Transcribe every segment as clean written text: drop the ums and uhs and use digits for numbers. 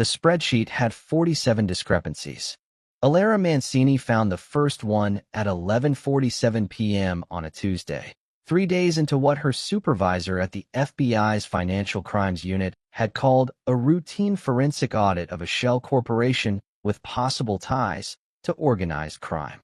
The spreadsheet had 47 discrepancies. Alara Mancini found the first one at 11:47 p.m. on a Tuesday, 3 days into what her supervisor at the FBI's Financial Crimes Unit had called a routine forensic audit of a shell corporation with possible ties to organized crime.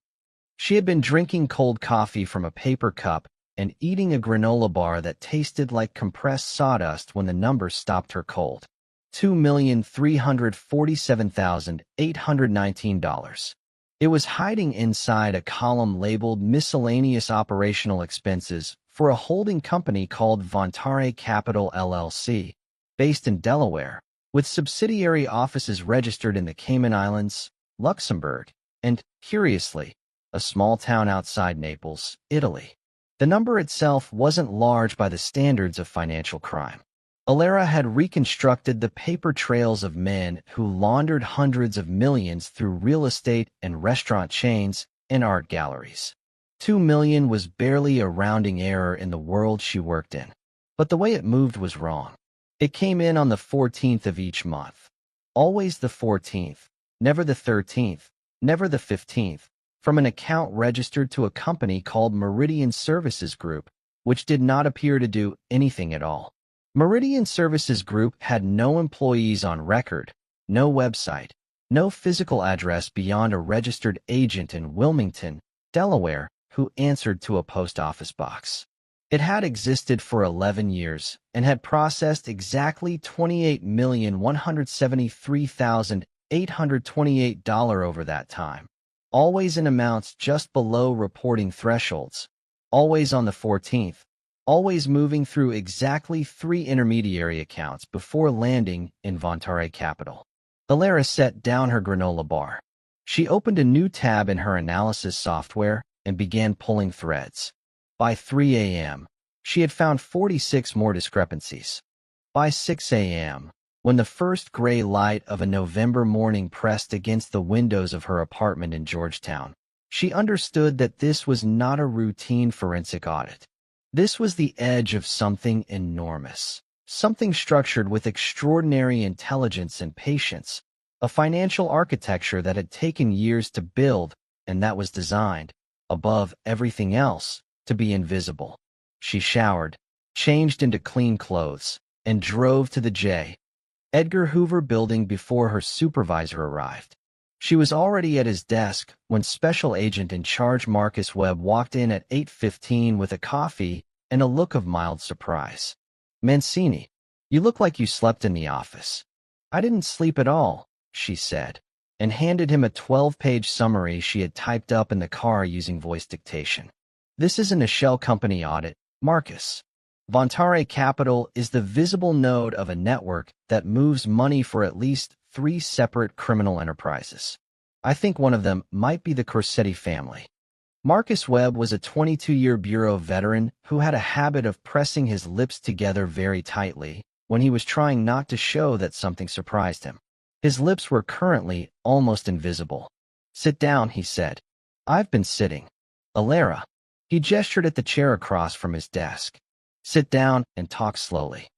She had been drinking cold coffee from a paper cup and eating a granola bar that tasted like compressed sawdust when the numbers stopped her cold. $2,347,819. It was hiding inside a column labeled Miscellaneous Operational Expenses for a holding company called Vontare Capital LLC, based in Delaware, with subsidiary offices registered in the Cayman Islands, Luxembourg, and, curiously, a small town outside Naples, Italy. The number itself wasn't large by the standards of financial crime. Alara had reconstructed the paper trails of men who laundered hundreds of millions through real estate and restaurant chains and art galleries. 2 million was barely a rounding error in the world she worked in. But the way it moved was wrong. It came in on the 14th of each month. Always the 14th, never the 13th, never the 15th, from an account registered to a company called Meridian Services Group, which did not appear to do anything at all. Meridian Services Group had no employees on record, no website, no physical address beyond a registered agent in Wilmington, Delaware, who answered to a post office box. It had existed for 11 years and had processed exactly $28,173,828 over that time, always in amounts just below reporting thresholds, always on the 14th, always moving through exactly 3 intermediary accounts before landing in Vontare Capital. Alara set down her granola bar. She opened a new tab in her analysis software and began pulling threads. By 3 a.m., she had found 46 more discrepancies. By 6 a.m., when the first gray light of a November morning pressed against the windows of her apartment in Georgetown, she understood that this was not a routine forensic audit. This was the edge of something enormous, something structured with extraordinary intelligence and patience, a financial architecture that had taken years to build and that was designed, above everything else, to be invisible. She showered, changed into clean clothes, and drove to the J. Edgar Hoover building before her supervisor arrived. She was already at his desk when Special Agent in Charge Marcus Webb walked in at 8:15 with a coffee and a look of mild surprise. "Mancini, you look like you slept in the office." "I didn't sleep at all," she said, and handed him a 12-page summary she had typed up in the car using voice dictation. "This isn't a shell company audit, Marcus. Vontare Capital is the visible node of a network that moves money for at least 3 separate criminal enterprises. I think one of them might be the Corsetti family." Marcus Webb was a 22-year Bureau veteran who had a habit of pressing his lips together very tightly when he was trying not to show that something surprised him. His lips were currently almost invisible. "Sit down," he said. "I've been sitting." "Alara." He gestured at the chair across from his desk. "Sit down and talk slowly."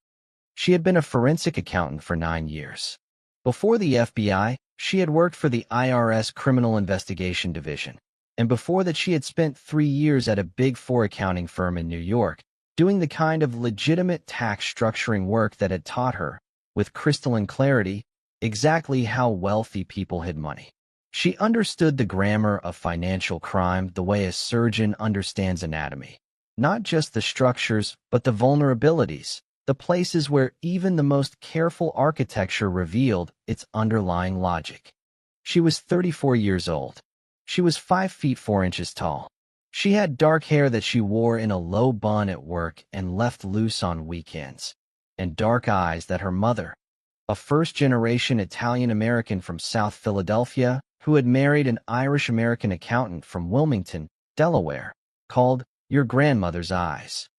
She had been a forensic accountant for 9 years. Before the FBI, she had worked for the IRS Criminal Investigation Division, and before that she had spent 3 years at a Big Four accounting firm in New York, doing the kind of legitimate tax structuring work that had taught her, with crystalline clarity, exactly how wealthy people hid money. She understood the grammar of financial crime the way a surgeon understands anatomy. Not just the structures, but the vulnerabilities, the places where even the most careful architecture revealed its underlying logic. She was 34 years old. She was 5 feet 4 inches tall. She had dark hair that she wore in a low bun at work and left loose on weekends, and dark eyes that her mother, a first-generation Italian-American from South Philadelphia who had married an Irish-American accountant from Wilmington, Delaware, called your grandmother's eyes.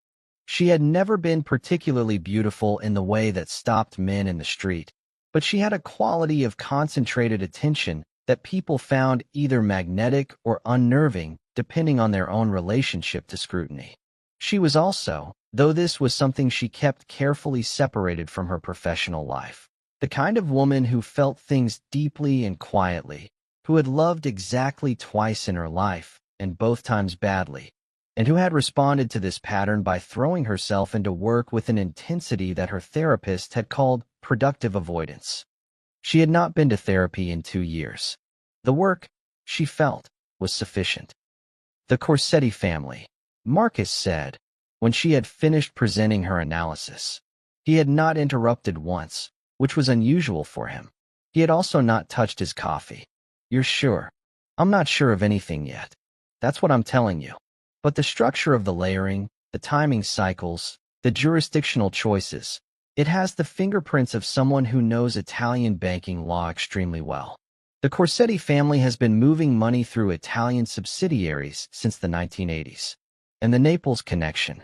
She had never been particularly beautiful in the way that stopped men in the street, but she had a quality of concentrated attention that people found either magnetic or unnerving depending on their own relationship to scrutiny. She was also, though this was something she kept carefully separated from her professional life, The kind of woman who felt things deeply and quietly, who had loved exactly twice in her life, and both times badly, and who had responded to this pattern by throwing herself into work with an intensity that her therapist had called productive avoidance. She had not been to therapy in 2 years. The work, she felt, was sufficient. The Corsetti family, Marcus said, when she had finished presenting her analysis. He had not interrupted once, which was unusual for him. He had also not touched his coffee. You're sure? I'm not sure of anything yet. That's what I'm telling you. But the structure of the layering, the timing cycles, the jurisdictional choices, it has the fingerprints of someone who knows Italian banking law extremely well. The Corsetti family has been moving money through Italian subsidiaries since the 1980s. And the Naples connection.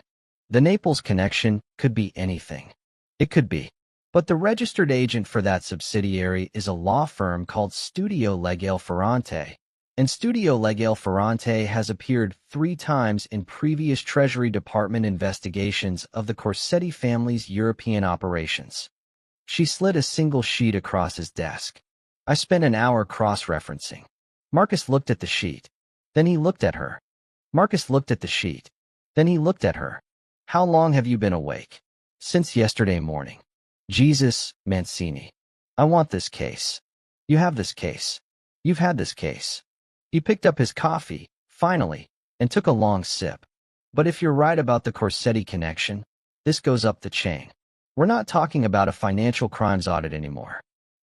The Naples connection could be anything. It could be. But the registered agent for that subsidiary is a law firm called Studio Legale Ferrante, and Studio Legale Ferrante has appeared 3 times in previous Treasury Department investigations of the Corsetti family's European operations. She slid a single sheet across his desk. I spent an hour cross-referencing. Marcus looked at the sheet. Then he looked at her. Marcus looked at the sheet. Then he looked at her. How long have you been awake? Since yesterday morning. Jesus, Mancini. I want this case. You have this case. You've had this case. He picked up his coffee, finally, and took a long sip. But if you're right about the Corsetti connection, this goes up the chain. We're not talking about a financial crimes audit anymore.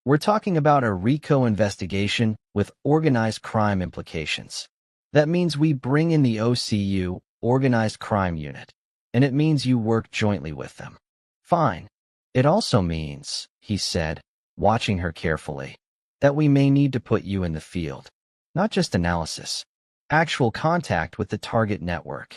We're talking about a RICO investigation with organized crime implications. That means we bring in the OCU, Organized Crime Unit, and it means you work jointly with them. Fine. It also means, he said, watching her carefully, that we may need to put you in the field. Not just analysis. Actual contact with the target network.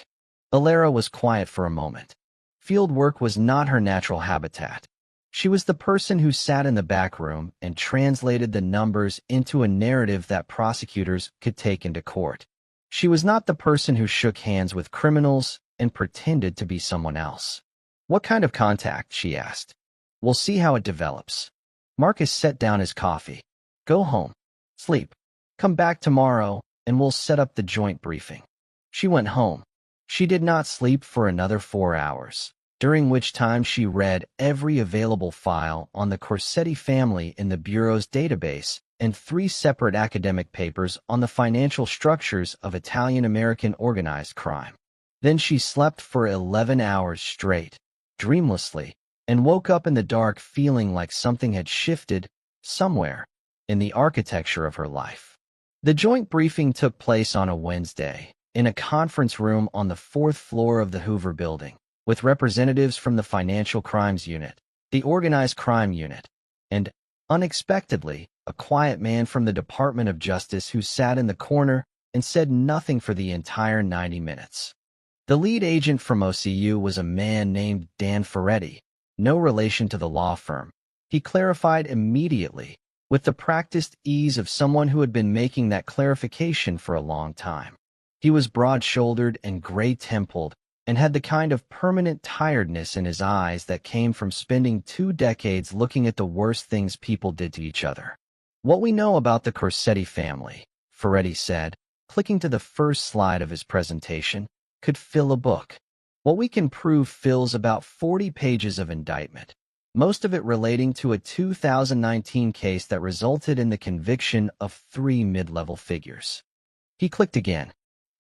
Alara was quiet for a moment. Field work was not her natural habitat. She was the person who sat in the back room and translated the numbers into a narrative that prosecutors could take into court. She was not the person who shook hands with criminals and pretended to be someone else. What kind of contact? She asked. We'll see how it develops. Marcus set down his coffee. Go home. Sleep. Come back tomorrow, and we'll set up the joint briefing. She went home. She did not sleep for another 4 hours, during which time she read every available file on the Corsetti family in the Bureau's database and 3 separate academic papers on the financial structures of Italian-American organized crime. Then she slept for 11 hours straight, dreamlessly, and woke up in the dark feeling like something had shifted, somewhere, in the architecture of her life. The joint briefing took place on a Wednesday, in a conference room on the 4th floor of the Hoover Building, with representatives from the Financial Crimes Unit, the Organized Crime Unit, and, unexpectedly, a quiet man from the Department of Justice who sat in the corner and said nothing for the entire 90 minutes. The lead agent from OCU was a man named Dan Ferretti, no relation to the law firm. He clarified immediately, with the practiced ease of someone who had been making that clarification for a long time. He was broad-shouldered and gray-templed, and had the kind of permanent tiredness in his eyes that came from spending 2 decades looking at the worst things people did to each other. What we know about the Corsetti family, Ferretti said, clicking to the first slide of his presentation, could fill a book. What we can prove fills about 40 pages of indictment, most of it relating to a 2019 case that resulted in the conviction of 3 mid-level figures. He clicked again.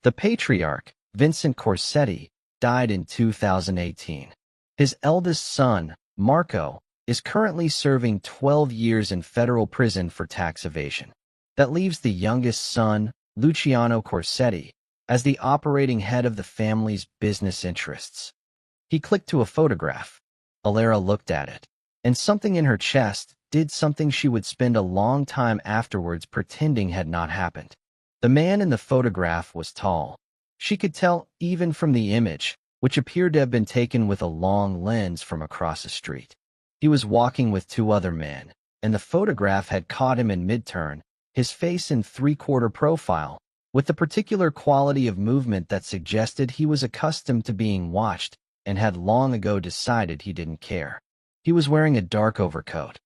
The patriarch, Vincent Corsetti, died in 2018. His eldest son, Marco, is currently serving 12 years in federal prison for tax evasion. That leaves the youngest son, Luciano Corsetti, as the operating head of the family's business interests. He clicked to a photograph. Alara looked at it, and something in her chest did something she would spend a long time afterwards pretending had not happened. The man in the photograph was tall. She could tell even from the image, which appeared to have been taken with a long lens from across the street. He was walking with 2 other men, and the photograph had caught him in mid-turn, his face in 3/4 profile, with the particular quality of movement that suggested he was accustomed to being watched and had long ago decided he didn't care. He was wearing a dark overcoat.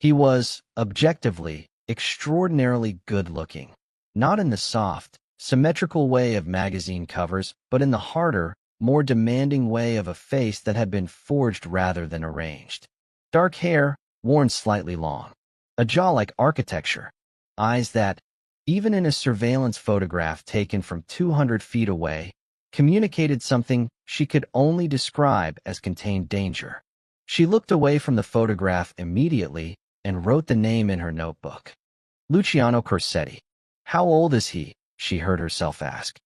He was, objectively, extraordinarily good-looking, not in the soft, symmetrical way of magazine covers, but in the harder, more demanding way of a face that had been forged rather than arranged. Dark hair, worn slightly long. A jaw like architecture. Eyes that, even in a surveillance photograph taken from 200 feet away, communicated something she could only describe as contained danger. She looked away from the photograph immediately and wrote the name in her notebook. Luciano Corsetti. How old is he? She heard herself ask.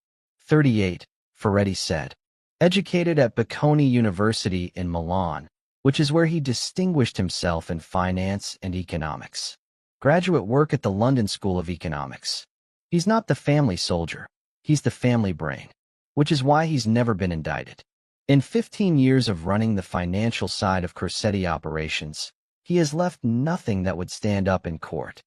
38, Ferretti said. Educated at Bocconi University in Milan, which is where he distinguished himself in finance and economics. Graduate work at the London School of Economics. He's not the family soldier. He's the family brain, which is why he's never been indicted. In 15 years of running the financial side of Corsetti operations, he has left nothing that would stand up in court.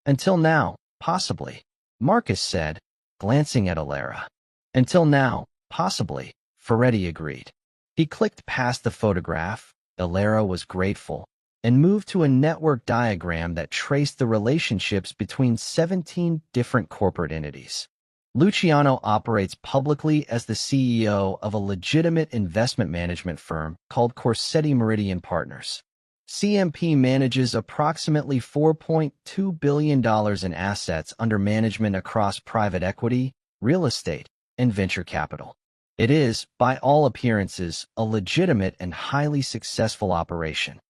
Until now, possibly, Marcus said, glancing at Alara. Until now, possibly, Ferretti agreed. He clicked past the photograph, Alara was grateful, and moved to a network diagram that traced the relationships between 17 different corporate entities. Luciano operates publicly as the CEO of a legitimate investment management firm called Corsetti Meridian Partners. CMP manages approximately $4.2 billion in assets under management across private equity, real estate, and venture capital. It is, by all appearances, a legitimate and highly successful operation.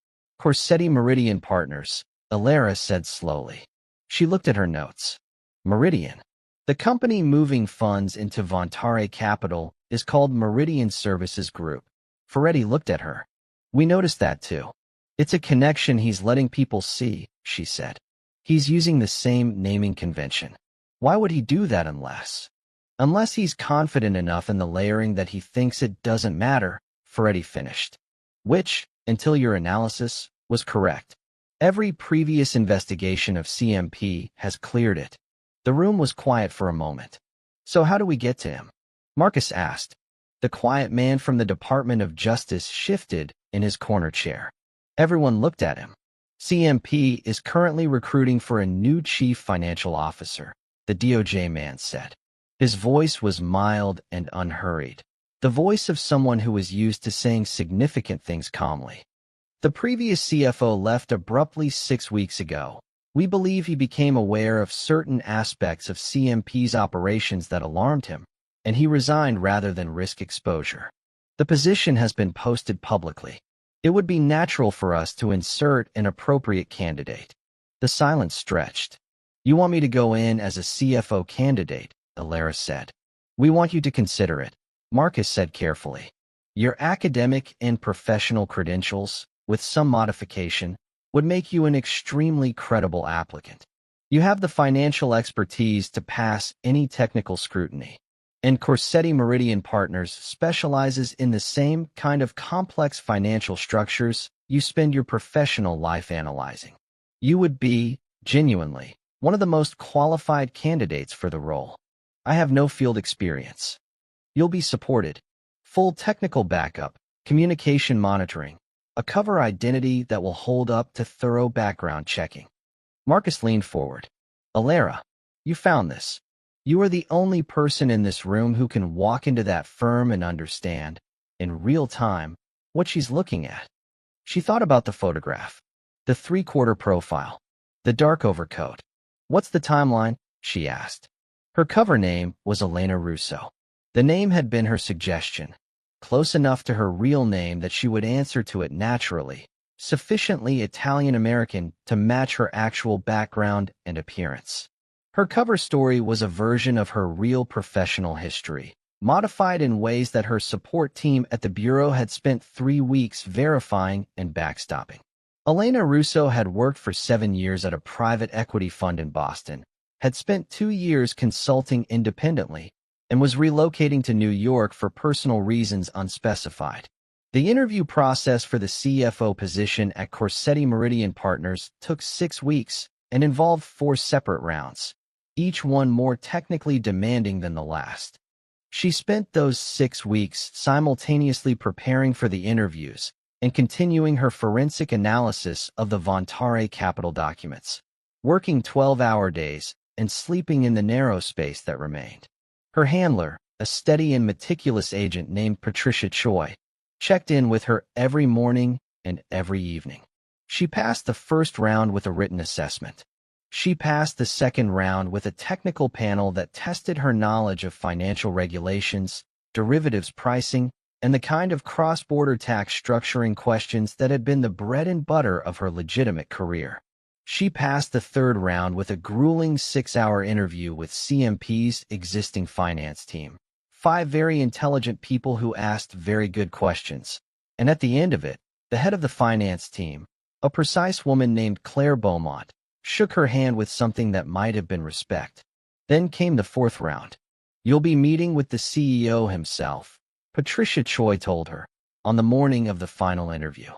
Corsetti Meridian Partners, Alara said slowly. She looked at her notes. Meridian. The company moving funds into Vontare Capital is called Meridian Services Group. Ferretti looked at her. We noticed that too. It's a connection he's letting people see, she said. He's using the same naming convention. Why would he do that unless he's confident enough in the layering that he thinks it doesn't matter, Ferretti finished. Which, until your analysis, was correct. Every previous investigation of CMP has cleared it. The room was quiet for a moment. So how do we get to him? Marcus asked. The quiet man from the Department of Justice shifted in his corner chair. Everyone looked at him. CMP is currently recruiting for a new chief financial officer, the DOJ man said. His voice was mild and unhurried, the voice of someone who was used to saying significant things calmly. The previous CFO left abruptly 6 weeks ago. We believe he became aware of certain aspects of CMP's operations that alarmed him, and he resigned rather than risk exposure. The position has been posted publicly. It would be natural for us to insert an appropriate candidate. The silence stretched. You want me to go in as a CFO candidate, Alara said. We want you to consider it, Marcus said carefully. Your academic and professional credentials, with some modification, would make you an extremely credible applicant. You have the financial expertise to pass any technical scrutiny. And Corsetti Meridian Partners specializes in the same kind of complex financial structures you spend your professional life analyzing. You would be, genuinely, one of the most qualified candidates for the role. I have no field experience. You'll be supported. Full technical backup, communication monitoring, a cover identity that will hold up to thorough background checking. Marcus leaned forward. Alara, you found this. You are the only person in this room who can walk into that firm and understand, in real time, what she's looking at. She thought about the photograph, the three-quarter profile, the dark overcoat. What's the timeline? She asked. Her cover name was Elena Russo. The name had been her suggestion. Close enough to her real name that she would answer to it naturally, sufficiently Italian-American to match her actual background and appearance. Her cover story was a version of her real professional history, modified in ways that her support team at the Bureau had spent 3 weeks verifying and backstopping. Elena Russo had worked for 7 years at a private equity fund in Boston, had spent 2 years consulting independently, and was relocating to New York for personal reasons unspecified. The interview process for the CFO position at Corsetti Meridian Partners took 6 weeks and involved 4 separate rounds, each one more technically demanding than the last. She spent those 6 weeks simultaneously preparing for the interviews and continuing her forensic analysis of the Vontare capital documents, working 12-hour days and sleeping in the narrow space that remained. Her handler, a steady and meticulous agent named Patricia Choi, checked in with her every morning and every evening. She passed the first round with a written assessment. She passed the second round with a technical panel that tested her knowledge of financial regulations, derivatives pricing, and the kind of cross-border tax structuring questions that had been the bread and butter of her legitimate career. She passed the third round with a grueling 6-hour interview with CMP's existing finance team. 5 very intelligent people who asked very good questions. And at the end of it, the head of the finance team, a precise woman named Claire Beaumont, shook her hand with something that might have been respect. Then came the fourth round. You'll be meeting with the CEO himself, Patricia Choi told her, on the morning of the final interview.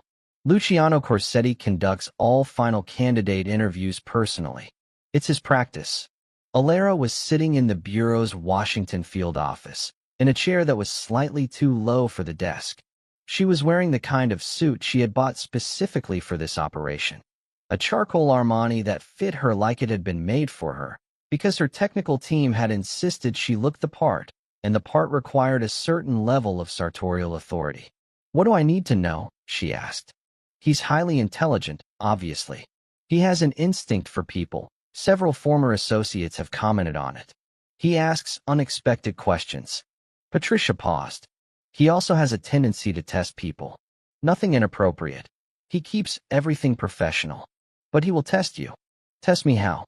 Luciano Corsetti conducts all final candidate interviews personally. It's his practice. Alera was sitting in the Bureau's Washington field office, in a chair that was slightly too low for the desk. She was wearing the kind of suit she had bought specifically for this operation, a charcoal Armani that fit her like it had been made for her, because her technical team had insisted she look the part, and the part required a certain level of sartorial authority. What do I need to know? She asked. He's highly intelligent, obviously. He has an instinct for people. Several former associates have commented on it. He asks unexpected questions. Patricia paused. He also has a tendency to test people. Nothing inappropriate. He keeps everything professional. But he will test you. Test me how?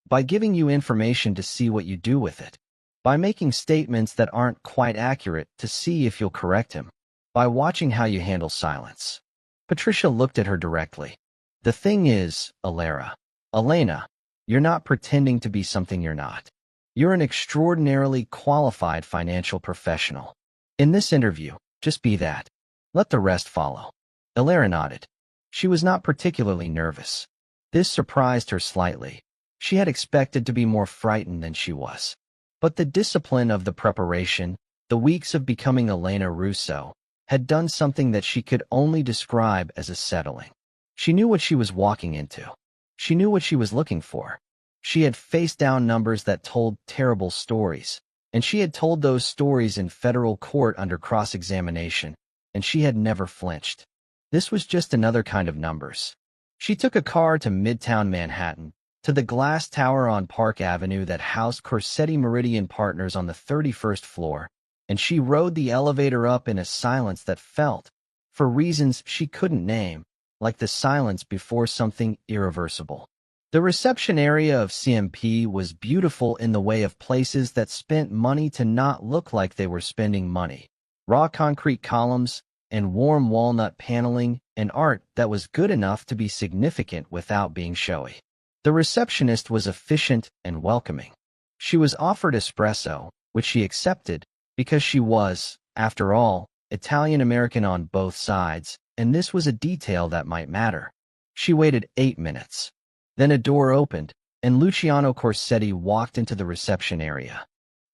By giving you information to see what you do with it. By making statements that aren't quite accurate to see if you'll correct him. By watching how you handle silence. Patricia looked at her directly. The thing is, Elena, you're not pretending to be something you're not. You're an extraordinarily qualified financial professional. In this interview, just be that. Let the rest follow. Elena nodded. She was not particularly nervous. This surprised her slightly. She had expected to be more frightened than she was. But the discipline of the preparation, the weeks of becoming Elena Russo, had done something that she could only describe as a settling. She knew what she was walking into. She knew what she was looking for. She had faced down numbers that told terrible stories, and she had told those stories in federal court under cross-examination, and she had never flinched. This was just another kind of numbers. She took a car to Midtown Manhattan, to the glass tower on Park Avenue that housed Corsetti Meridian Partners on the 31st floor, and she rode the elevator up in a silence that felt, for reasons she couldn't name, like the silence before something irreversible. The reception area of CMP was beautiful in the way of places that spent money to not look like they were spending money. Raw concrete columns and warm walnut paneling and art that was good enough to be significant without being showy. The receptionist was efficient and welcoming. She was offered espresso, which she accepted, because she was, after all, Italian-American on both sides, and this was a detail that might matter. She waited 8 minutes. Then a door opened, and Luciano Corsetti walked into the reception area.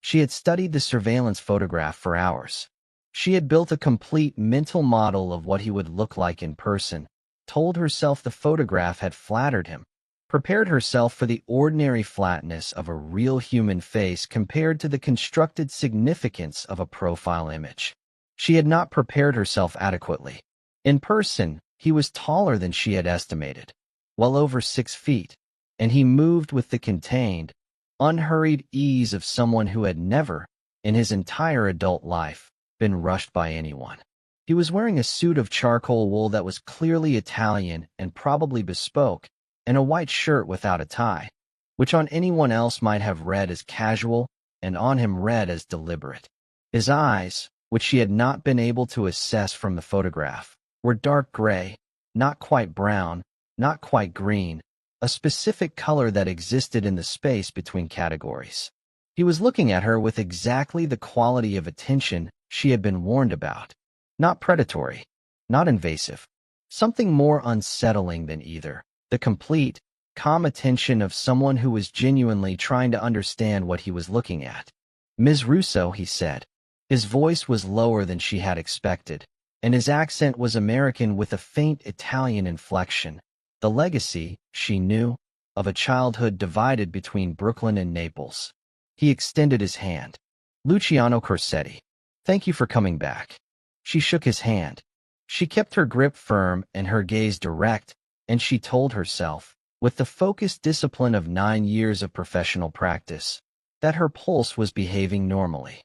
She had studied the surveillance photograph for hours. She had built a complete mental model of what he would look like in person, told herself the photograph had flattered him, prepared herself for the ordinary flatness of a real human face compared to the constructed significance of a profile image. She had not prepared herself adequately. In person, he was taller than she had estimated, well over 6 feet, and he moved with the contained, unhurried ease of someone who had never, in his entire adult life, been rushed by anyone. He was wearing a suit of charcoal wool that was clearly Italian and probably bespoke, and a white shirt without a tie, which on anyone else might have read as casual, and on him read as deliberate. His eyes, which she had not been able to assess from the photograph, were dark gray, not quite brown, not quite green, a specific color that existed in the space between categories. He was looking at her with exactly the quality of attention she had been warned about. Not predatory, not invasive, something more unsettling than either. The complete, calm attention of someone who was genuinely trying to understand what he was looking at. Ms. Russo, he said. His voice was lower than she had expected. and his accent was American with a faint Italian inflection. The legacy, she knew, of a childhood divided between Brooklyn and Naples. He extended his hand. Luciano Corsetti. Thank you for coming back. She shook his hand. She kept her grip firm and her gaze direct, and she told herself, with the focused discipline of 9 years of professional practice, that her pulse was behaving normally.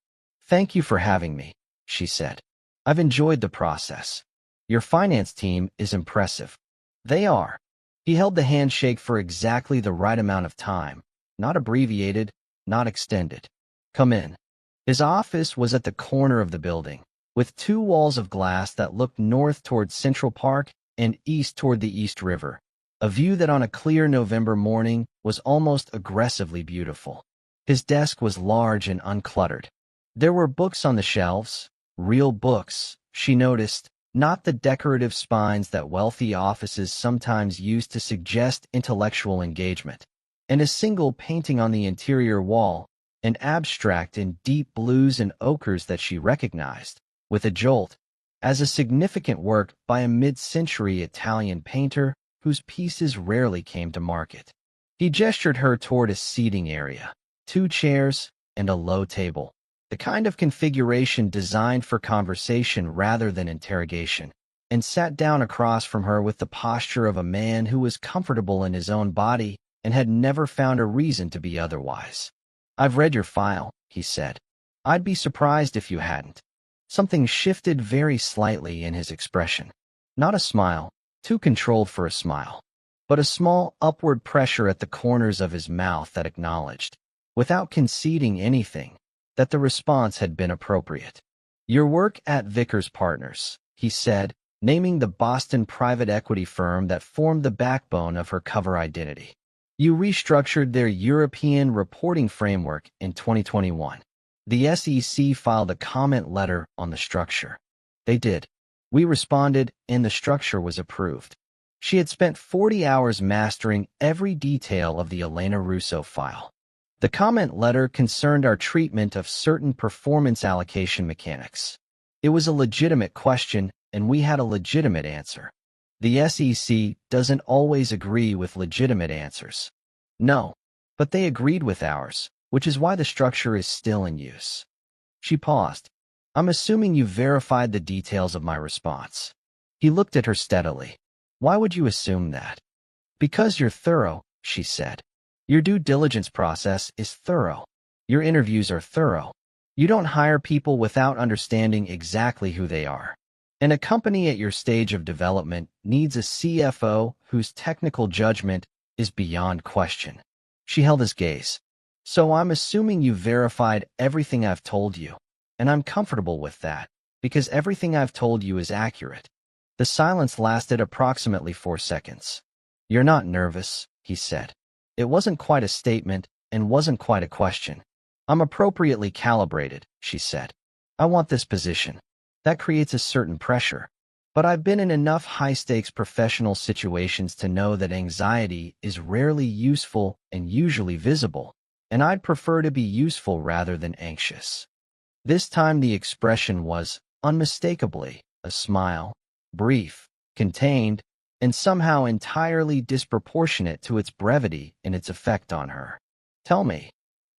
Thank you for having me, she said. I've enjoyed the process. Your finance team is impressive. They are. He held the handshake for exactly the right amount of time, not abbreviated, not extended. Come in. His office was at the corner of the building, with 2 walls of glass that looked north toward Central Park and east toward the East River, a view that on a clear November morning was almost aggressively beautiful. His desk was large and uncluttered. There were books on the shelves, real books, she noticed, not the decorative spines that wealthy offices sometimes use to suggest intellectual engagement, and a single painting on the interior wall, an abstract in deep blues and ochres that she recognized, with a jolt, as a significant work by a mid-century Italian painter whose pieces rarely came to market. He gestured her toward a seating area, 2 chairs, and a low table, the kind of configuration designed for conversation rather than interrogation, and sat down across from her with the posture of a man who was comfortable in his own body and had never found a reason to be otherwise. I've read your file, he said. I'd be surprised if you hadn't. Something shifted very slightly in his expression. Not a smile, too controlled for a smile, but a small upward pressure at the corners of his mouth that acknowledged, without conceding anything, that the response had been appropriate. Your work at Vickers Partners, he said, naming the Boston private equity firm that formed the backbone of her cover identity. You restructured their European reporting framework in 2021. The SEC filed a comment letter on the structure. They did. We responded, and the structure was approved. She had spent 40 hours mastering every detail of the Elena Russo file. The comment letter concerned our treatment of certain performance allocation mechanics. It was a legitimate question, and we had a legitimate answer. The SEC doesn't always agree with legitimate answers. No, but they agreed with ours, which is why the structure is still in use. She paused. I'm assuming you verified the details of my response. He looked at her steadily. Why would you assume that? Because you're thorough, she said. Your due diligence process is thorough. Your interviews are thorough. You don't hire people without understanding exactly who they are. And a company at your stage of development needs a CFO whose technical judgment is beyond question. She held his gaze. So I'm assuming you verified everything I've told you, and I'm comfortable with that, because everything I've told you is accurate. The silence lasted approximately 4 seconds. You're not nervous, he said. It wasn't quite a statement and wasn't quite a question. I'm appropriately calibrated, she said. I want this position. That creates a certain pressure. But I've been in enough high-stakes professional situations to know that anxiety is rarely useful and usually visible, and I'd prefer to be useful rather than anxious. This time the expression was, unmistakably, a smile, brief, contained, and somehow entirely disproportionate to its brevity and its effect on her. Tell me,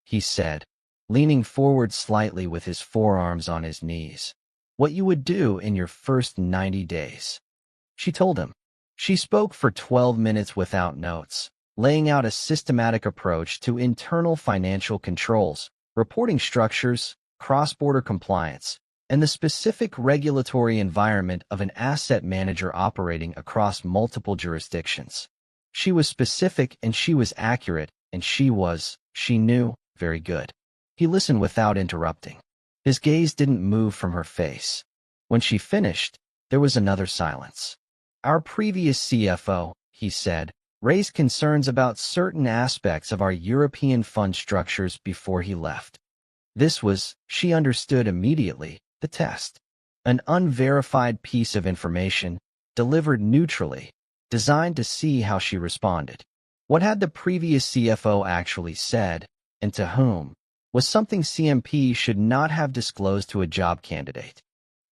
he said, leaning forward slightly with his forearms on his knees, what you would do in your first 90 days. She told him. She spoke for 12 minutes without notes, laying out a systematic approach to internal financial controls, reporting structures, cross-border compliance, and the specific regulatory environment of an asset manager operating across multiple jurisdictions. She was specific and she was accurate, and she knew, very good. He listened without interrupting. His gaze didn't move from her face. When she finished, there was another silence. Our previous CFO, he said, raised concerns about certain aspects of our European fund structures before he left. This was, she understood immediately, the test. An unverified piece of information, delivered neutrally, designed to see how she responded. What had the previous CFO actually said, and to whom, was something CMP should not have disclosed to a job candidate.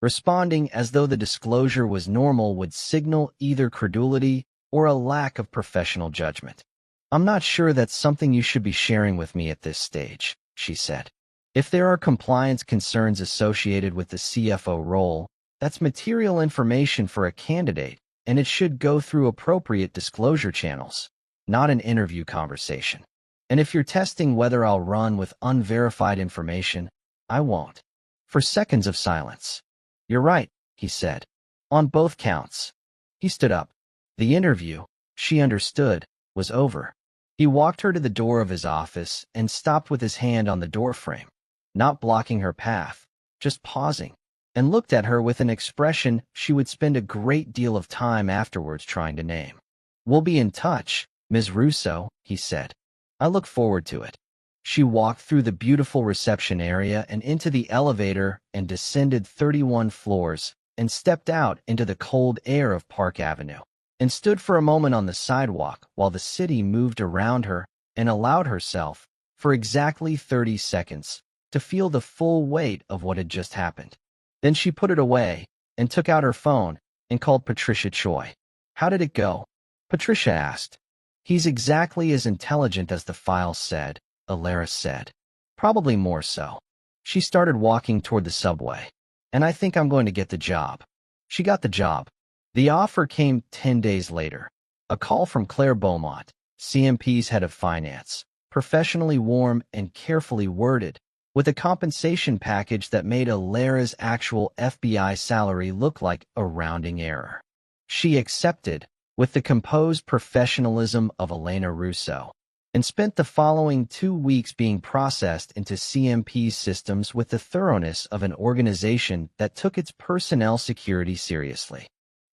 Responding as though the disclosure was normal would signal either credulity or a lack of professional judgment. "I'm not sure that's something you should be sharing with me at this stage," she said. "If there are compliance concerns associated with the CFO role, that's material information for a candidate, and it should go through appropriate disclosure channels, not an interview conversation. And if you're testing whether I'll run with unverified information, I won't." For seconds of silence. "You're right," he said. "On both counts." He stood up. The interview, she understood, was over. He walked her to the door of his office and stopped with his hand on the doorframe, not blocking her path, just pausing, and looked at her with an expression she would spend a great deal of time afterwards trying to name. "We'll be in touch, Ms. Russo," he said. "I look forward to it." She walked through the beautiful reception area and into the elevator and descended 31 floors and stepped out into the cold air of Park Avenue and stood for a moment on the sidewalk while the city moved around her and allowed herself, for exactly 30 seconds, to feel the full weight of what had just happened. Then she put it away and took out her phone and called Patricia Choi. "How did it go?" Patricia asked. "He's exactly as intelligent as the file said," Alara said. "Probably more so." She started walking toward the subway. "And I think I'm going to get the job." She got the job. The offer came 10 days later. A call from Claire Beaumont, CMP's head of finance, professionally warm and carefully worded, with a compensation package that made Alara's actual FBI salary look like a rounding error. She accepted, with the composed professionalism of Elena Russo, and spent the following 2 weeks being processed into CMP's systems with the thoroughness of an organization that took its personnel security seriously.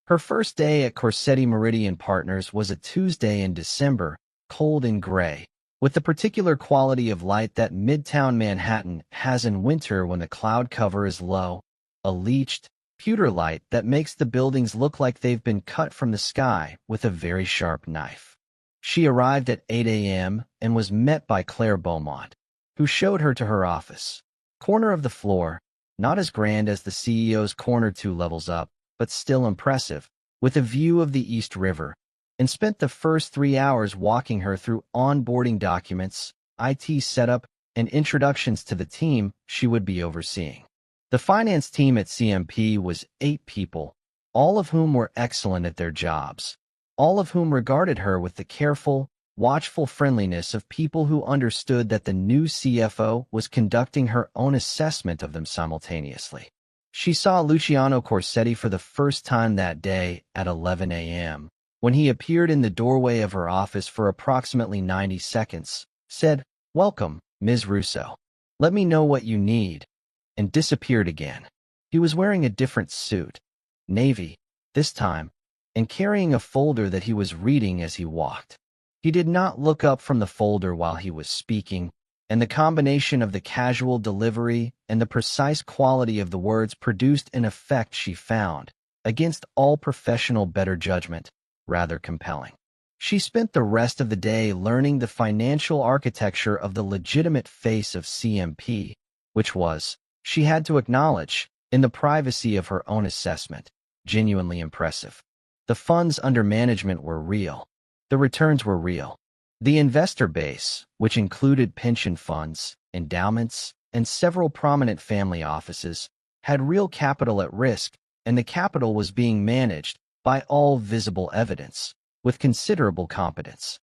Her first day at Corsetti Meridian Partners was a Tuesday in December, cold and gray, with the particular quality of light that Midtown Manhattan has in winter when the cloud cover is low, a leached, pewter light that makes the buildings look like they've been cut from the sky with a very sharp knife. She arrived at 8 a.m. and was met by Claire Beaumont, who showed her to her office. Corner of the floor, not as grand as the CEO's corner 2 levels up, but still impressive, with a view of the East River, and spent the first 3 hours walking her through onboarding documents, IT setup, and introductions to the team she would be overseeing. The finance team at CMP was 8 people, all of whom were excellent at their jobs, all of whom regarded her with the careful, watchful friendliness of people who understood that the new CFO was conducting her own assessment of them simultaneously. She saw Luciano Corsetti for the first time that day at 11 a.m., when he appeared in the doorway of her office for approximately 90 seconds, said, "Welcome, Ms. Russo. Let me know what you need," and disappeared again. He was wearing a different suit, navy, this time, and carrying a folder that he was reading as he walked. He did not look up from the folder while he was speaking, and the combination of the casual delivery and the precise quality of the words produced an effect she found, against all professional better judgment, rather compelling. She spent the rest of the day learning the financial architecture of the legitimate face of CMP, which was, she had to acknowledge, in the privacy of her own assessment, genuinely impressive. The funds under management were real. The returns were real. The investor base, which included pension funds, endowments, and several prominent family offices, had real capital at risk, and the capital was being managed, by all visible evidence, with considerable competence.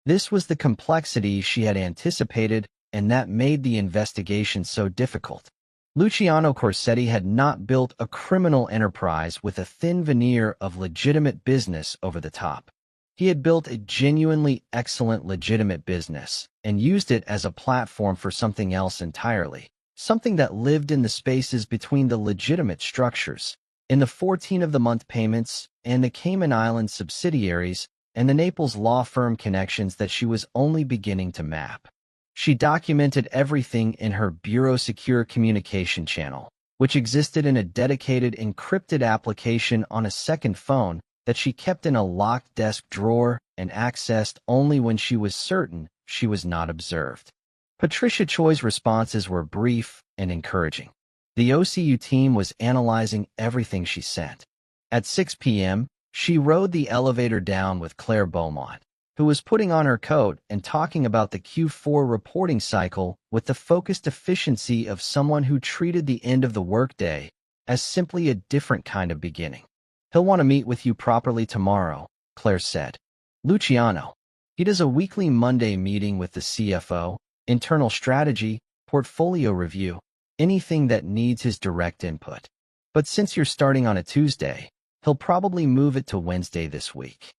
This was the complexity she had anticipated, and that made the investigation so difficult. Luciano Corsetti had not built a criminal enterprise with a thin veneer of legitimate business over the top. He had built a genuinely excellent legitimate business and used it as a platform for something else entirely, something that lived in the spaces between the legitimate structures, in the 14-of-the-month payments and the Cayman Islands subsidiaries and the Naples law firm connections that she was only beginning to map. She documented everything in her Bureau Secure Communication channel, which existed in a dedicated encrypted application on a second phone that she kept in a locked desk drawer and accessed only when she was certain she was not observed. Patricia Choi's responses were brief and encouraging. The OCU team was analyzing everything she sent. At 6 p.m., she rode the elevator down with Claire Beaumont, who was putting on her coat and talking about the Q4 reporting cycle with the focused efficiency of someone who treated the end of the workday as simply a different kind of beginning. "He'll want to meet with you properly tomorrow," Claire said. "Luciano. He does a weekly Monday meeting with the CFO, internal strategy, portfolio review, anything that needs his direct input. But since you're starting on a Tuesday, he'll probably move it to Wednesday this week."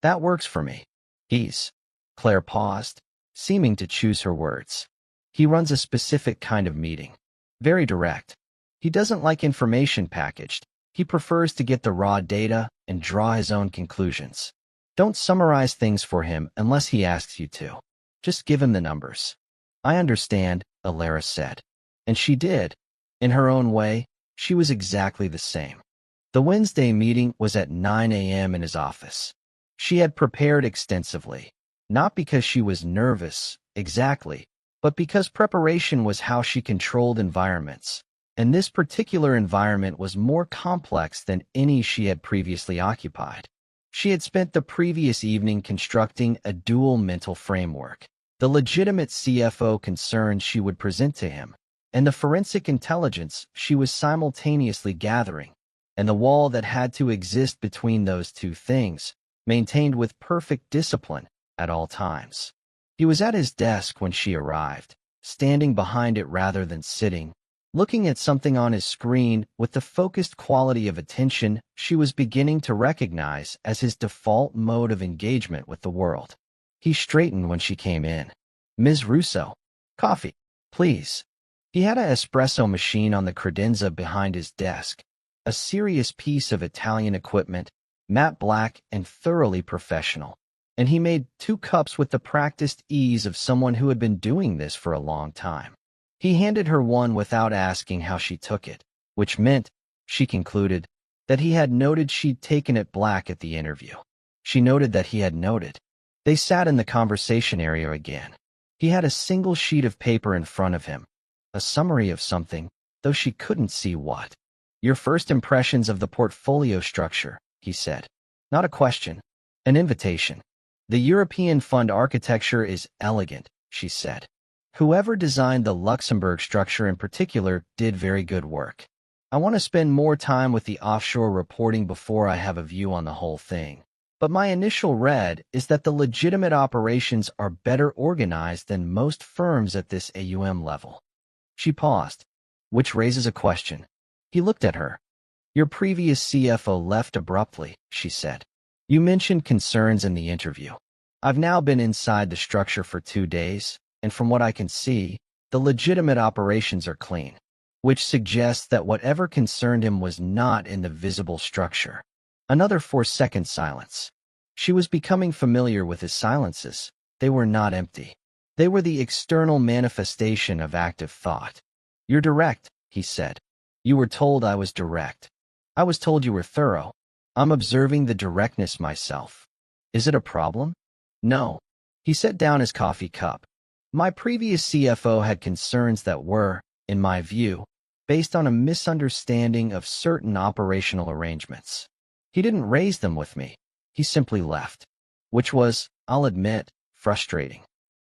"That works for me. Claire paused, seeming to choose her words. "He runs a specific kind of meeting. Very direct. He doesn't like information packaged. He prefers to get the raw data and draw his own conclusions. Don't summarize things for him unless he asks you to. Just give him the numbers." "I understand," Alara said. And she did. In her own way, she was exactly the same. The Wednesday meeting was at 9 a.m. in his office. She had prepared extensively, not because she was nervous, exactly, but because preparation was how she controlled environments. And this particular environment was more complex than any she had previously occupied. She had spent the previous evening constructing a dual mental framework: the legitimate CFO concerns she would present to him, and the forensic intelligence she was simultaneously gathering, and the wall that had to exist between those two things, maintained with perfect discipline at all times. He was at his desk when she arrived, standing behind it rather than sitting, looking at something on his screen with the focused quality of attention she was beginning to recognize as his default mode of engagement with the world. He straightened when she came in. "Ms. Russo, coffee, please." He had an espresso machine on the credenza behind his desk, a serious piece of Italian equipment, matte black and thoroughly professional, and he made 2 cups with the practiced ease of someone who had been doing this for a long time. He handed her one without asking how she took it, which meant, she concluded, that he had noted she'd taken it black at the interview. She noted that he had noted. They sat in the conversation area again. He had a single sheet of paper in front of him, a summary of something, though she couldn't see what. "Your first impressions of the portfolio structure," he said. "Not a question, an invitation." "The European fund architecture is elegant," she said. "Whoever designed the Luxembourg structure in particular did very good work. I want to spend more time with the offshore reporting before I have a view on the whole thing. But my initial read is that the legitimate operations are better organized than most firms at this AUM level." She paused, which raises a question. He looked at her. "Your previous CFO left abruptly," she said. "You mentioned concerns in the interview. I've now been inside the structure for 2 days, and from what I can see, the legitimate operations are clean, which suggests that whatever concerned him was not in the visible structure." Another 4-second silence. She was becoming familiar with his silences. They were not empty. They were the external manifestation of active thought. "You're direct," he said. "You were told I was direct. I was told you were thorough. I'm observing the directness myself. Is it a problem?" "No." He set down his coffee cup. "My previous CFO had concerns that were, in my view, based on a misunderstanding of certain operational arrangements. He didn't raise them with me. He simply left. Which was, I'll admit, frustrating."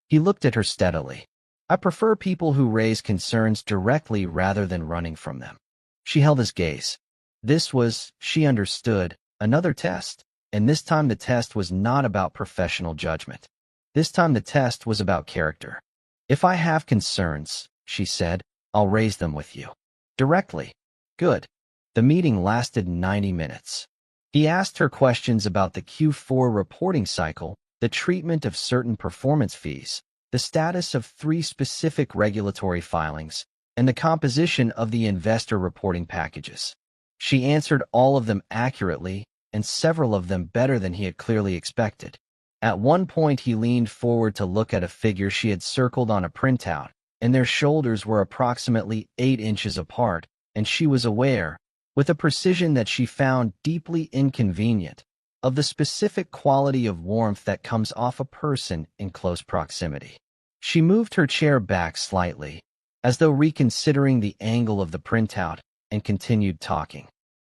He looked at her steadily. "I prefer people who raise concerns directly rather than running from them." She held his gaze. This was, she understood, another test, and this time the test was not about professional judgment. This time the test was about character. "If I have concerns," she said, "I'll raise them with you. Directly." "Good." The meeting lasted 90 minutes. He asked her questions about the Q4 reporting cycle, the treatment of certain performance fees, the status of 3 specific regulatory filings, and the composition of the investor reporting packages. She answered all of them accurately, and several of them better than he had clearly expected. At one point he leaned forward to look at a figure she had circled on a printout, and their shoulders were approximately 8 inches apart, and she was aware, with a precision that she found deeply inconvenient, of the specific quality of warmth that comes off a person in close proximity. She moved her chair back slightly, as though reconsidering the angle of the printout, and continued talking.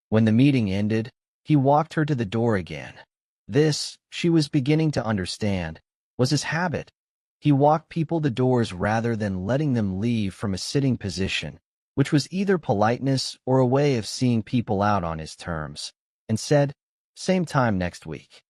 When the meeting ended, he walked her to the door again. This, she was beginning to understand, was his habit. He walked people to doors rather than letting them leave from a sitting position, which was either politeness or a way of seeing people out on his terms, and said, "Same time next week."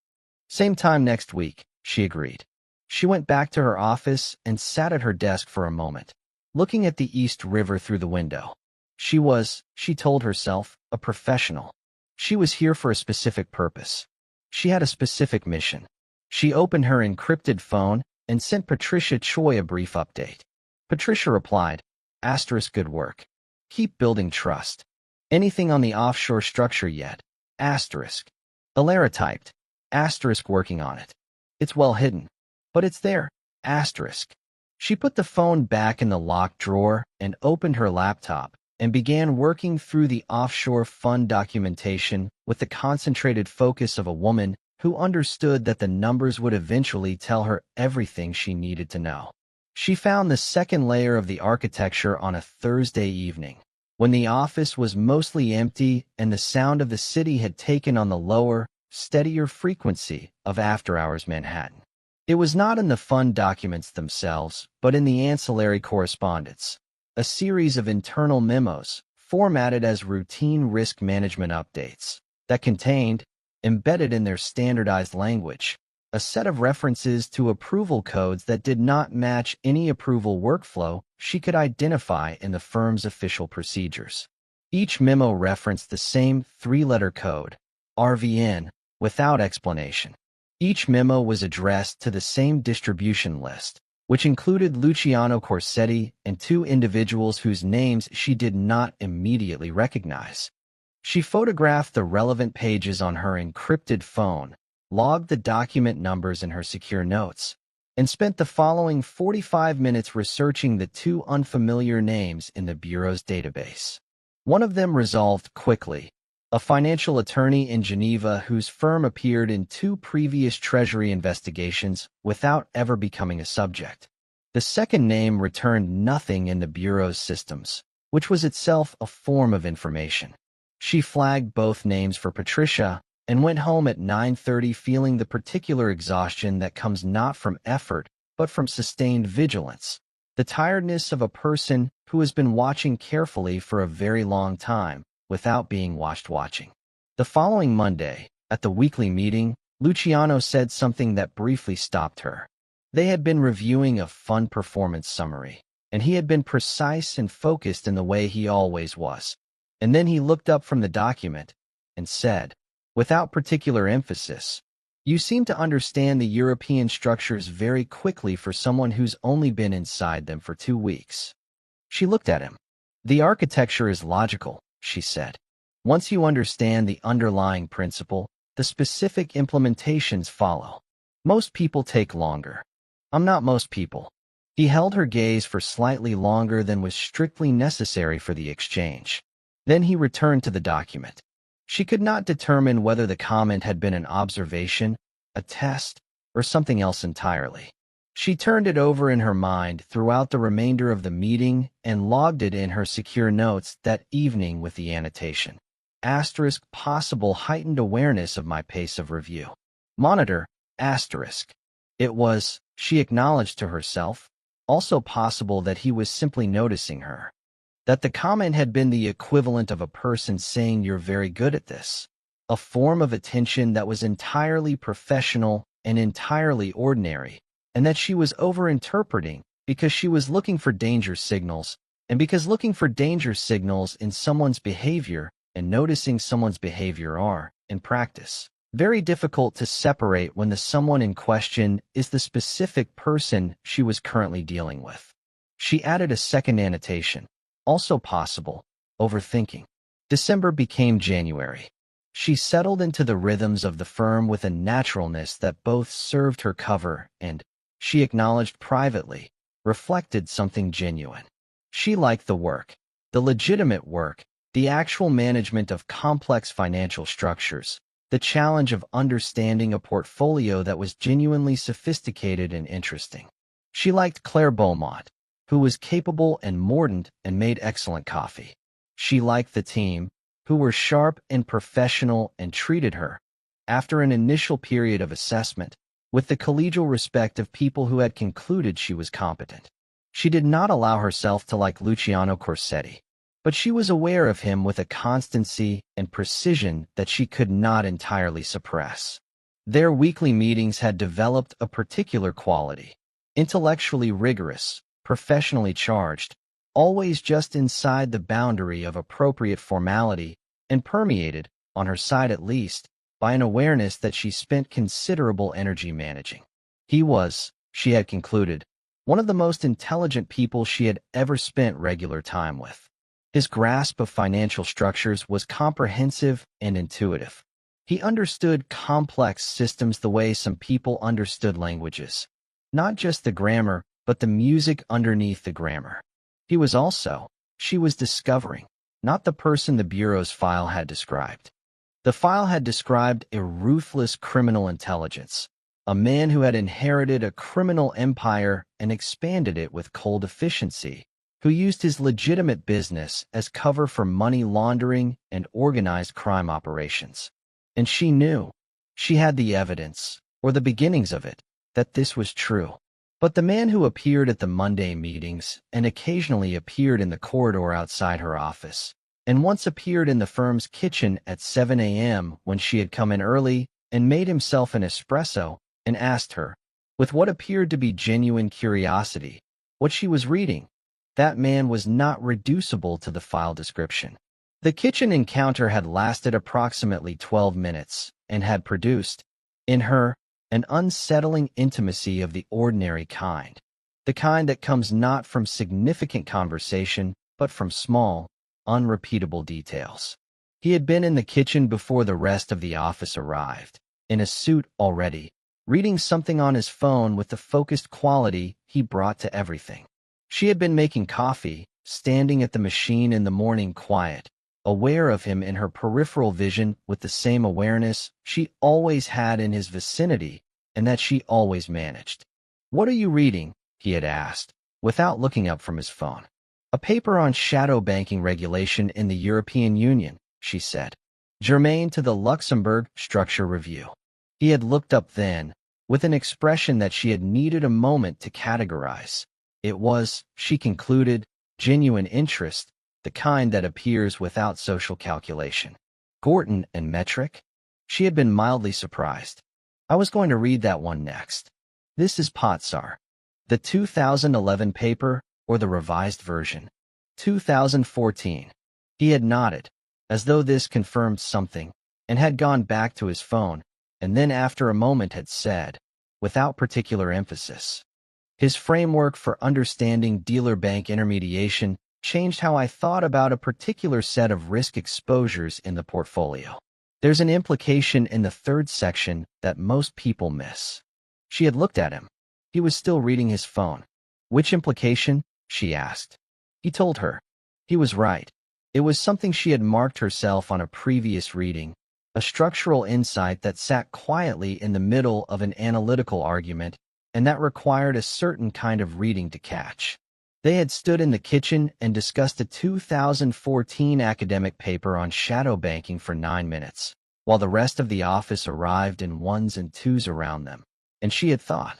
"Same time next week," she agreed. She went back to her office and sat at her desk for a moment, looking at the East River through the window. She told herself, a professional. She was here for a specific purpose. She had a specific mission. She opened her encrypted phone and sent Patricia Choi a brief update. Patricia replied, *, good work. Keep building trust. Anything on the offshore structure yet? *. Alara typed, *, working on it. It's well hidden, but it's there. *. She put the phone back in the locked drawer and opened her laptop and began working through the offshore fund documentation with the concentrated focus of a woman who understood that the numbers would eventually tell her everything she needed to know. She found the second layer of the architecture on a Thursday evening, when the office was mostly empty and the sound of the city had taken on the lower, steadier frequency of after-hours Manhattan. It was not in the fund documents themselves, but in the ancillary correspondence, a series of internal memos, formatted as routine risk management updates, that contained, embedded in their standardized language, a set of references to approval codes that did not match any approval workflow she could identify in the firm's official procedures. Each memo referenced the same three-letter code, RVN, without explanation. Each memo was addressed to the same distribution list, which included Luciano Corsetti and two individuals whose names she did not immediately recognize. She photographed the relevant pages on her encrypted phone, logged the document numbers in her secure notes, and spent the following 45 minutes researching the two unfamiliar names in the Bureau's database. One of them resolved quickly, a financial attorney in Geneva whose firm appeared in two previous Treasury investigations without ever becoming a subject. The second name returned nothing in the Bureau's systems, which was itself a form of information. She flagged both names for Patricia and went home at 9:30 feeling the particular exhaustion that comes not from effort, but from sustained vigilance, the tiredness of a person who has been watching carefully for a very long time, without being watching. The following Monday, at the weekly meeting, Luciano said something that briefly stopped her. They had been reviewing a fund performance summary, and he had been precise and focused in the way he always was. And then he looked up from the document and said, without particular emphasis, "You seem to understand the European structures very quickly for someone who's only been inside them for 2 weeks." She looked at him. "The architecture is logical," she said. "Once you understand the underlying principle, the specific implementations follow. Most people take longer. I'm not most people." He held her gaze for slightly longer than was strictly necessary for the exchange. Then he returned to the document. She could not determine whether the comment had been an observation, a test, or something else entirely. She turned it over in her mind throughout the remainder of the meeting and logged it in her secure notes that evening with the annotation, * possible heightened awareness of my pace of review. Monitor, *. It was, she acknowledged to herself, also possible that he was simply noticing her. That the comment had been the equivalent of a person saying you're very good at this, a form of attention that was entirely professional and entirely ordinary, and that she was overinterpreting because she was looking for danger signals, and because looking for danger signals in someone's behavior and noticing someone's behavior are, in practice, very difficult to separate when the someone in question is the specific person she was currently dealing with. She added a second annotation. Also possible, overthinking. December became January. She settled into the rhythms of the firm with a naturalness that both served her cover and, she acknowledged privately, reflected something genuine. She liked the work, the legitimate work, the actual management of complex financial structures, the challenge of understanding a portfolio that was genuinely sophisticated and interesting. She liked Claire Beaumont, who was capable and mordant and made excellent coffee. She liked the team, who were sharp and professional and treated her, after an initial period of assessment, with the collegial respect of people who had concluded she was competent. She did not allow herself to like Luciano Corsetti, but she was aware of him with a constancy and precision that she could not entirely suppress. Their weekly meetings had developed a particular quality, intellectually rigorous, professionally charged, always just inside the boundary of appropriate formality, and permeated, on her side at least, by an awareness that she spent considerable energy managing. He was, she had concluded, one of the most intelligent people she had ever spent regular time with. His grasp of financial structures was comprehensive and intuitive. He understood complex systems the way some people understood languages, not just the grammar, but the music underneath the grammar. He was also, she was discovering, not the person the Bureau's file had described. The file had described a ruthless criminal intelligence, a man who had inherited a criminal empire and expanded it with cold efficiency, who used his legitimate business as cover for money laundering and organized crime operations. And she knew, she had the evidence, or the beginnings of it, that this was true. But the man who appeared at the Monday meetings and occasionally appeared in the corridor outside her office, and once appeared in the firm's kitchen at 7 a.m. when she had come in early and made himself an espresso and asked her, with what appeared to be genuine curiosity, what she was reading, that man was not reducible to the file description. The kitchen encounter had lasted approximately 12 minutes and had produced, in her, an unsettling intimacy of the ordinary kind, the kind that comes not from significant conversation, but from small, unrepeatable details. He had been in the kitchen before the rest of the office arrived, in a suit already, reading something on his phone with the focused quality he brought to everything. She had been making coffee, standing at the machine in the morning quiet, aware of him in her peripheral vision with the same awareness she always had in his vicinity and that she always managed. "What are you reading?" he had asked, without looking up from his phone. "A paper on shadow banking regulation in the European Union," she said, germane to the Luxembourg Structure Review. He had looked up then, with an expression that she had needed a moment to categorize. It was, she concluded, genuine interest, the kind that appears without social calculation. Gorton and metric? She had been mildly surprised. "I was going to read that one next. This is Potsar. The 2011 paper, or the revised version?" 2014. He had nodded, as though this confirmed something, and had gone back to his phone, and then after a moment had said, without particular emphasis, "His framework for understanding dealer bank intermediation changed how I thought about a particular set of risk exposures in the portfolio. There's an implication in the third section that most people miss." She had looked at him. He was still reading his phone. "Which implication?" she asked. He told her. He was right. It was something she had marked herself on a previous reading, a structural insight that sat quietly in the middle of an analytical argument and that required a certain kind of reading to catch. They had stood in the kitchen and discussed a 2014 academic paper on shadow banking for 9 minutes, while the rest of the office arrived in ones and twos around them. And she had thought,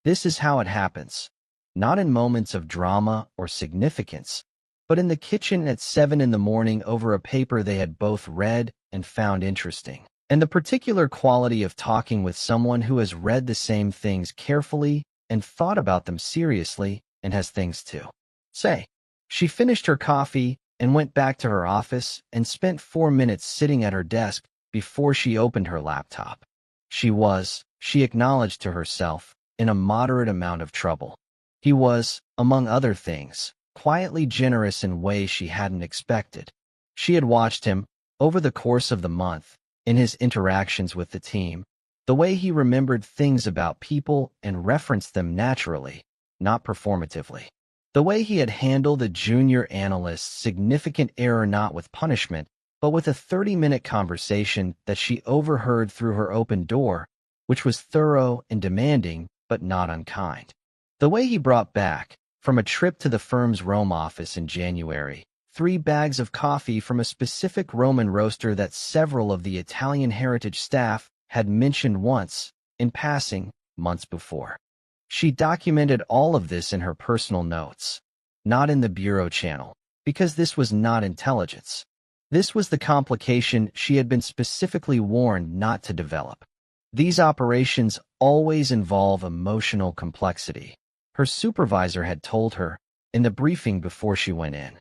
this is how it happens, not in moments of drama or significance, but in the kitchen at 7 in the morning over a paper they had both read and found interesting. And the particular quality of talking with someone who has read the same things carefully and thought about them seriously and has things to say. She finished her coffee and went back to her office and spent 4 minutes sitting at her desk before she opened her laptop. She acknowledged to herself, in a moderate amount of trouble. He was, among other things, quietly generous in ways she hadn't expected. She had watched him, over the course of the month, in his interactions with the team, the way he remembered things about people and referenced them naturally, not performatively. The way he had handled a junior analyst's significant error not with punishment, but with a 30-minute conversation that she overheard through her open door, which was thorough and demanding, but not unkind. The way he brought back, from a trip to the firm's Rome office in January, 3 bags of coffee from a specific Roman roaster that several of the Italian heritage staff had mentioned once, in passing, months before. She documented all of this in her personal notes, not in the bureau channel, because this was not intelligence. This was the complication she had been specifically warned not to develop. These operations always involve emotional complexity. Her supervisor had told her in the briefing before she went in.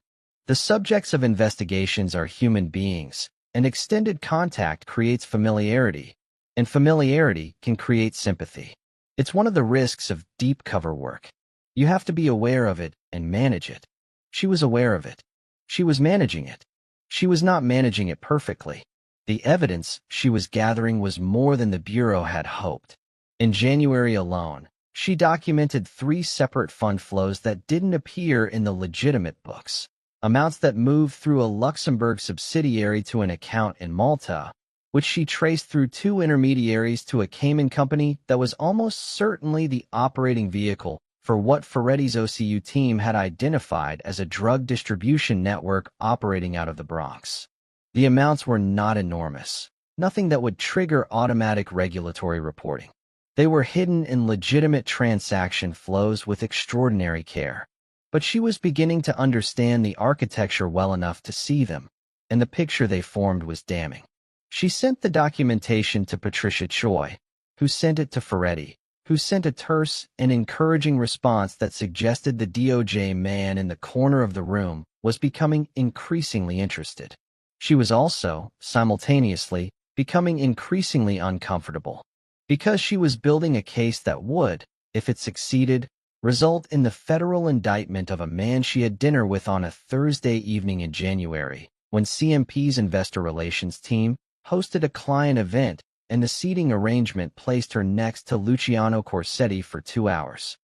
The subjects of investigations are human beings, and extended contact creates familiarity, and familiarity can create sympathy. It's one of the risks of deep cover work. You have to be aware of it and manage it. She was aware of it. She was managing it. She was not managing it perfectly. The evidence she was gathering was more than the Bureau had hoped. In January alone, she documented 3 separate fund flows that didn't appear in the legitimate books. Amounts that moved through a Luxembourg subsidiary to an account in Malta, which she traced through 2 intermediaries to a Cayman company that was almost certainly the operating vehicle for what Ferretti's OCU team had identified as a drug distribution network operating out of the Bronx. The amounts were not enormous, nothing that would trigger automatic regulatory reporting. They were hidden in legitimate transaction flows with extraordinary care. But she was beginning to understand the architecture well enough to see them, and the picture they formed was damning. She sent the documentation to Patricia Choi, who sent it to Ferretti, who sent a terse and encouraging response that suggested the DOJ man in the corner of the room was becoming increasingly interested. She was also, simultaneously, becoming increasingly uncomfortable, because she was building a case that would, if it succeeded, result in the federal indictment of a man she had dinner with on a Thursday evening in January, when CMP's investor relations team hosted a client event and the seating arrangement placed her next to Luciano Corsetti for 2 hours.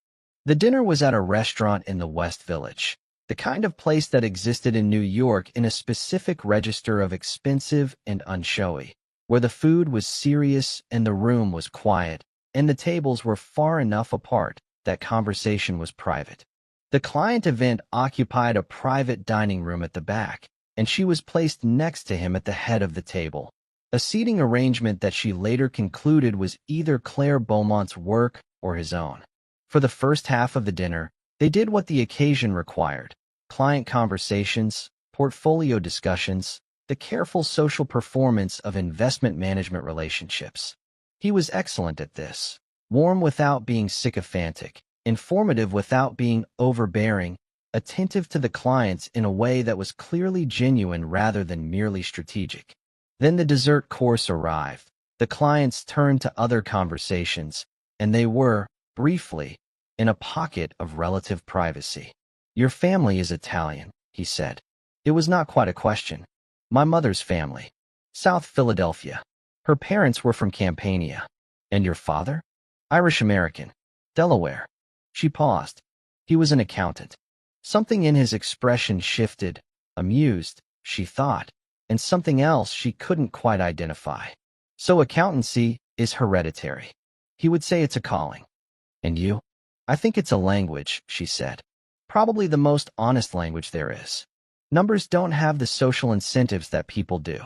The dinner was at a restaurant in the West Village, the kind of place that existed in New York in a specific register of expensive and unshowy, where the food was serious and the room was quiet, and the tables were far enough apart that conversation was private. The client event occupied a private dining room at the back, and she was placed next to him at the head of the table, a seating arrangement that she later concluded was either Claire Beaumont's work or his own. For the first half of the dinner, they did what the occasion required: client conversations, portfolio discussions, the careful social performance of investment management relationships. He was excellent at this. Warm without being sycophantic, informative without being overbearing, attentive to the clients in a way that was clearly genuine rather than merely strategic. Then the dessert course arrived. The clients turned to other conversations, and they were, briefly, in a pocket of relative privacy. "Your family is Italian," he said. It was not quite a question. "My mother's family. South Philadelphia. Her parents were from Campania. And your father?" "Irish-American. Delaware." She paused. He was an accountant. Something in his expression shifted, amused, she thought, and something else she couldn't quite identify. "So accountancy is hereditary." He would say it's a calling. "And you?" "I think it's a language," she said. "Probably the most honest language there is. Numbers don't have the social incentives that people do.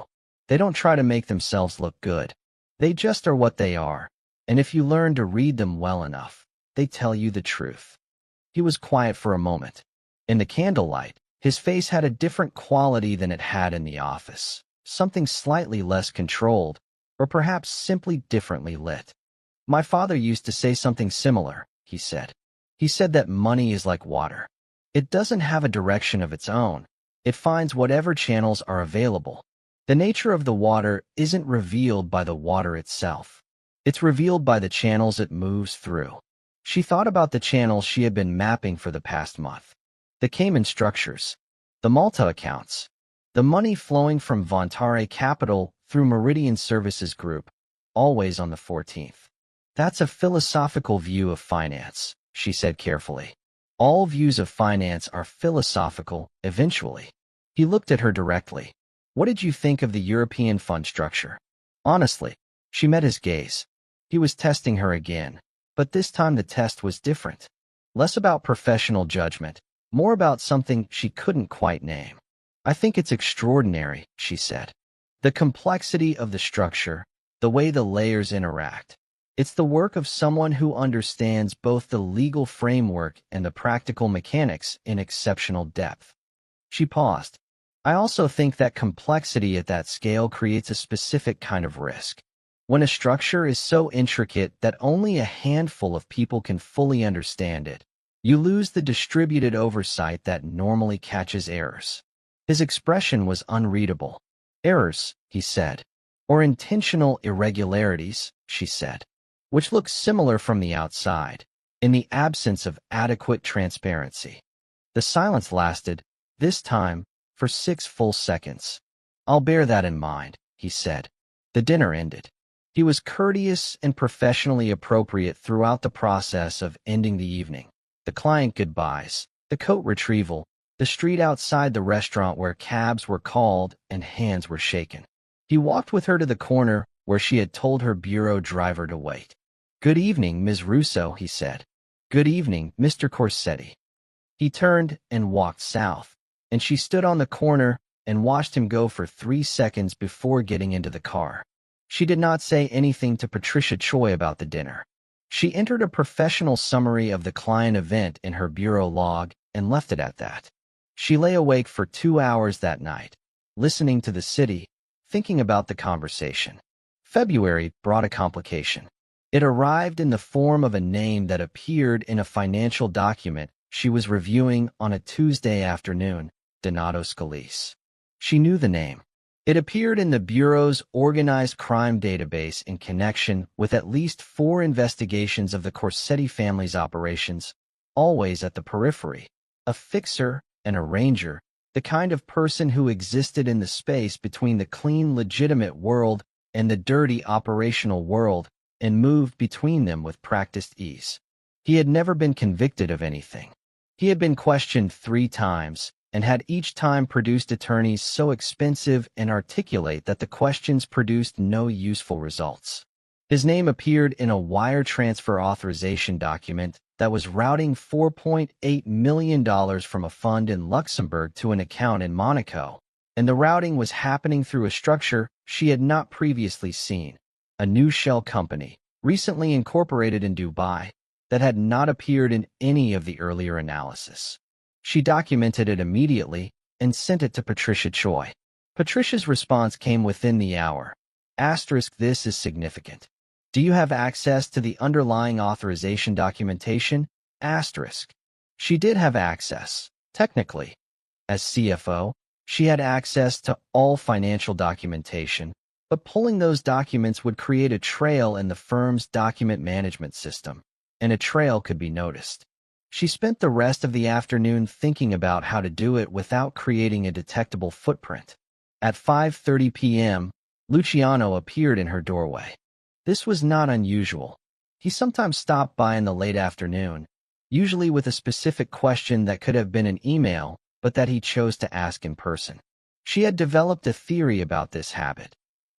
They don't try to make themselves look good. They just are what they are. And if you learn to read them well enough, they tell you the truth." He was quiet for a moment. In the candlelight, his face had a different quality than it had in the office, something slightly less controlled, or perhaps simply differently lit. "My father used to say something similar," he said. "He said that money is like water. It doesn't have a direction of its own. It finds whatever channels are available. The nature of the water isn't revealed by the water itself. It's revealed by the channels it moves through." She thought about the channels she had been mapping for the past month. The Cayman structures, the Malta accounts, the money flowing from Vontare Capital through Meridian Services Group, always on the 14th. "That's a philosophical view of finance," she said carefully. "All views of finance are philosophical, eventually." He looked at her directly. "What did you think of the European fund structure?" Honestly, she met his gaze. He was testing her again, but this time the test was different. Less about professional judgment, more about something she couldn't quite name. I think it's extraordinary, she said. The complexity of the structure, the way the layers interact. It's the work of someone who understands both the legal framework and the practical mechanics in exceptional depth. She paused. I also think that complexity at that scale creates a specific kind of risk. When a structure is so intricate that only a handful of people can fully understand it, you lose the distributed oversight that normally catches errors. His expression was unreadable. Errors, he said. Or intentional irregularities, she said. Which looks similar from the outside, in the absence of adequate transparency. The silence lasted, this time, for 6 full seconds. I'll bear that in mind, he said. The dinner ended. He was courteous and professionally appropriate throughout the process of ending the evening. The client goodbyes, the coat retrieval, the street outside the restaurant where cabs were called and hands were shaken. He walked with her to the corner where she had told her bureau driver to wait. Good evening, Ms. Russo, he said. Good evening, Mr. Corsetti. He turned and walked south, and she stood on the corner and watched him go for 3 seconds before getting into the car. She did not say anything to Patricia Choi about the dinner. She entered a professional summary of the client event in her bureau log and left it at that. She lay awake for 2 hours that night, listening to the city, thinking about the conversation. February brought a complication. It arrived in the form of a name that appeared in a financial document she was reviewing on a Tuesday afternoon, Donato Scalise. She knew the name. It appeared in the Bureau's organized crime database in connection with at least 4 investigations of the Corsetti family's operations, always at the periphery. A fixer, an arranger, the kind of person who existed in the space between the clean, legitimate world and the dirty, operational world, and moved between them with practiced ease. He had never been convicted of anything. He had been questioned 3 times, and had each time produced attorneys so expensive and articulate that the questions produced no useful results. His name appeared in a wire transfer authorization document that was routing $4.8 million from a fund in Luxembourg to an account in Monaco, and the routing was happening through a structure she had not previously seen, a new shell company, recently incorporated in Dubai, that had not appeared in any of the earlier analysis. She documented it immediately and sent it to Patricia Choi. Patricia's response came within the hour. This is significant. Do you have access to the underlying authorization documentation? She did have access, technically. As CFO, she had access to all financial documentation, but pulling those documents would create a trail in the firm's document management system, and a trail could be noticed. She spent the rest of the afternoon thinking about how to do it without creating a detectable footprint. At 5:30 p.m., Luciano appeared in her doorway. This was not unusual. He sometimes stopped by in the late afternoon, usually with a specific question that could have been an email, but that he chose to ask in person. She had developed a theory about this habit.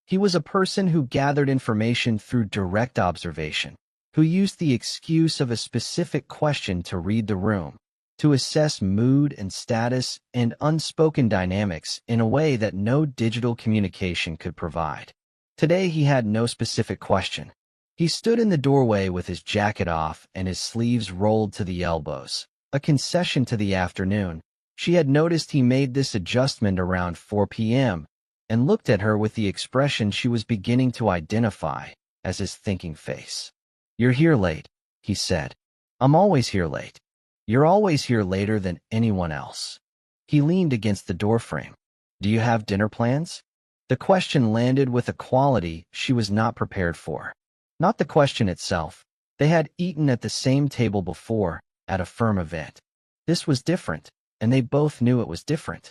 He was a person who gathered information through direct observation, who used the excuse of a specific question to read the room, to assess mood and status and unspoken dynamics in a way that no digital communication could provide. Today he had no specific question. He stood in the doorway with his jacket off and his sleeves rolled to the elbows, a concession to the afternoon. She had noticed he made this adjustment around 4 p.m. and looked at her with the expression she was beginning to identify as his thinking face. You're here late, he said. I'm always here late. You're always here later than anyone else. He leaned against the doorframe. Do you have dinner plans? The question landed with a quality she was not prepared for. Not the question itself. They had eaten at the same table before, at a firm event. This was different, and they both knew it was different.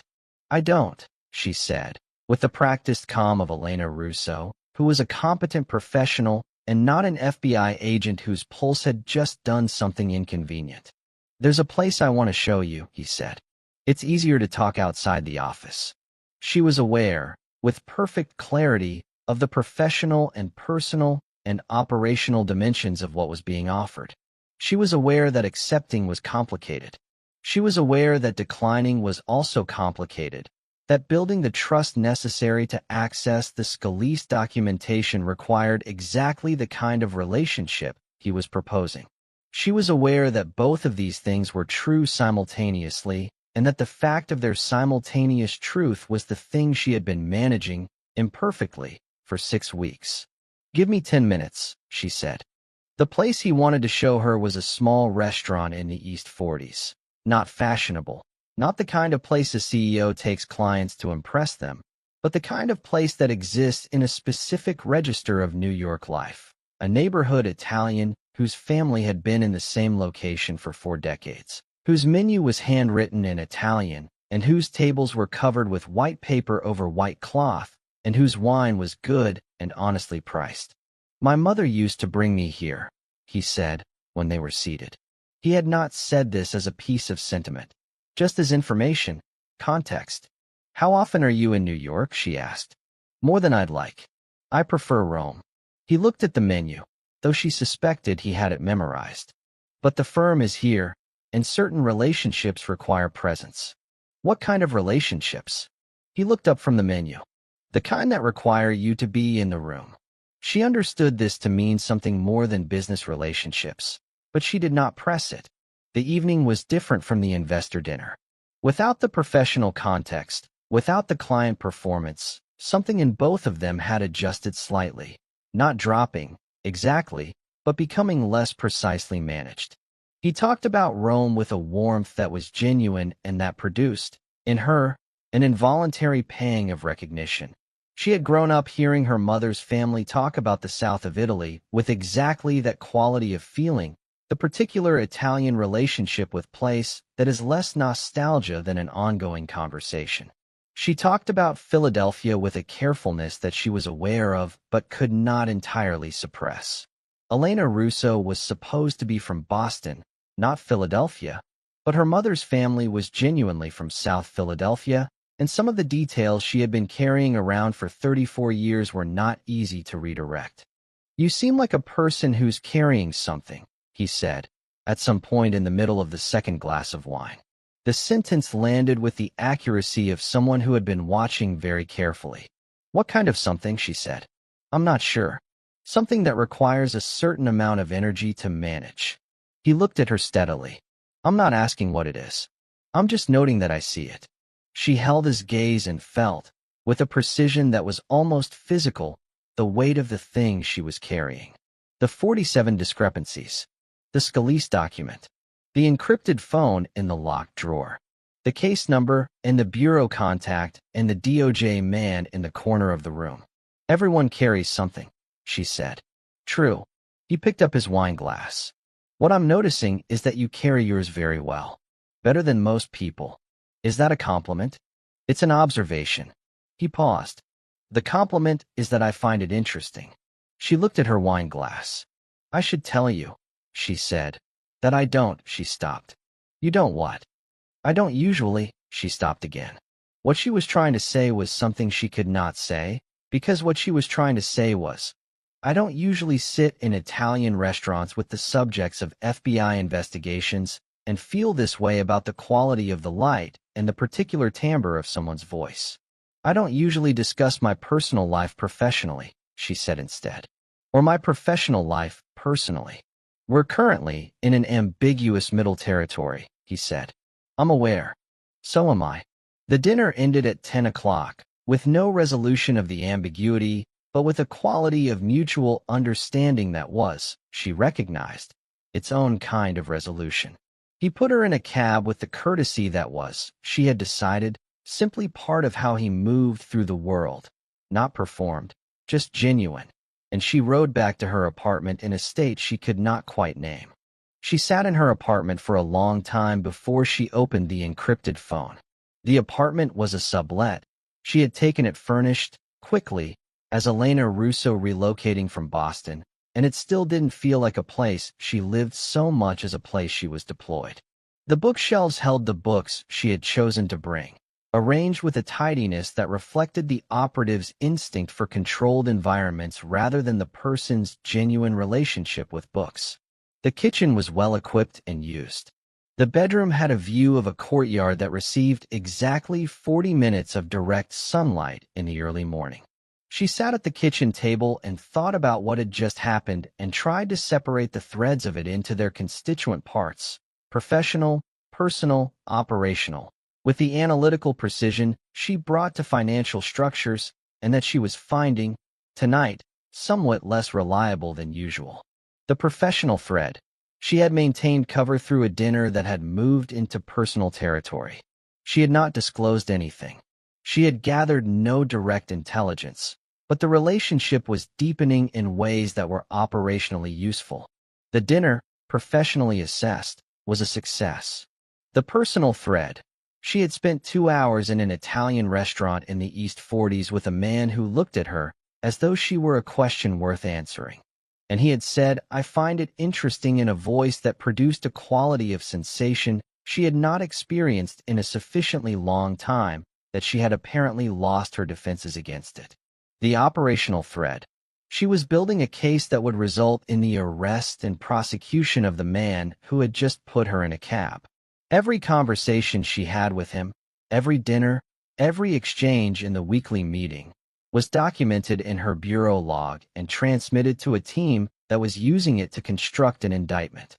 I don't, she said, with the practiced calm of Elena Russo, who was a competent professional and not an FBI agent whose pulse had just done something inconvenient. There's a place I want to show you, he said. It's easier to talk outside the office. She was aware, with perfect clarity, of the professional and personal and operational dimensions of what was being offered. She was aware that accepting was complicated. She was aware that declining was also complicated, that building the trust necessary to access the Scalise documentation required exactly the kind of relationship he was proposing. She was aware that both of these things were true simultaneously, and that the fact of their simultaneous truth was the thing she had been managing, imperfectly, for 6 weeks. "Give me 10 minutes," she said. The place he wanted to show her was a small restaurant in the East 40s. Not fashionable, not the kind of place a CEO takes clients to impress them, but the kind of place that exists in a specific register of New York life. A neighborhood Italian whose family had been in the same location for 4 decades, whose menu was handwritten in Italian, and whose tables were covered with white paper over white cloth, and whose wine was good and honestly priced. "My mother used to bring me here," he said, when they were seated. He had not said this as a piece of sentiment, just as information, context. "How often are you in New York?" she asked. "More than I'd like. I prefer Rome." He looked at the menu, though she suspected he had it memorized. "But the firm is here, and certain relationships require presence." "What kind of relationships?" He looked up from the menu. "The kind that require you to be in the room." She understood this to mean something more than business relationships, but she did not press it. The evening was different from the investor dinner. Without the professional context, without the client performance, something in both of them had adjusted slightly, not dropping, exactly, but becoming less precisely managed. He talked about Rome with a warmth that was genuine and that produced, in her, an involuntary pang of recognition. She had grown up hearing her mother's family talk about the south of Italy with exactly that quality of feeling, the particular Italian relationship with place that is less nostalgia than an ongoing conversation. She talked about Philadelphia with a carefulness that she was aware of but could not entirely suppress. Elena Russo was supposed to be from Boston, not Philadelphia, but her mother's family was genuinely from South Philadelphia, and some of the details she had been carrying around for 34 years were not easy to redirect. "You seem like a person who's carrying something," he said, at some point in the middle of the second glass of wine. The sentence landed with the accuracy of someone who had been watching very carefully. "What kind of something?" she said. "I'm not sure. Something that requires a certain amount of energy to manage." He looked at her steadily. "I'm not asking what it is. I'm just noting that I see it." She held his gaze and felt, with a precision that was almost physical, the weight of the thing she was carrying. The 47 discrepancies. The Scalise document. The encrypted phone in the locked drawer. The case number and the bureau contact and the DOJ man in the corner of the room. "Everyone carries something," she said. "True." He picked up his wine glass. "What I'm noticing is that you carry yours very well. Better than most people. Is that a compliment?" "It's an observation." He paused. "The compliment is that I find it interesting." She looked at her wine glass. "I should tell you," she said. "That I don't." She stopped. "You don't what?" "I don't usually." She stopped again. What she was trying to say was something she could not say, because what she was trying to say was, "I don't usually sit in Italian restaurants with the subjects of FBI investigations and feel this way about the quality of the light and the particular timbre of someone's voice. I don't usually discuss my personal life professionally," she said instead, "or my professional life personally. We're currently in an ambiguous middle territory," he said. "I'm aware. So am I." The dinner ended at 10 o'clock, with no resolution of the ambiguity, but with a quality of mutual understanding that was, she recognized, its own kind of resolution. He put her in a cab with the courtesy that was, she had decided, simply part of how he moved through the world, not performed, just genuine, and she rode back to her apartment in a state she could not quite name. She sat in her apartment for a long time before she opened the encrypted phone. The apartment was a sublet. She had taken it furnished, quickly, as Elena Russo relocating from Boston, and it still didn't feel like a place she lived so much as a place she was deployed. The bookshelves held the books she had chosen to bring, arranged with a tidiness that reflected the operative's instinct for controlled environments rather than the person's genuine relationship with books. The kitchen was well equipped and used. The bedroom had a view of a courtyard that received exactly 40 minutes of direct sunlight in the early morning. She sat at the kitchen table and thought about what had just happened and tried to separate the threads of it into their constituent parts: professional, personal, operational, with the analytical precision she brought to financial structures and that she was finding, tonight, somewhat less reliable than usual. The professional thread. She had maintained cover through a dinner that had moved into personal territory. She had not disclosed anything. She had gathered no direct intelligence, but the relationship was deepening in ways that were operationally useful. The dinner, professionally assessed, was a success. The personal thread. She had spent 2 hours in an Italian restaurant in the East 40s with a man who looked at her as though she were a question worth answering. And he had said, "I find it interesting," in a voice that produced a quality of sensation she had not experienced in a sufficiently long time that she had apparently lost her defenses against it. The operational thread. She was building a case that would result in the arrest and prosecution of the man who had just put her in a cab. Every conversation she had with him, every dinner, every exchange in the weekly meeting, was documented in her bureau log and transmitted to a team that was using it to construct an indictment.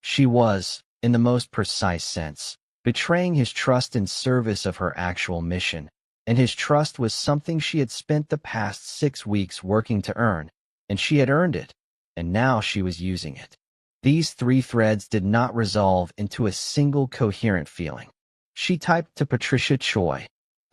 She was, in the most precise sense, betraying his trust in service of her actual mission, and his trust was something she had spent the past 6 weeks working to earn, and she had earned it, and now she was using it. These 3 threads did not resolve into a single coherent feeling. She typed to Patricia Choi, *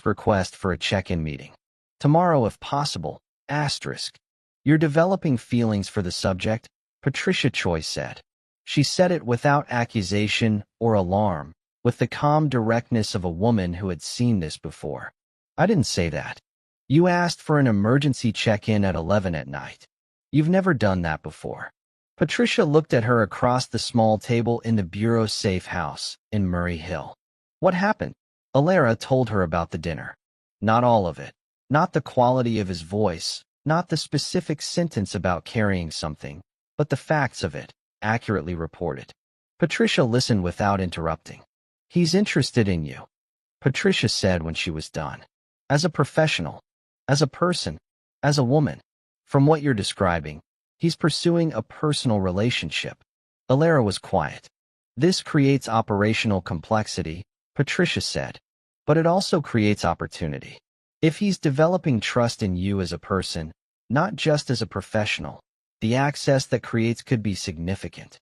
request for a check-in meeting. Tomorrow if possible, *. You're developing feelings for the subject, Patricia Choi said. She said it without accusation or alarm, with the calm directness of a woman who had seen this before. I didn't say that. You asked for an emergency check-in at 11 at night. You've never done that before. Patricia looked at her across the small table in the bureau safe house in Murray Hill. What happened? Alara told her about the dinner. Not all of it. Not the quality of his voice, not the specific sentence about carrying something, but the facts of it, accurately reported. Patricia listened without interrupting. He's interested in you, Patricia said when she was done. As a professional, as a person, as a woman. From what you're describing, he's pursuing a personal relationship. Alara was quiet. This creates operational complexity, Patricia said, but it also creates opportunity. If he's developing trust in you as a person, not just as a professional, the access that creates could be significant.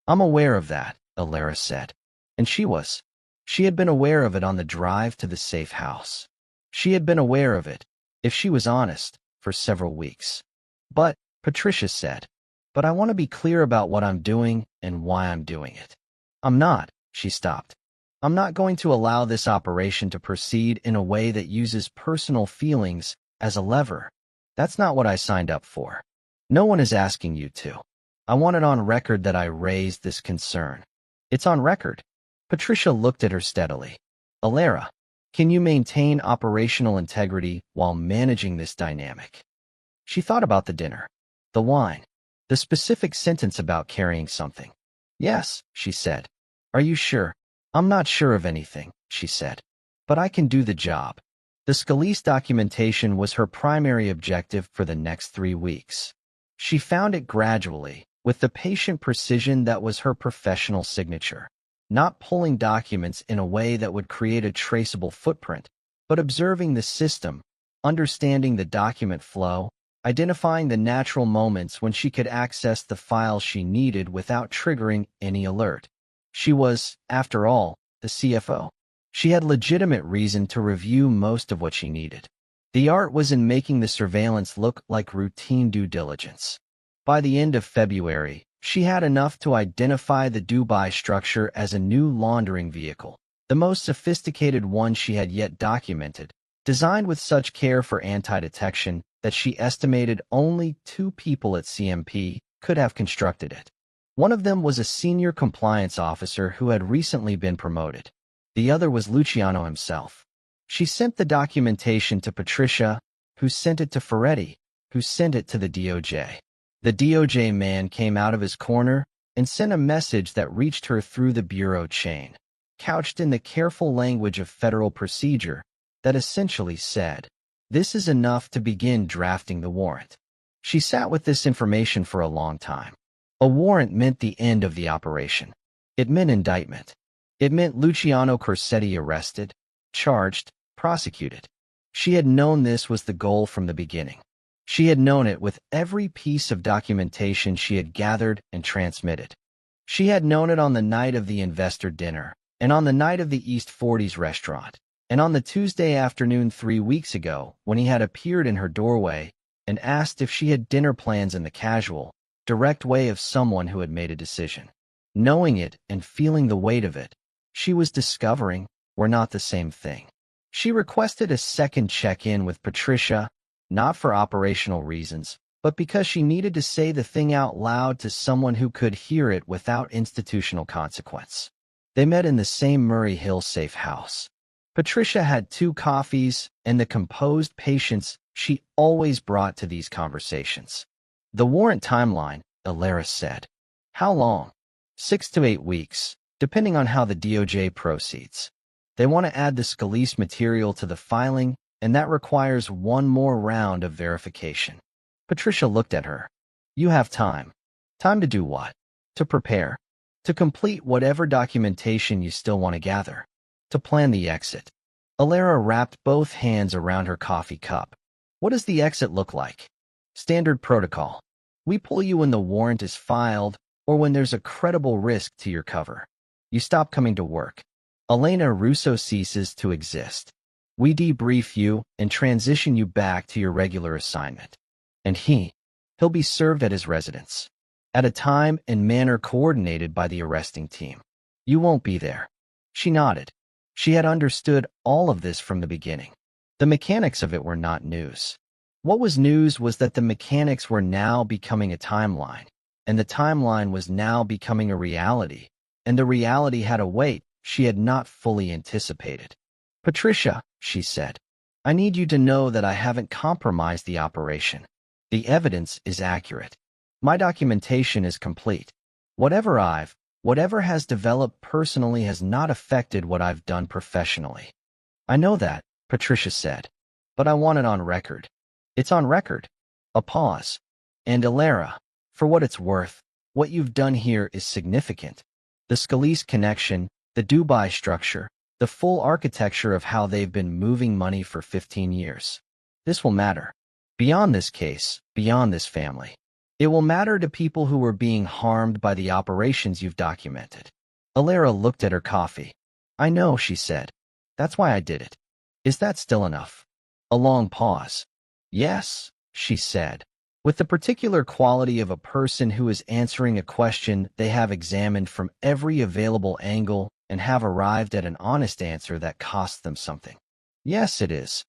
I'm aware of that, Alara said. And she was. She had been aware of it on the drive to the safe house. She had been aware of it, if she was honest, for several weeks. But, Patricia said, but I want to be clear about what I'm doing and why I'm doing it. I'm not, she stopped. I'm not going to allow this operation to proceed in a way that uses personal feelings as a lever. That's not what I signed up for. No one is asking you to. I want it on record that I raised this concern. It's on record. Patricia looked at her steadily. Alara, can you maintain operational integrity while managing this dynamic? She thought about the dinner, the wine, the specific sentence about carrying something. Yes, she said. Are you sure? I'm not sure of anything, she said. But I can do the job. The Scalise documentation was her primary objective for the next 3 weeks. She found it gradually, with the patient precision that was her professional signature. Not pulling documents in a way that would create a traceable footprint, but observing the system, understanding the document flow, identifying the natural moments when she could access the files she needed without triggering any alert. She was, after all, the CFO. She had legitimate reason to review most of what she needed. The art was in making the surveillance look like routine due diligence. By the end of February, she had enough to identify the Dubai structure as a new laundering vehicle, the most sophisticated one she had yet documented, designed with such care for anti-detection that she estimated only 2 people at CMP could have constructed it. One of them was a senior compliance officer who had recently been promoted. The other was Luciano himself. She sent the documentation to Patricia, who sent it to Ferretti, who sent it to the DOJ. The DOJ man came out of his corner, and sent a message that reached her through the bureau chain, couched in the careful language of federal procedure that essentially said, "This is enough to begin drafting the warrant." She sat with this information for a long time. A warrant meant the end of the operation. It meant indictment. It meant Luciano Corsetti arrested, charged, prosecuted. She had known this was the goal from the beginning. She had known it with every piece of documentation she had gathered and transmitted. She had known it on the night of the investor dinner, and on the night of the East 40s restaurant, and on the Tuesday afternoon 3 weeks ago when he had appeared in her doorway and asked if she had dinner plans in the casual, direct way of someone who had made a decision. Knowing it and feeling the weight of it, she was discovering were not the same thing. She requested a second check-in with Patricia, not for operational reasons, but because she needed to say the thing out loud to someone who could hear it without institutional consequence. They met in the same Murray Hill safe house. Patricia had 2 coffees and the composed patience she always brought to these conversations. "The warrant timeline," Alara said. "How long?" 6 to 8 weeks, depending on how the DOJ proceeds. They want to add the Scalise material to the filing, and that requires one more round of verification. Patricia looked at her. "You have time. Time to do what? To prepare. To complete whatever documentation you still want to gather. To plan the exit." Alara wrapped both hands around her coffee cup. "What does the exit look like?" "Standard protocol. We pull you when the warrant is filed or when there's a credible risk to your cover. You stop coming to work. Elena Russo ceases to exist. We debrief you and transition you back to your regular assignment. And he'll be served at his residence, at a time and manner coordinated by the arresting team. You won't be there." She nodded. She had understood all of this from the beginning. The mechanics of it were not news. What was news was that the mechanics were now becoming a timeline, and the timeline was now becoming a reality, and the reality had a weight she had not fully anticipated. "Patricia," she said, "I need you to know that I haven't compromised the operation. The evidence is accurate. My documentation is complete. Whatever has developed personally has not affected what I've done professionally." "I know that," Patricia said, "but I want it on record." "It's on record." A pause. "And Alara, for what it's worth, what you've done here is significant. The Scalise connection, the Dubai structure, the full architecture of how they've been moving money for 15 years. This will matter. Beyond this case, beyond this family. It will matter to people who were being harmed by the operations you've documented." Alara looked at her coffee. "I know," she said. "That's why I did it. Is that still enough?" A long pause. "Yes," she said, with the particular quality of a person who is answering a question they have examined from every available angle and have arrived at an honest answer that costs them something. "Yes, it is."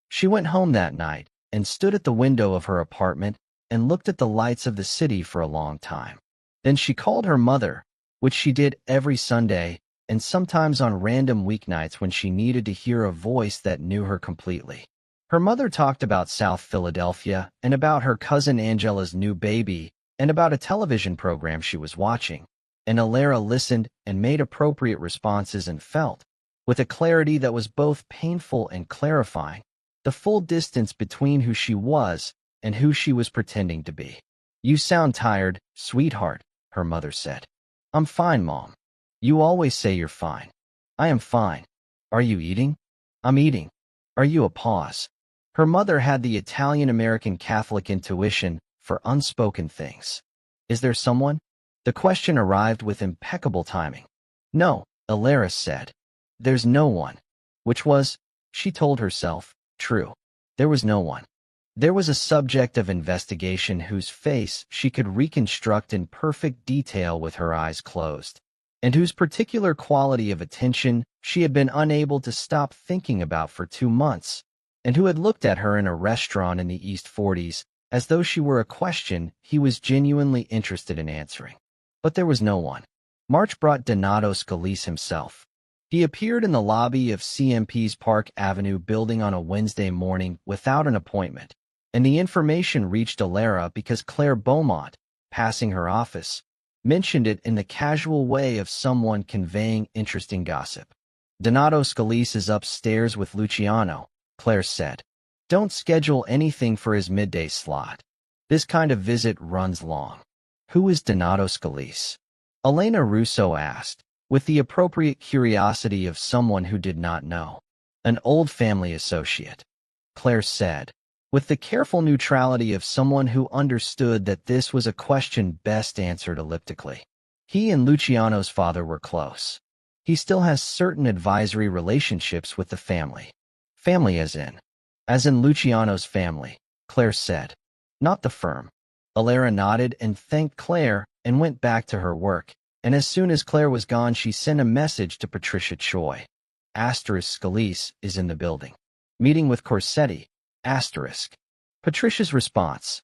She went home that night and stood at the window of her apartment and looked at the lights of the city for a long time. Then she called her mother, which she did every Sunday and sometimes on random weeknights when she needed to hear a voice that knew her completely. Her mother talked about South Philadelphia and about her cousin Angela's new baby and about a television program she was watching, and Alara listened and made appropriate responses and felt, with a clarity that was both painful and clarifying, the full distance between who she was and who she was pretending to be. "You sound tired, sweetheart," her mother said. "I'm fine, Mom. You always say you're fine." "I am fine. Are you eating?" "I'm eating." "Are you?" A pause. Her mother had the Italian-American Catholic intuition for unspoken things. "Is there someone?" The question arrived with impeccable timing. "No," Alara said. "There's no one." Which was, she told herself, true. There was no one. There was a subject of investigation whose face she could reconstruct in perfect detail with her eyes closed, and whose particular quality of attention she had been unable to stop thinking about for 2 months, and who had looked at her in a restaurant in the East 40s as though she were a question he was genuinely interested in answering. But there was no one. March brought Donato Scalise himself. He appeared in the lobby of CMP's Park Avenue building on a Wednesday morning without an appointment, and the information reached Alara because Claire Beaumont, passing her office, mentioned it in the casual way of someone conveying interesting gossip. Donato Scalise is upstairs with Luciano, Claire said. Don't schedule anything for his midday slot. This kind of visit runs long. Who is Donato Scalise? Elena Russo asked, with the appropriate curiosity of someone who did not know. An old family associate, Claire said, with the careful neutrality of someone who understood that this was a question best answered elliptically. He and Luciano's father were close. He still has certain advisory relationships with the family. Family as in Luciano's family, Claire said. Not the firm. Alara nodded and thanked Claire and went back to her work, and as soon as Claire was gone she sent a message to Patricia Choi. Scalise is in the building. Meeting with Corsetti. Patricia's response.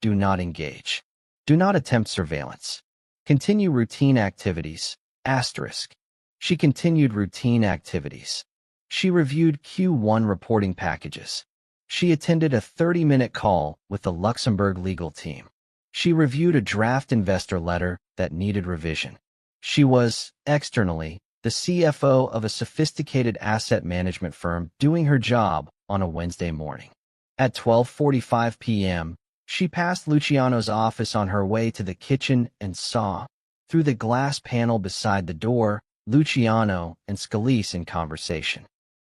Do not engage. Do not attempt surveillance. Continue routine activities. She continued routine activities. She reviewed Q1 reporting packages. She attended a 30-minute call with the Luxembourg legal team. She reviewed a draft investor letter that needed revision. She was, externally, the CFO of a sophisticated asset management firm doing her job on a Wednesday morning. At 12:45 p.m., she passed Luciano's office on her way to the kitchen and saw, through the glass panel beside the door, Luciano and Scalise in conversation.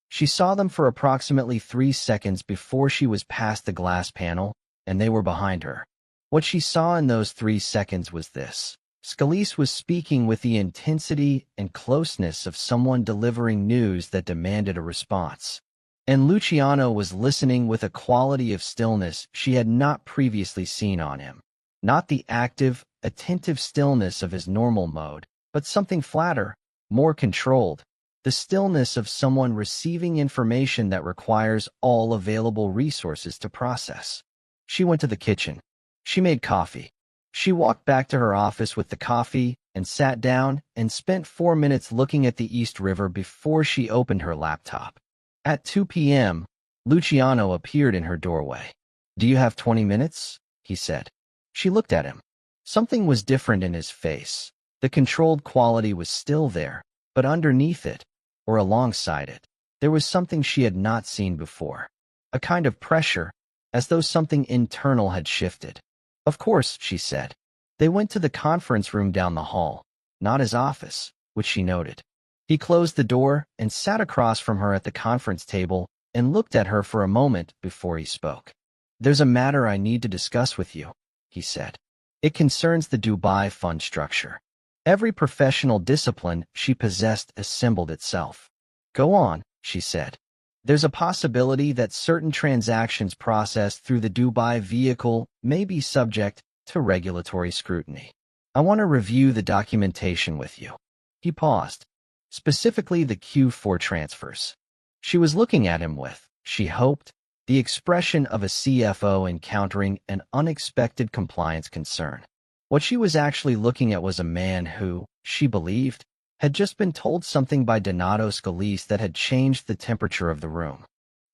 She saw them for approximately 3 seconds before she was past the glass panel, and they were behind her. What she saw in those 3 seconds was this. Scalise was speaking with the intensity and closeness of someone delivering news that demanded a response. And Luciano was listening with a quality of stillness she had not previously seen on him. Not the active, attentive stillness of his normal mode, but something flatter, more controlled. The stillness of someone receiving information that requires all available resources to process. She went to the kitchen. She made coffee. She walked back to her office with the coffee and sat down and spent 4 minutes looking at the East River before she opened her laptop. At 2 p.m., Luciano appeared in her doorway. Do you have 20 minutes? He said. She looked at him. Something was different in his face. The controlled quality was still there, but underneath it, or alongside it, there was something she had not seen before. A kind of pressure, as though something internal had shifted. Of course, she said. They went to the conference room down the hall, not his office, which she noted. He closed the door and sat across from her at the conference table and looked at her for a moment before he spoke. There's a matter I need to discuss with you, he said. It concerns the Dubai fund structure. Every professional discipline she possessed assembled itself. Go on, she said. There's a possibility that certain transactions processed through the Dubai vehicle may be subject to regulatory scrutiny. I want to review the documentation with you. He paused. Specifically the Q4 transfers. She was looking at him with, she hoped, the expression of a CFO encountering an unexpected compliance concern. What she was actually looking at was a man who, she believed, had just been told something by Donato Scalise that had changed the temperature of the room.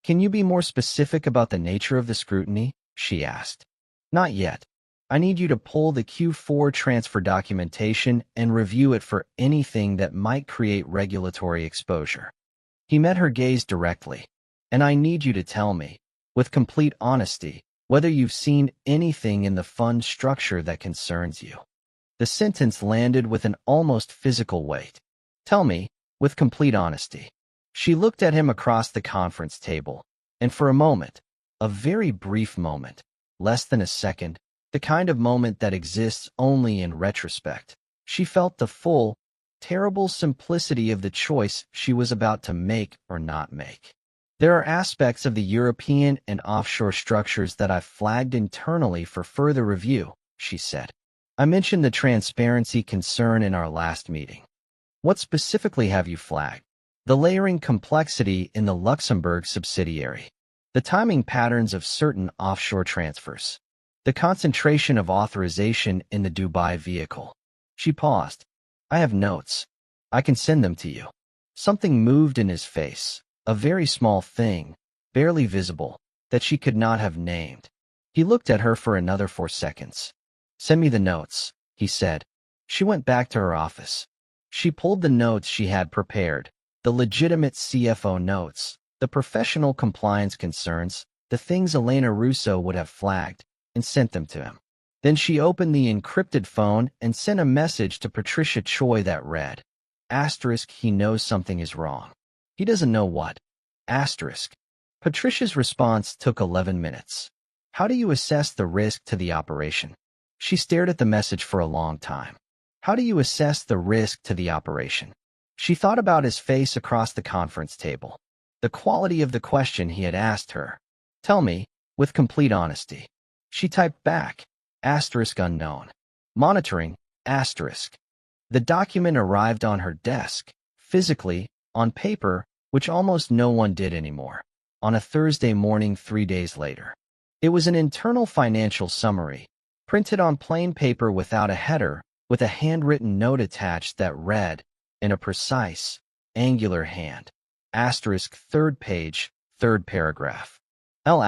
Can you be more specific about the nature of the scrutiny? She asked. Not yet. I need you to pull the Q4 transfer documentation and review it for anything that might create regulatory exposure. He met her gaze directly. And I need you to tell me, with complete honesty, whether you've seen anything in the fund structure that concerns you. The sentence landed with an almost physical weight. Tell me, with complete honesty. She looked at him across the conference table, and for a moment, a very brief moment, less than a second, the kind of moment that exists only in retrospect, she felt the full, terrible simplicity of the choice she was about to make or not make. There are aspects of the European and offshore structures that I've flagged internally for further review, she said. I mentioned the transparency concern in our last meeting. What specifically have you flagged? The layering complexity in the Luxembourg subsidiary. The timing patterns of certain offshore transfers. The concentration of authorization in the Dubai vehicle. She paused. I have notes. I can send them to you. Something moved in his face. A very small thing, barely visible, that she could not have named. He looked at her for another 4 seconds. Send me the notes, he said, She went back to her office. She pulled the notes she had prepared, the legitimate CFO notes, the professional compliance concerns, the things Elena Russo would have flagged, and sent them to him. Then she opened the encrypted phone and sent a message to Patricia Choi that read, *, he knows something is wrong. He doesn't know what. *. Patricia's response took 11 minutes. How do you assess the risk to the operation? She stared at the message for a long time. How do you assess the risk to the operation? She thought about his face across the conference table. The quality of the question he had asked her. Tell me, with complete honesty. She typed back, *unknown. Monitoring, *. The document arrived on her desk, physically, on paper, which almost no one did anymore, on a Thursday morning 3 days later. It was an internal financial summary, printed on plain paper without a header, with a handwritten note attached that read, in a precise, angular hand, *3rd page, 3rd paragraph. L*.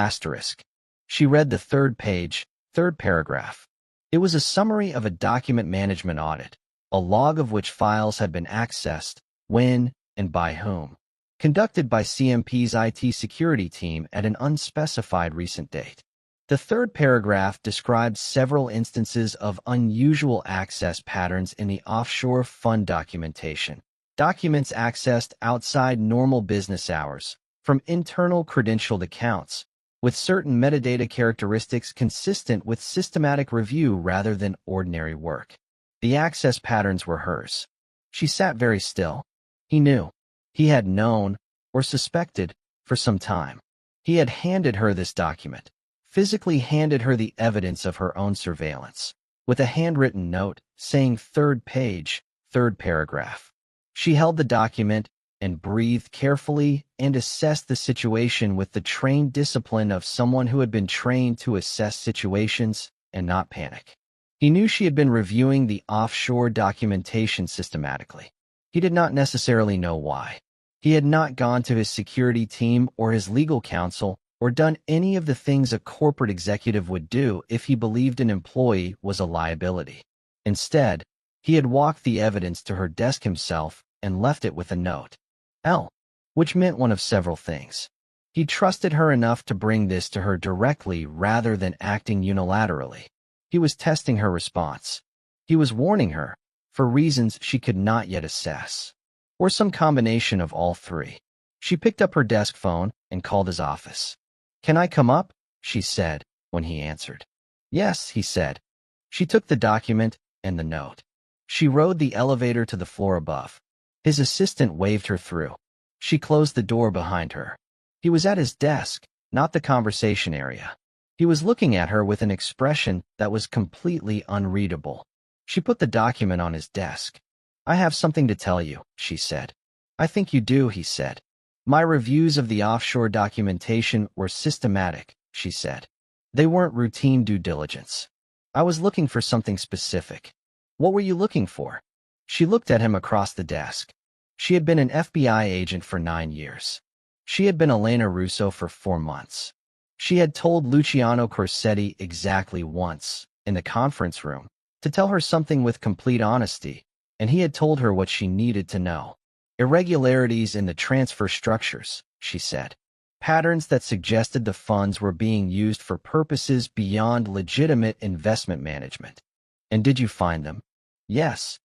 She read the 3rd page, 3rd paragraph. It was a summary of a document management audit, a log of which files had been accessed, when, and by whom, conducted by CMP's IT security team at an unspecified recent date. The 3rd paragraph describes several instances of unusual access patterns in the offshore fund documentation, documents accessed outside normal business hours, from internal credentialed accounts, with certain metadata characteristics consistent with systematic review rather than ordinary work. The access patterns were hers. She sat very still. He knew. He had known, or suspected, for some time. He had handed her this document, physically handed her the evidence of her own surveillance, with a handwritten note saying 3rd page, 3rd paragraph. She held the document and breathed carefully and assessed the situation with the trained discipline of someone who had been trained to assess situations and not panic. He knew she had been reviewing the offshore documentation systematically. He did not necessarily know why. He had not gone to his security team or his legal counsel or done any of the things a corporate executive would do if he believed an employee was a liability. Instead, he had walked the evidence to her desk himself and left it with a note. L, which meant one of several things. He trusted her enough to bring this to her directly rather than acting unilaterally. He was testing her response. He was warning her, for reasons she could not yet assess, or some combination of all three. She picked up her desk phone and called his office. "Can I come up?" she said, when he answered. "Yes," he said. She took the document and the note. She rode the elevator to the floor above. His assistant waved her through. She closed the door behind her. He was at his desk, not the conversation area. He was looking at her with an expression that was completely unreadable. She put the document on his desk. "I have something to tell you," she said. "I think you do," he said. "My reviews of the offshore documentation were systematic," she said. "They weren't routine due diligence. I was looking for something specific." "What were you looking for?" She looked at him across the desk. She had been an FBI agent for 9 years. She had been Elena Russo for 4 months. She had told Luciano Corsetti exactly once, in the conference room, to tell her something with complete honesty, and he had told her what she needed to know. Irregularities in the transfer structures, she said. Patterns that suggested the funds were being used for purposes beyond legitimate investment management. "And did you find them?" "Yes."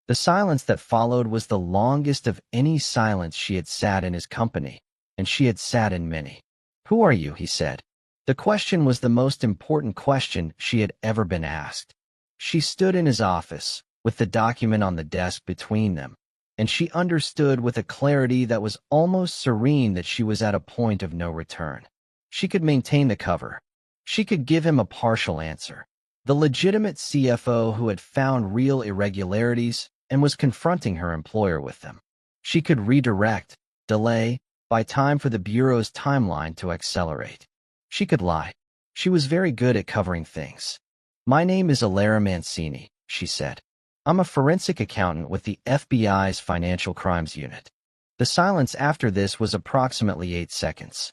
The silence that followed was the longest of any silence she had sat in his company, and she had sat in many. "Who are you?" he said. The question was the most important question she had ever been asked. She stood in his office, with the document on the desk between them, and she understood with a clarity that was almost serene that she was at a point of no return. She could maintain the cover. She could give him a partial answer. The legitimate CFO who had found real irregularities and was confronting her employer with them. She could redirect, delay, buy time for the Bureau's timeline to accelerate. She could lie. She was very good at covering things. "My name is Alara Mancini," she said. "I'm a forensic accountant with the FBI's Financial Crimes Unit." The silence after this was approximately 8 seconds.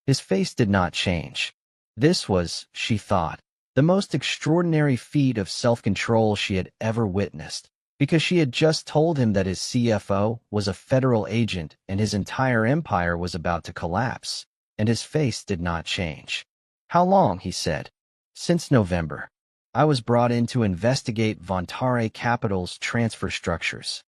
His face did not change. This was, she thought, The most extraordinary feat of self-control she had ever witnessed, because she had just told him that his CFO was a federal agent and his entire empire was about to collapse, and his face did not change. "How long?" he said. "Since November. I was brought in to investigate Vontare Capital's transfer structures."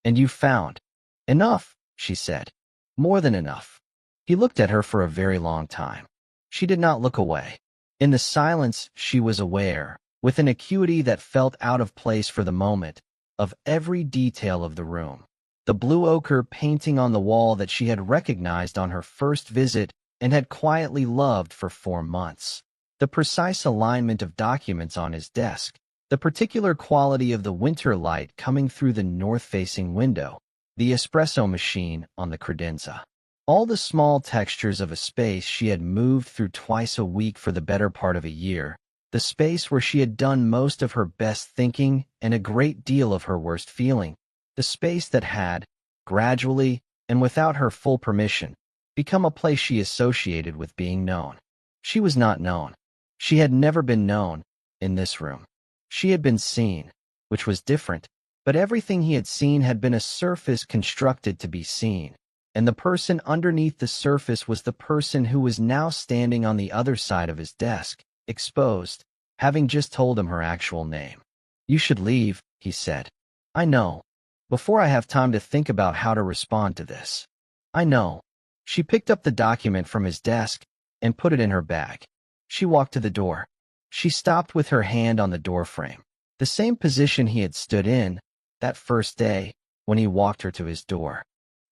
"And you found?" "Enough," she said. "More than enough." He looked at her for a very long time. She did not look away. In the silence, she was aware, with an acuity that felt out of place for the moment, of every detail of the room. The blue ochre painting on the wall that she had recognized on her first visit and had quietly loved for 4 months. The precise alignment of documents on his desk, the particular quality of the winter light coming through the north-facing window, the espresso machine on the credenza. All the small textures of a space she had moved through twice a week for the better part of a year, the space where she had done most of her best thinking and a great deal of her worst feeling, the space that had, gradually, and without her full permission, become a place she associated with being known. She was not known. She had never been known, in this room. She had been seen, which was different, but everything he had seen had been a surface constructed to be seen, and the person underneath the surface was the person who was now standing on the other side of his desk, exposed, having just told him her actual name. "You should leave," he said. "I know. Before I have time to think about how to respond to this. I know." She picked up the document from his desk and put it in her bag. She walked to the door. She stopped with her hand on the doorframe, the same position he had stood in that first day when he walked her to his door.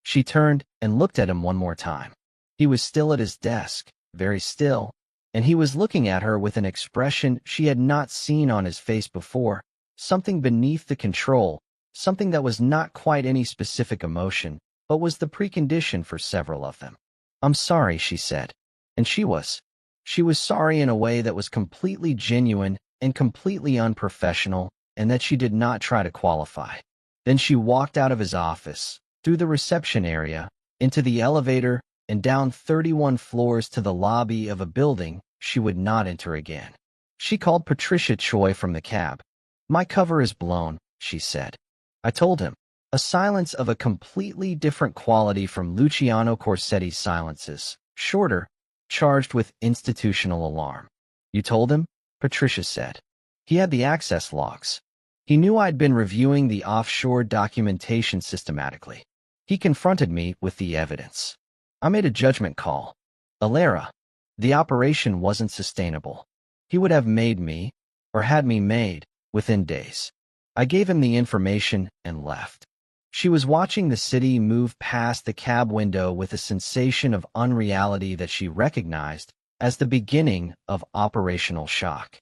She turned and looked at him one more time. He was still at his desk, very still, and he was looking at her with an expression she had not seen on his face before, something beneath the control, something that was not quite any specific emotion, but was the precondition for several of them. "I'm sorry," she said. And she was. She was sorry in a way that was completely genuine and completely unprofessional, and that she did not try to qualify. Then she walked out of his office, through the reception area, into the elevator, and down 31 floors to the lobby of a building she would not enter again. She called Patricia Choi from the cab. "My cover is blown," she said. I told him. A silence of a completely different quality from Luciano Corsetti's silences, shorter, charged with institutional alarm. "You told him?" Patricia said. "He had the access logs. He knew I'd been reviewing the offshore documentation systematically. He confronted me with the evidence. I made a judgment call. Alara. The operation wasn't sustainable. He would have made me, or had me made, within days. I gave him the information and left." She was watching the city move past the cab window with a sensation of unreality that she recognized as the beginning of operational shock.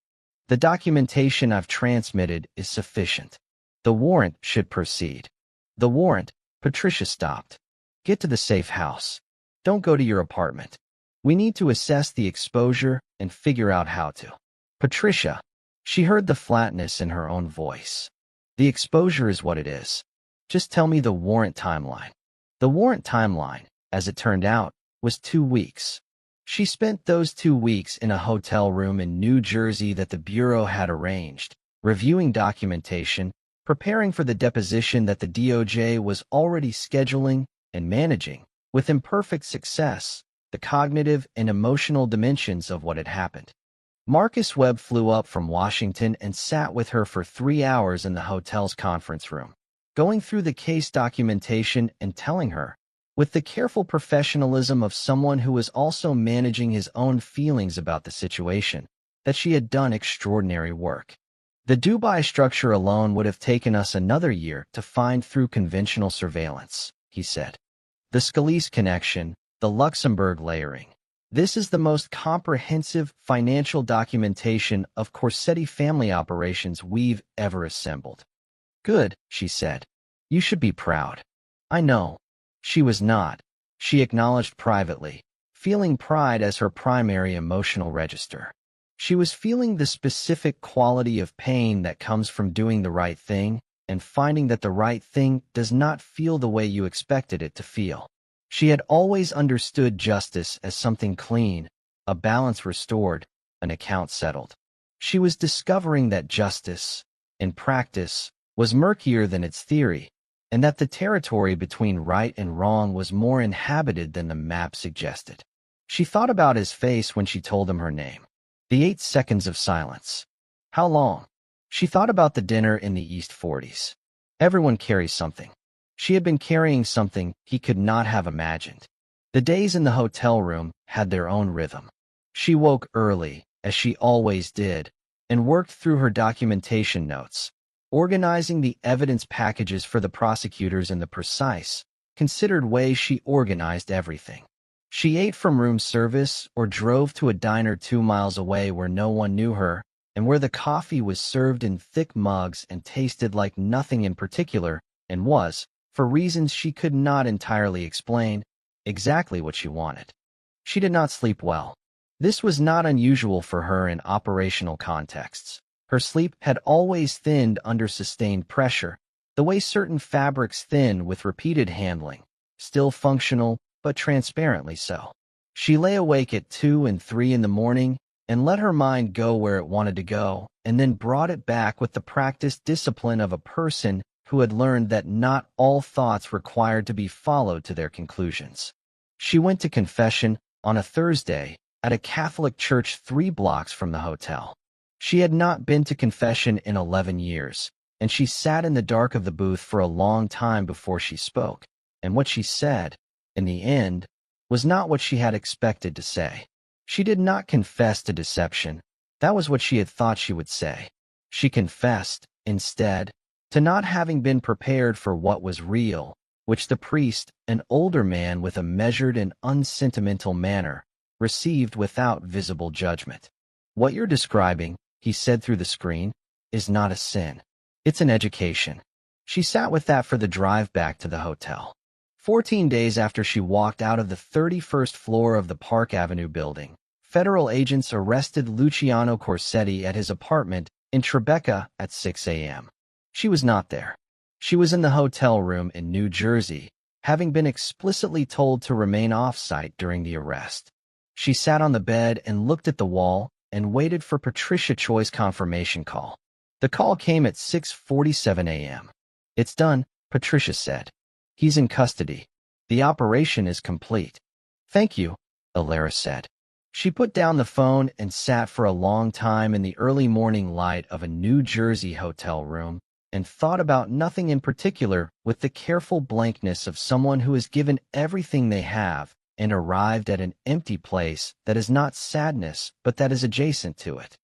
"The documentation I've transmitted is sufficient. The warrant should proceed." "The warrant?" Patricia stopped. "Get to the safe house. Don't go to your apartment. We need to assess the exposure and figure out how to." "Patricia." She heard the flatness in her own voice. "The exposure is what it is. Just tell me the warrant timeline." The warrant timeline, as it turned out, was 2 weeks. She spent those 2 weeks in a hotel room in New Jersey that the Bureau had arranged, reviewing documentation, preparing for the deposition that the DOJ was already scheduling and managing, with imperfect success, the cognitive and emotional dimensions of what had happened. Marcus Webb flew up from Washington and sat with her for 3 hours in the hotel's conference room, going through the case documentation and telling her, with the careful professionalism of someone who was also managing his own feelings about the situation, that she had done extraordinary work. "The Dubai structure alone would have taken us another year to find through conventional surveillance," he said. "The Scalise connection, the Luxembourg layering. This is the most comprehensive financial documentation of Corsetti family operations we've ever assembled." "Good," she said. "You should be proud." "I know." She was not. She acknowledged privately, feeling pride as her primary emotional register. She was feeling the specific quality of pain that comes from doing the right thing and finding that the right thing does not feel the way you expected it to feel. She had always understood justice as something clean, a balance restored, an account settled. She was discovering that justice, in practice, was murkier than its theory, and that the territory between right and wrong was more inhabited than the map suggested. She thought about his face when she told him her name. The 8 seconds of silence. How long? She thought about the dinner in the East 40s. Everyone carries something. She had been carrying something he could not have imagined. The days in the hotel room had their own rhythm. She woke early, as she always did, and worked through her documentation notes, organizing the evidence packages for the prosecutors in the precise, considered way she organized everything. She ate from room service or drove to a diner 2 miles away where no one knew her and where the coffee was served in thick mugs and tasted like nothing in particular and was, for reasons she could not entirely explain, exactly what she wanted. She did not sleep well. This was not unusual for her in operational contexts. Her sleep had always thinned under sustained pressure, the way certain fabrics thin with repeated handling, still functional, but transparently so. She lay awake at 2 and 3 in the morning and let her mind go where it wanted to go, and then brought it back with the practiced discipline of a person who had learned that not all thoughts required to be followed to their conclusions. She went to confession on a Thursday at a Catholic church 3 blocks from the hotel. She had not been to confession in 11 years, and she sat in the dark of the booth for a long time before she spoke, and what she said, in the end, was not what she had expected to say. She did not confess to deception. That was what she had thought she would say. She confessed, instead, to not having been prepared for what was real, which the priest, an older man with a measured and unsentimental manner, received without visible judgment. What you're describing, he said through the screen, is not a sin. It's an education. She sat with that for the drive back to the hotel. 14 days after she walked out of the 31st floor of the Park Avenue building, federal agents arrested Luciano Corsetti at his apartment in Tribeca at 6 a.m. She was not there. She was in the hotel room in New Jersey, having been explicitly told to remain off-site during the arrest. She sat on the bed and looked at the wall and waited for Patricia Choi's confirmation call. The call came at 6:47 a.m. "It's done," Patricia said. "He's in custody. The operation is complete." "Thank you," Alara said. She put down the phone and sat for a long time in the early morning light of a New Jersey hotel room and thought about nothing in particular with the careful blankness of someone who has given everything they have and arrived at an empty place that is not sadness but that is adjacent to it.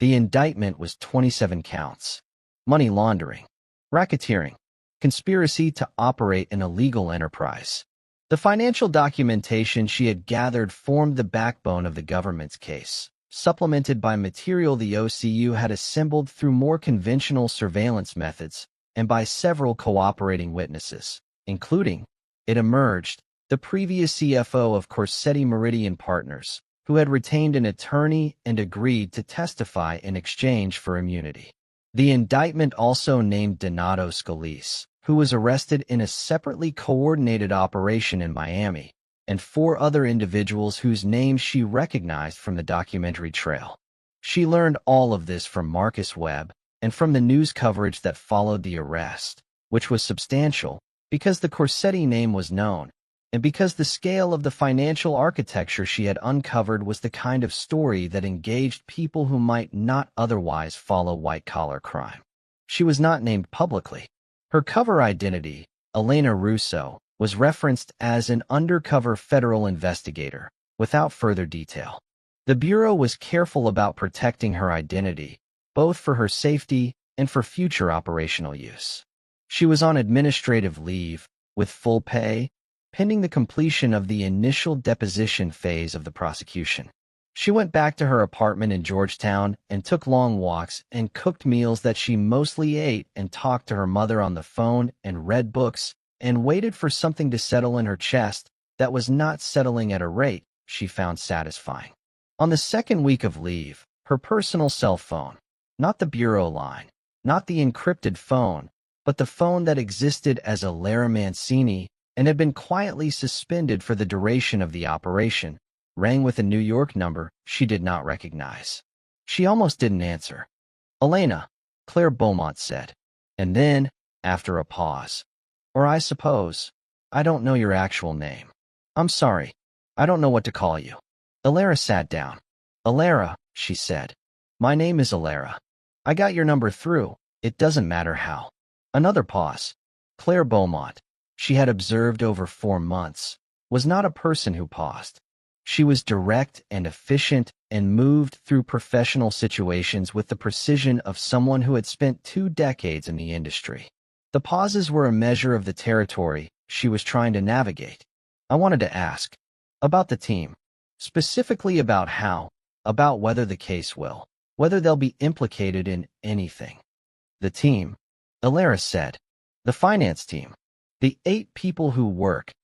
The indictment was 27 counts. Money laundering, racketeering, conspiracy to operate an illegal enterprise. The financial documentation she had gathered formed the backbone of the government's case, supplemented by material the OCU had assembled through more conventional surveillance methods and by several cooperating witnesses, including, it emerged, the previous CFO of Corsetti Meridian Partners, who had retained an attorney and agreed to testify in exchange for immunity. The indictment also named Donato Scalise, who was arrested in a separately coordinated operation in Miami, and 4 other individuals whose names she recognized from the documentary trail. She learned all of this from Marcus Webb and from the news coverage that followed the arrest, which was substantial because the Corsetti name was known, and because the scale of the financial architecture she had uncovered was the kind of story that engaged people who might not otherwise follow white-collar crime. She was not named publicly. Her cover identity, Elena Russo, was referenced as an undercover federal investigator, without further detail. The Bureau was careful about protecting her identity, both for her safety and for future operational use. She was on administrative leave, with full pay, pending the completion of the initial deposition phase of the prosecution. She went back to her apartment in Georgetown and took long walks and cooked meals that she mostly ate and talked to her mother on the phone and read books and waited for something to settle in her chest that was not settling at a rate she found satisfying. On the second week of leave, her personal cell phone, not the bureau line, not the encrypted phone, but the phone that existed as a Lara Mancini and had been quietly suspended for the duration of the operation, rang with a New York number she did not recognize. She almost didn't answer. Elena, Claire Beaumont said. And then, after a pause, or I suppose, I don't know your actual name. I'm sorry. I don't know what to call you. Alara sat down. Alara, she said. My name is Alara. I got your number through. It doesn't matter how. Another pause. Claire Beaumont, she had observed over 4 months, was not a person who paused. She was direct and efficient and moved through professional situations with the precision of someone who had spent 2 decades in the industry. The pauses were a measure of the territory she was trying to navigate. I wanted to ask about the team, specifically about how, about whether the case will, whether they'll be implicated in anything. The team, Alara said. The finance team. The 8 people who worked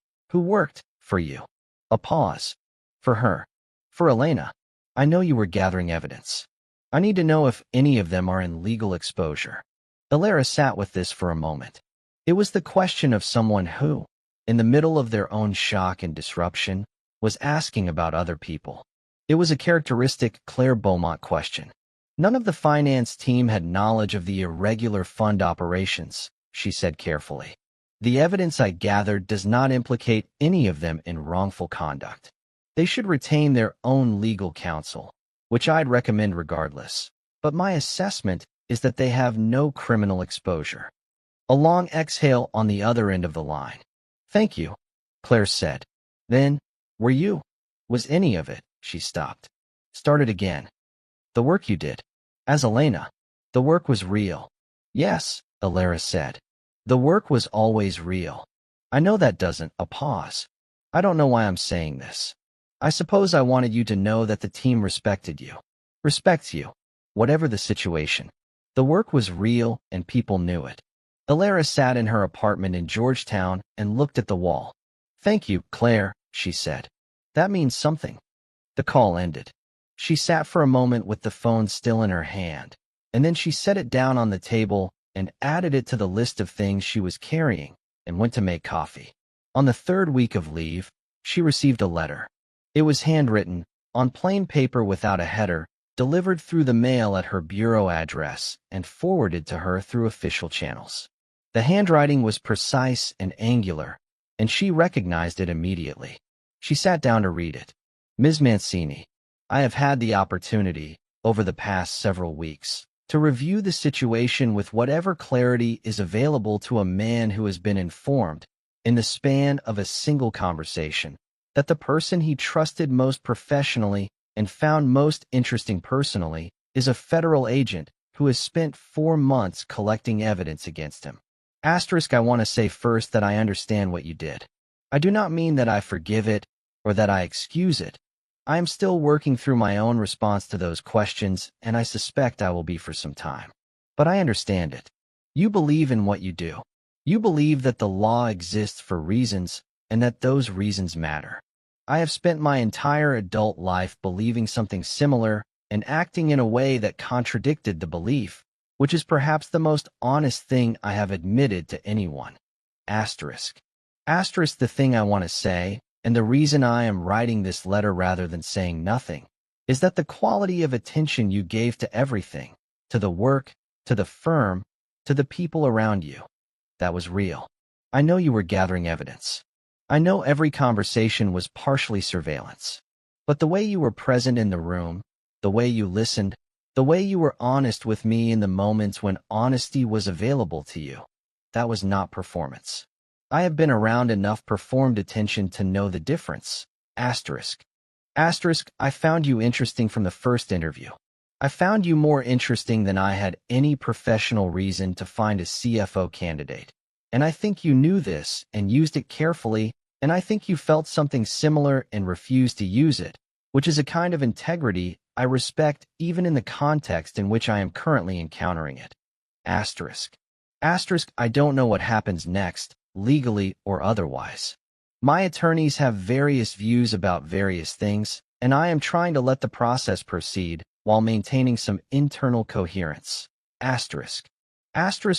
for you. A pause. For her. For Elena. I know you were gathering evidence. I need to know if any of them are in legal exposure. Alara sat with this for a moment. It was the question of someone who, in the middle of their own shock and disruption, was asking about other people. It was a characteristic Claire Beaumont question. None of the finance team had knowledge of the irregular fund operations, she said carefully. The evidence I gathered does not implicate any of them in wrongful conduct. They should retain their own legal counsel, which I'd recommend regardless. But my assessment is that they have no criminal exposure. A long exhale on the other end of the line. Thank you, Claire said. Then, was any of it? She stopped. Started again. The work you did. As Elena. The work was real. Yes, Alara said. The work was always real. I know that doesn't. A pause. I don't know why I'm saying this. I suppose I wanted you to know that the team respected you. Respects you. Whatever the situation. The work was real and people knew it. Alara sat in her apartment in Georgetown and looked at the wall. Thank you, Claire, she said. That means something. The call ended. She sat for a moment with the phone still in her hand, and then she set it down on the table and added it to the list of things she was carrying and went to make coffee. On the 3rd week of leave, she received a letter. It was handwritten, on plain paper without a header, delivered through the mail at her bureau address and forwarded to her through official channels. The handwriting was precise and angular, and she recognized it immediately. She sat down to read it. Ms. Mancini, I have had the opportunity, over the past several weeks, to review the situation with whatever clarity is available to a man who has been informed, in the span of a single conversation, that the person he trusted most professionally and found most interesting personally is a federal agent who has spent 4 months collecting evidence against him. I want to say first that I understand what you did. I do not mean that I forgive it or that I excuse it. I am still working through my own response to those questions, and I suspect I will be for some time. But I understand it. You believe in what you do. You believe that the law exists for reasons, and that those reasons matter. I have spent my entire adult life believing something similar and acting in a way that contradicted the belief, which is perhaps the most honest thing I have admitted to anyone. Asterisk. The thing I want to say, and the reason I am writing this letter rather than saying nothing, is that the quality of attention you gave to everything, to the work, to the firm, to the people around you, that was real. I know you were gathering evidence. I know every conversation was partially surveillance. But the way you were present in the room, the way you listened, the way you were honest with me in the moments when honesty was available to you, that was not performance. I have been around enough performed attention to know the difference. Asterisk. I found you interesting from the first interview. I found you more interesting than I had any professional reason to find a CFO candidate. And I think you knew this and used it carefully, and I think you felt something similar and refused to use it, which is a kind of integrity I respect even in the context in which I am currently encountering it. Asterisk. I don't know what happens next, legally or otherwise. My attorneys have various views about various things, and I am trying to let the process proceed while maintaining some internal coherence. Asterisk.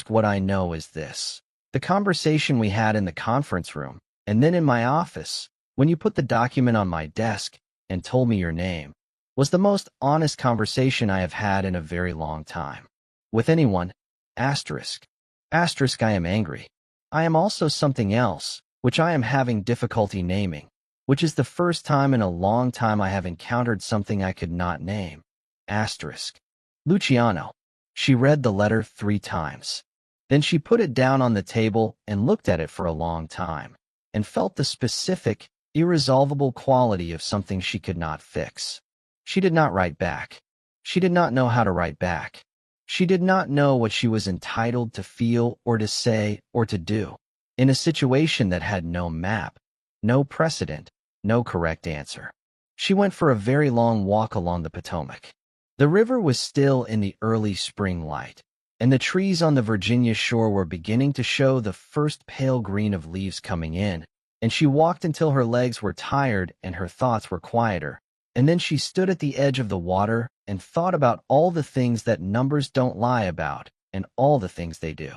What I know is this. The conversation we had in the conference room, and then in my office, when you put the document on my desk and told me your name, was the most honest conversation I have had in a very long time. With anyone, asterisk. Asterisk I am angry. I am also something else, which I am having difficulty naming, which is the first time in a long time I have encountered something I could not name. Asterisk. Luciano. She read the letter 3 times. Then she put it down on the table and looked at it for a long time, and felt the specific, irresolvable quality of something she could not fix. She did not write back. She did not know how to write back. She did not know what she was entitled to feel or to say or to do, in a situation that had no map, no precedent, no correct answer. She went for a very long walk along the Potomac. The river was still in the early spring light, and the trees on the Virginia shore were beginning to show the first pale green of leaves coming in, and she walked until her legs were tired and her thoughts were quieter, and then she stood at the edge of the water and thought about all the things that numbers don't lie about and all the things they do.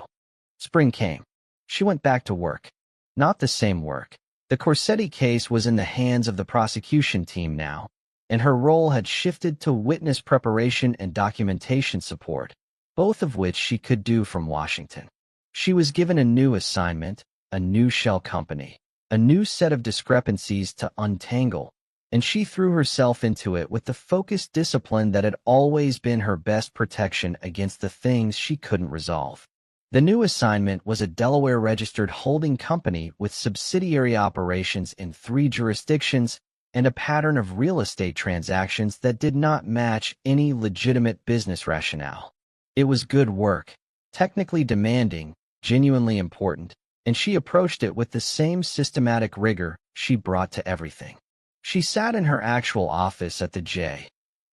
Spring came. She went back to work. Not the same work. The Corsetti case was in the hands of the prosecution team now, and her role had shifted to witness preparation and documentation support, both of which she could do from Washington. She was given a new assignment, a new shell company, a new set of discrepancies to untangle, and she threw herself into it with the focused discipline that had always been her best protection against the things she couldn't resolve. The new assignment was a Delaware-registered holding company with subsidiary operations in 3 jurisdictions and a pattern of real estate transactions that did not match any legitimate business rationale. It was good work, technically demanding, genuinely important, and she approached it with the same systematic rigor she brought to everything. She sat in her actual office at the J.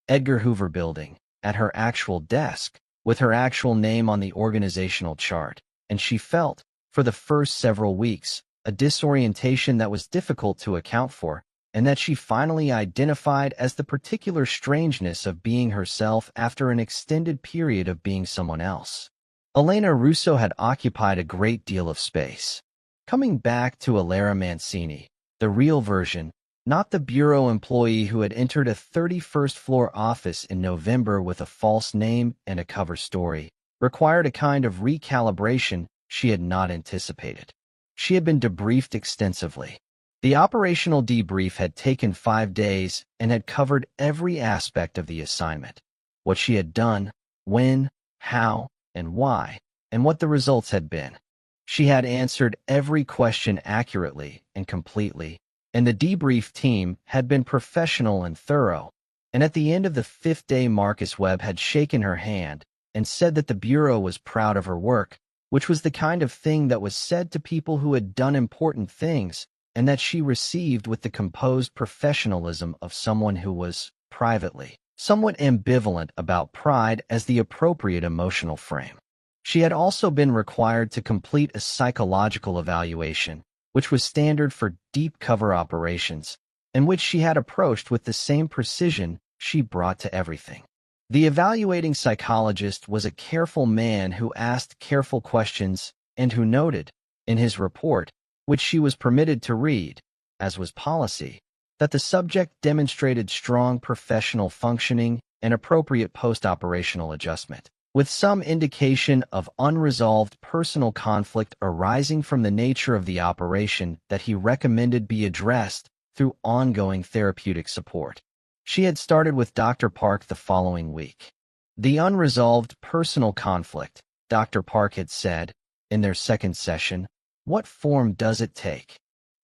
Edgar Hoover building, at her actual desk, with her actual name on the organizational chart, and she felt, for the first several weeks, a disorientation that was difficult to account for, and that she finally identified as the particular strangeness of being herself after an extended period of being someone else. Elena Russo had occupied a great deal of space. Coming back to Alara Mancini, the real version, not the bureau employee who had entered a 31st floor office in November with a false name and a cover story, required a kind of recalibration she had not anticipated. She had been debriefed extensively. The operational debrief had taken 5 days and had covered every aspect of the assignment, what she had done, when, how, and why, and what the results had been. She had answered every question accurately and completely, and the debrief team had been professional and thorough, and at the end of the 5th day Marcus Webb had shaken her hand and said that the Bureau was proud of her work, which was the kind of thing that was said to people who had done important things, and that she received with the composed professionalism of someone who was, privately, somewhat ambivalent about pride as the appropriate emotional frame. She had also been required to complete a psychological evaluation, which was standard for deep cover operations, and which she had approached with the same precision she brought to everything. The evaluating psychologist was a careful man who asked careful questions and who noted, in his report, which she was permitted to read, as was policy, that the subject demonstrated strong professional functioning and appropriate post-operational adjustment, with some indication of unresolved personal conflict arising from the nature of the operation that he recommended be addressed through ongoing therapeutic support. She had started with Dr. Park the following week. The unresolved personal conflict, Dr. Park had said, in their second session, what form does it take?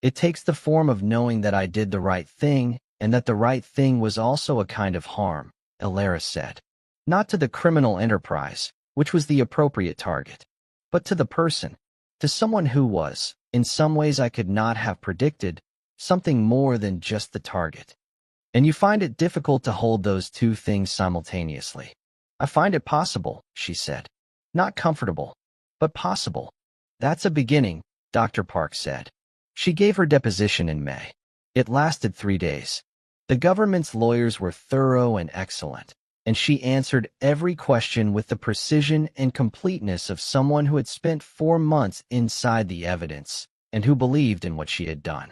It takes the form of knowing that I did the right thing and that the right thing was also a kind of harm, Alara said. Not to the criminal enterprise, which was the appropriate target, but to the person, to someone who was, in some ways I could not have predicted, something more than just the target. And you find it difficult to hold those two things simultaneously. I find it possible, she said. Not comfortable, but possible. That's a beginning, Dr. Park said. She gave her deposition in May. It lasted 3 days. The government's lawyers were thorough and excellent, and she answered every question with the precision and completeness of someone who had spent 4 months inside the evidence and who believed in what she had done.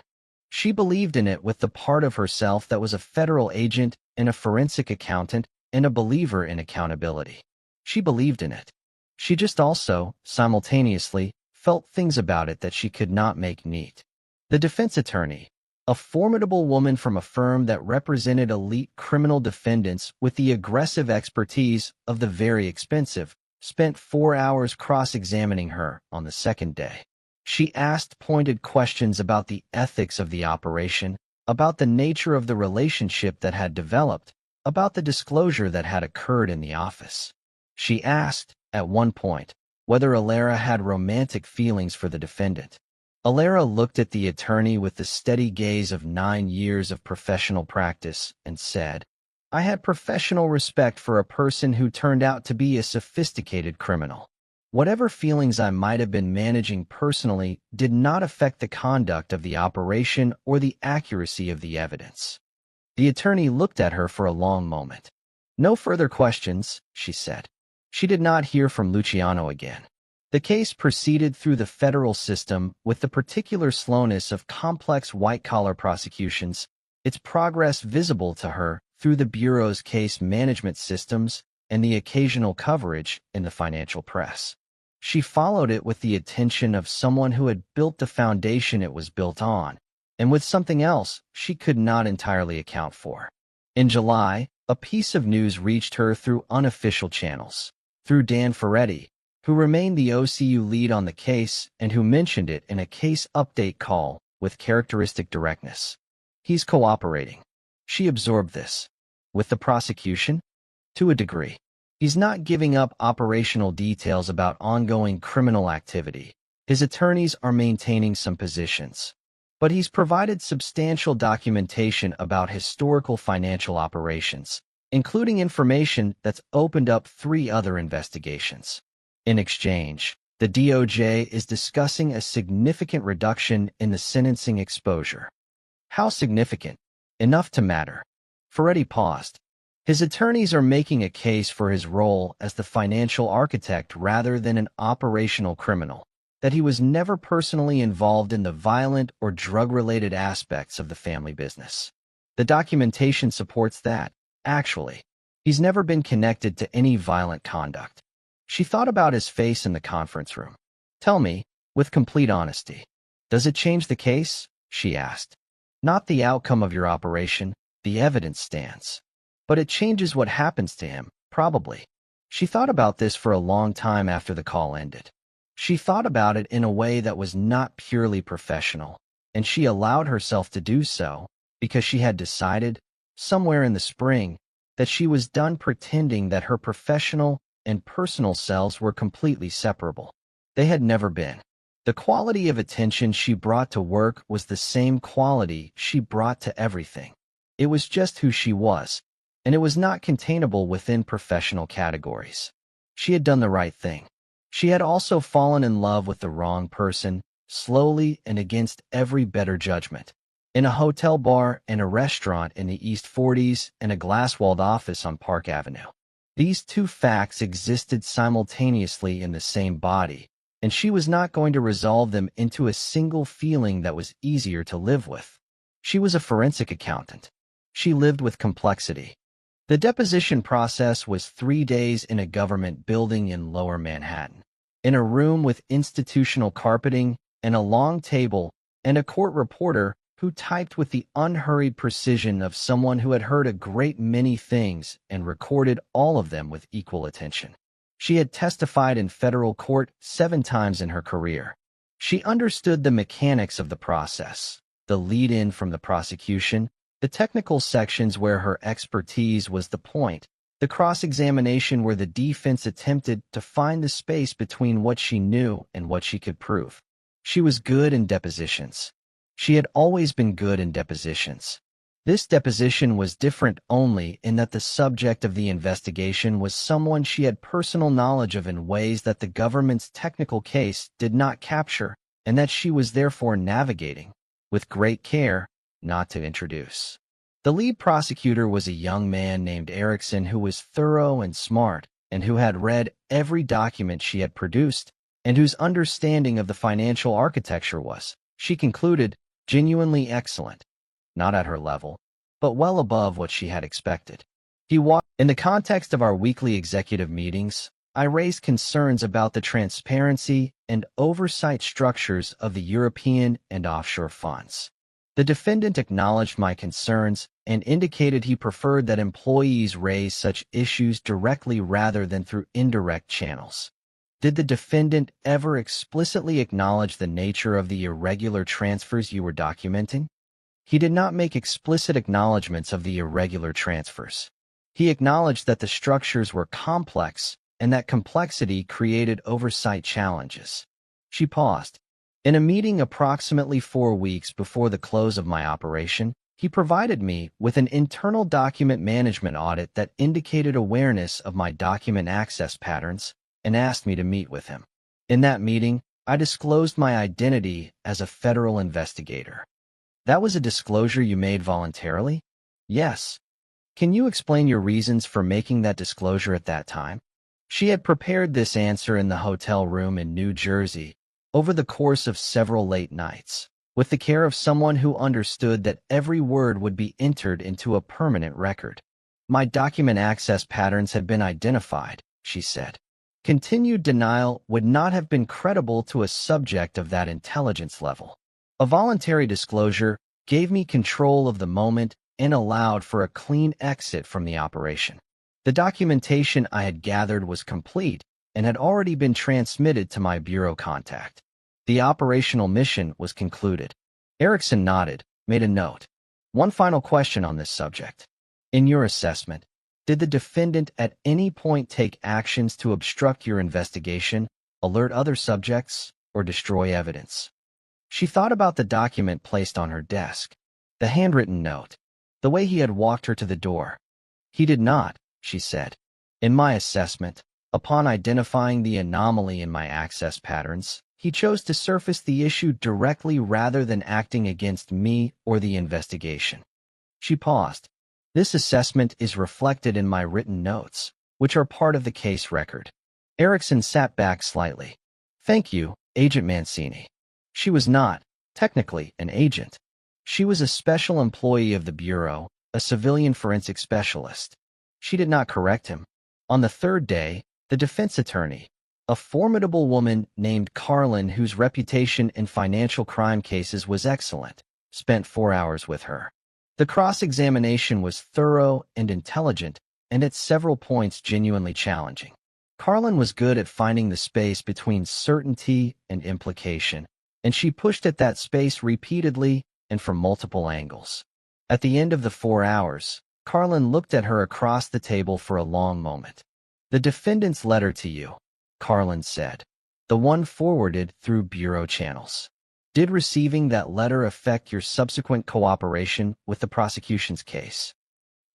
She believed in it with the part of herself that was a federal agent and a forensic accountant and a believer in accountability. She believed in it. She just also, simultaneously, felt things about it that she could not make neat. The defense attorney, a formidable woman from a firm that represented elite criminal defendants with the aggressive expertise of the very expensive, spent 4 hours cross-examining her on the second day. She asked pointed questions about the ethics of the operation, about the nature of the relationship that had developed, about the disclosure that had occurred in the office. She asked, at one point, whether Alara had romantic feelings for the defendant. Alara looked at the attorney with the steady gaze of 9 years of professional practice and said, "I had professional respect for a person who turned out to be a sophisticated criminal. Whatever feelings I might have been managing personally did not affect the conduct of the operation or the accuracy of the evidence." The attorney looked at her for a long moment. "No further questions," she said. She did not hear from Luciano again. The case proceeded through the federal system with the particular slowness of complex white-collar prosecutions, its progress visible to her through the Bureau's case management systems and the occasional coverage in the financial press. She followed it with the attention of someone who had built the foundation it was built on, and with something else she could not entirely account for. In July, a piece of news reached her through unofficial channels, through Dan Ferretti, who remained the OCU lead on the case and who mentioned it in a case update call with characteristic directness. He's cooperating. She absorbed this. With the prosecution? To a degree. He's not giving up operational details about ongoing criminal activity. His attorneys are maintaining some positions. But he's provided substantial documentation about historical financial operations, including information that's opened up 3 other investigations. In exchange, the DOJ is discussing a significant reduction in the sentencing exposure. How significant? Enough to matter. Ferretti paused. His attorneys are making a case for his role as the financial architect rather than an operational criminal, that he was never personally involved in the violent or drug-related aspects of the family business. The documentation supports that, actually. He's never been connected to any violent conduct. She thought about his face in the conference room. "Tell me, with complete honesty, does it change the case?" she asked. "Not the outcome of your operation, the evidence stands. But it changes what happens to him, probably." She thought about this for a long time after the call ended. She thought about it in a way that was not purely professional, and she allowed herself to do so because she had decided, somewhere in the spring, that she was done pretending that her professional and personal selves were completely separable. They had never been. The quality of attention she brought to work was the same quality she brought to everything. It was just who she was, and it was not containable within professional categories. She had done the right thing. She had also fallen in love with the wrong person, slowly and against every better judgment. In a hotel bar and a restaurant in the East 40s and a glass-walled office on Park Avenue. These 2 facts existed simultaneously in the same body, and she was not going to resolve them into a single feeling that was easier to live with. She was a forensic accountant. She lived with complexity. The deposition process was 3 days in a government building in Lower Manhattan, in a room with institutional carpeting and a long table and a court reporter who typed with the unhurried precision of someone who had heard a great many things and recorded all of them with equal attention. She had testified in federal court 7 times in her career. She understood the mechanics of the process, the lead-in from the prosecution, the technical sections where her expertise was the point, the cross-examination where the defense attempted to find the space between what she knew and what she could prove. She was good in depositions. She had always been good in depositions. This deposition was different only in that the subject of the investigation was someone she had personal knowledge of in ways that the government's technical case did not capture, and that she was therefore navigating, with great care, not to introduce. The lead prosecutor was a young man named Erickson who was thorough and smart, and who had read every document she had produced, and whose understanding of the financial architecture was, she concluded, Genuinely excellent. Not at her level, but well above what she had expected. In the context of our weekly executive meetings, I raised concerns about the transparency and oversight structures of the European and offshore funds. The defendant acknowledged my concerns and indicated he preferred that employees raise such issues directly rather than through indirect channels. Did the defendant ever explicitly acknowledge the nature of the irregular transfers you were documenting? He did not make explicit acknowledgments of the irregular transfers. He acknowledged that the structures were complex and that complexity created oversight challenges. She paused. In a meeting approximately 4 weeks before the close of my operation, he provided me with an internal document management audit that indicated awareness of my document access patterns and asked me to meet with him. In that meeting, I disclosed my identity as a federal investigator. That was a disclosure you made voluntarily? Yes. Can you explain your reasons for making that disclosure at that time? She had prepared this answer in the hotel room in New Jersey over the course of several late nights, with the care of someone who understood that every word would be entered into a permanent record. My document access patterns had been identified, she said. Continued denial would not have been credible to a subject of that intelligence level. A voluntary disclosure gave me control of the moment and allowed for a clean exit from the operation. The documentation I had gathered was complete and had already been transmitted to my bureau contact. The operational mission was concluded. Erickson nodded, made a note. One final question on this subject. In your assessment, did the defendant at any point take actions to obstruct your investigation, alert other subjects, or destroy evidence? She thought about the document placed on her desk, the handwritten note, the way he had walked her to the door. He did not, she said. In my assessment, upon identifying the anomaly in my access patterns, he chose to surface the issue directly rather than acting against me or the investigation. She paused. This assessment is reflected in my written notes, which are part of the case record. Erickson sat back slightly. Thank you, Agent Mancini. She was not, technically, an agent. She was a special employee of the Bureau, a civilian forensic specialist. She did not correct him. On the third day, the defense attorney, a formidable woman named Carlin whose reputation in financial crime cases was excellent, spent 4 hours with her. The cross-examination was thorough and intelligent, and at several points genuinely challenging. Carlin was good at finding the space between certainty and implication, and she pushed at that space repeatedly and from multiple angles. At the end of the 4 hours, Carlin looked at her across the table for a long moment. The defendant's letter to you, Carlin said, the one forwarded through bureau channels. Did receiving that letter affect your subsequent cooperation with the prosecution's case?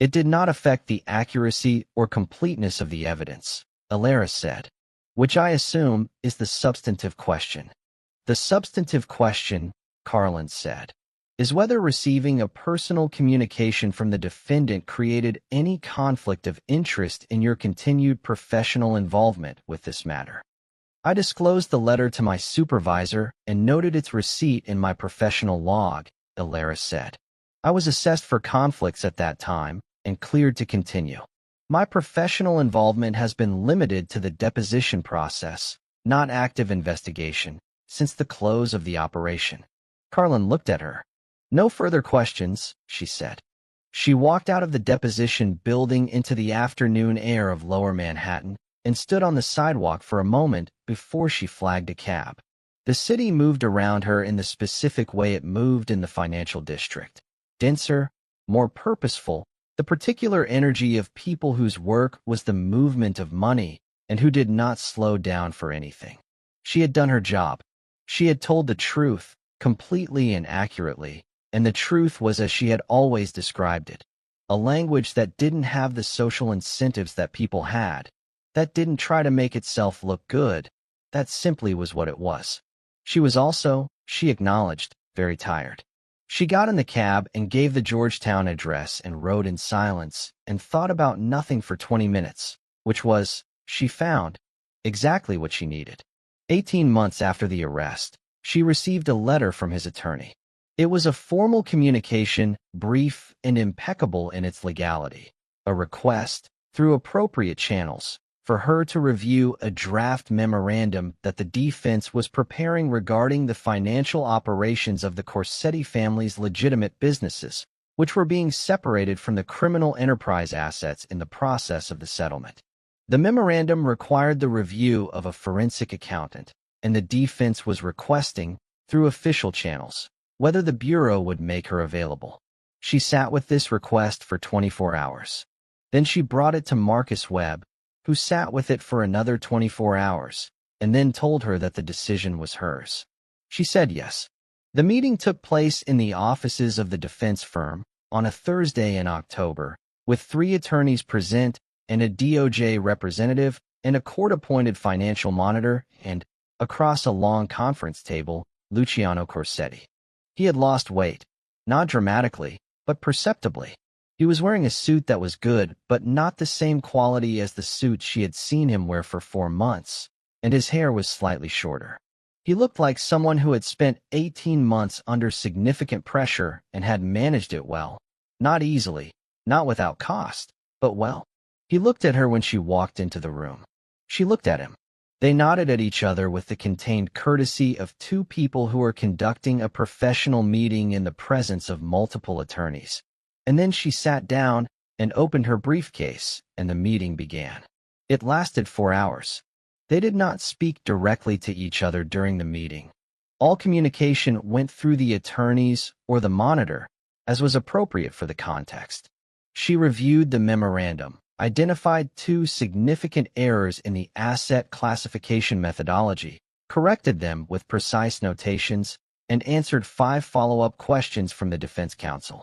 It did not affect the accuracy or completeness of the evidence, Alara said, which I assume is the substantive question. The substantive question, Carlin said, is whether receiving a personal communication from the defendant created any conflict of interest in your continued professional involvement with this matter. I disclosed the letter to my supervisor and noted its receipt in my professional log, Alara said. I was assessed for conflicts at that time and cleared to continue. My professional involvement has been limited to the deposition process, not active investigation, since the close of the operation. Carlin looked at her. No further questions, she said. She walked out of the deposition building into the afternoon air of Lower Manhattan and stood on the sidewalk for a moment before she flagged a cab. The city moved around her in the specific way it moved in the financial district. Denser, more purposeful, the particular energy of people whose work was the movement of money and who did not slow down for anything. She had done her job. She had told the truth, completely and accurately, and the truth was as she had always described it. A language that didn't have the social incentives that people had, that didn't try to make itself look good, that simply was what it was. She was also, she acknowledged, very tired. She got in the cab and gave the Georgetown address and rode in silence and thought about nothing for 20 minutes, which was, she found, exactly what she needed. 18 months after the arrest, she received a letter from his attorney. It was a formal communication, brief and impeccable in its legality. A request, through appropriate channels, for her to review a draft memorandum that the defense was preparing regarding the financial operations of the Corsetti family's legitimate businesses, which were being separated from the criminal enterprise assets in the process of the settlement. The memorandum required the review of a forensic accountant, and the defense was requesting, through official channels, whether the Bureau would make her available. She sat with this request for 24 hours. Then she brought it to Marcus Webb, who sat with it for another 24 hours, and then told her that the decision was hers. She said yes. The meeting took place in the offices of the defense firm on a Thursday in October, with 3 attorneys present and a DOJ representative and a court-appointed financial monitor and, across a long conference table, Luciano Corsetti. He had lost weight, not dramatically, but perceptibly. He was wearing a suit that was good, but not the same quality as the suit she had seen him wear for 4 months, and his hair was slightly shorter. He looked like someone who had spent 18 months under significant pressure and had managed it well. Not easily, not without cost, but well. He looked at her when she walked into the room. She looked at him. They nodded at each other with the contained courtesy of 2 people who are conducting a professional meeting in the presence of multiple attorneys. And then she sat down and opened her briefcase, and the meeting began. It lasted 4 hours. They did not speak directly to each other during the meeting. All communication went through the attorneys or the monitor, as was appropriate for the context. She reviewed the memorandum, identified 2 significant errors in the asset classification methodology, corrected them with precise notations, and answered 5 follow-up questions from the defense counsel.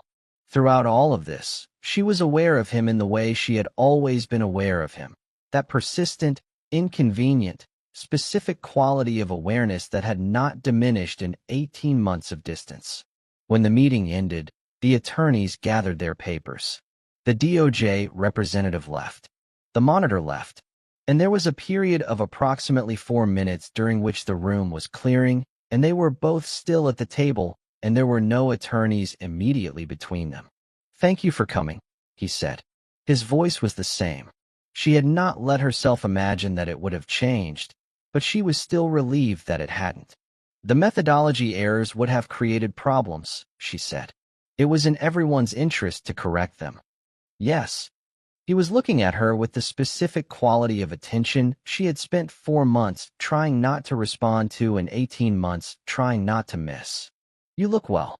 Throughout all of this, she was aware of him in the way she had always been aware of him, that persistent, inconvenient, specific quality of awareness that had not diminished in 18 months of distance. When the meeting ended, the attorneys gathered their papers. The DOJ representative left. The monitor left. And there was a period of approximately 4 minutes during which the room was clearing, and they were both still at the table, and there were no attorneys immediately between them. "Thank you for coming," he said. His voice was the same. She had not let herself imagine that it would have changed, but she was still relieved that it hadn't. The methodology errors would have created problems, she said. It was in everyone's interest to correct them. Yes. He was looking at her with the specific quality of attention she had spent 4 months trying not to respond to and 18 months trying not to miss. "You look well."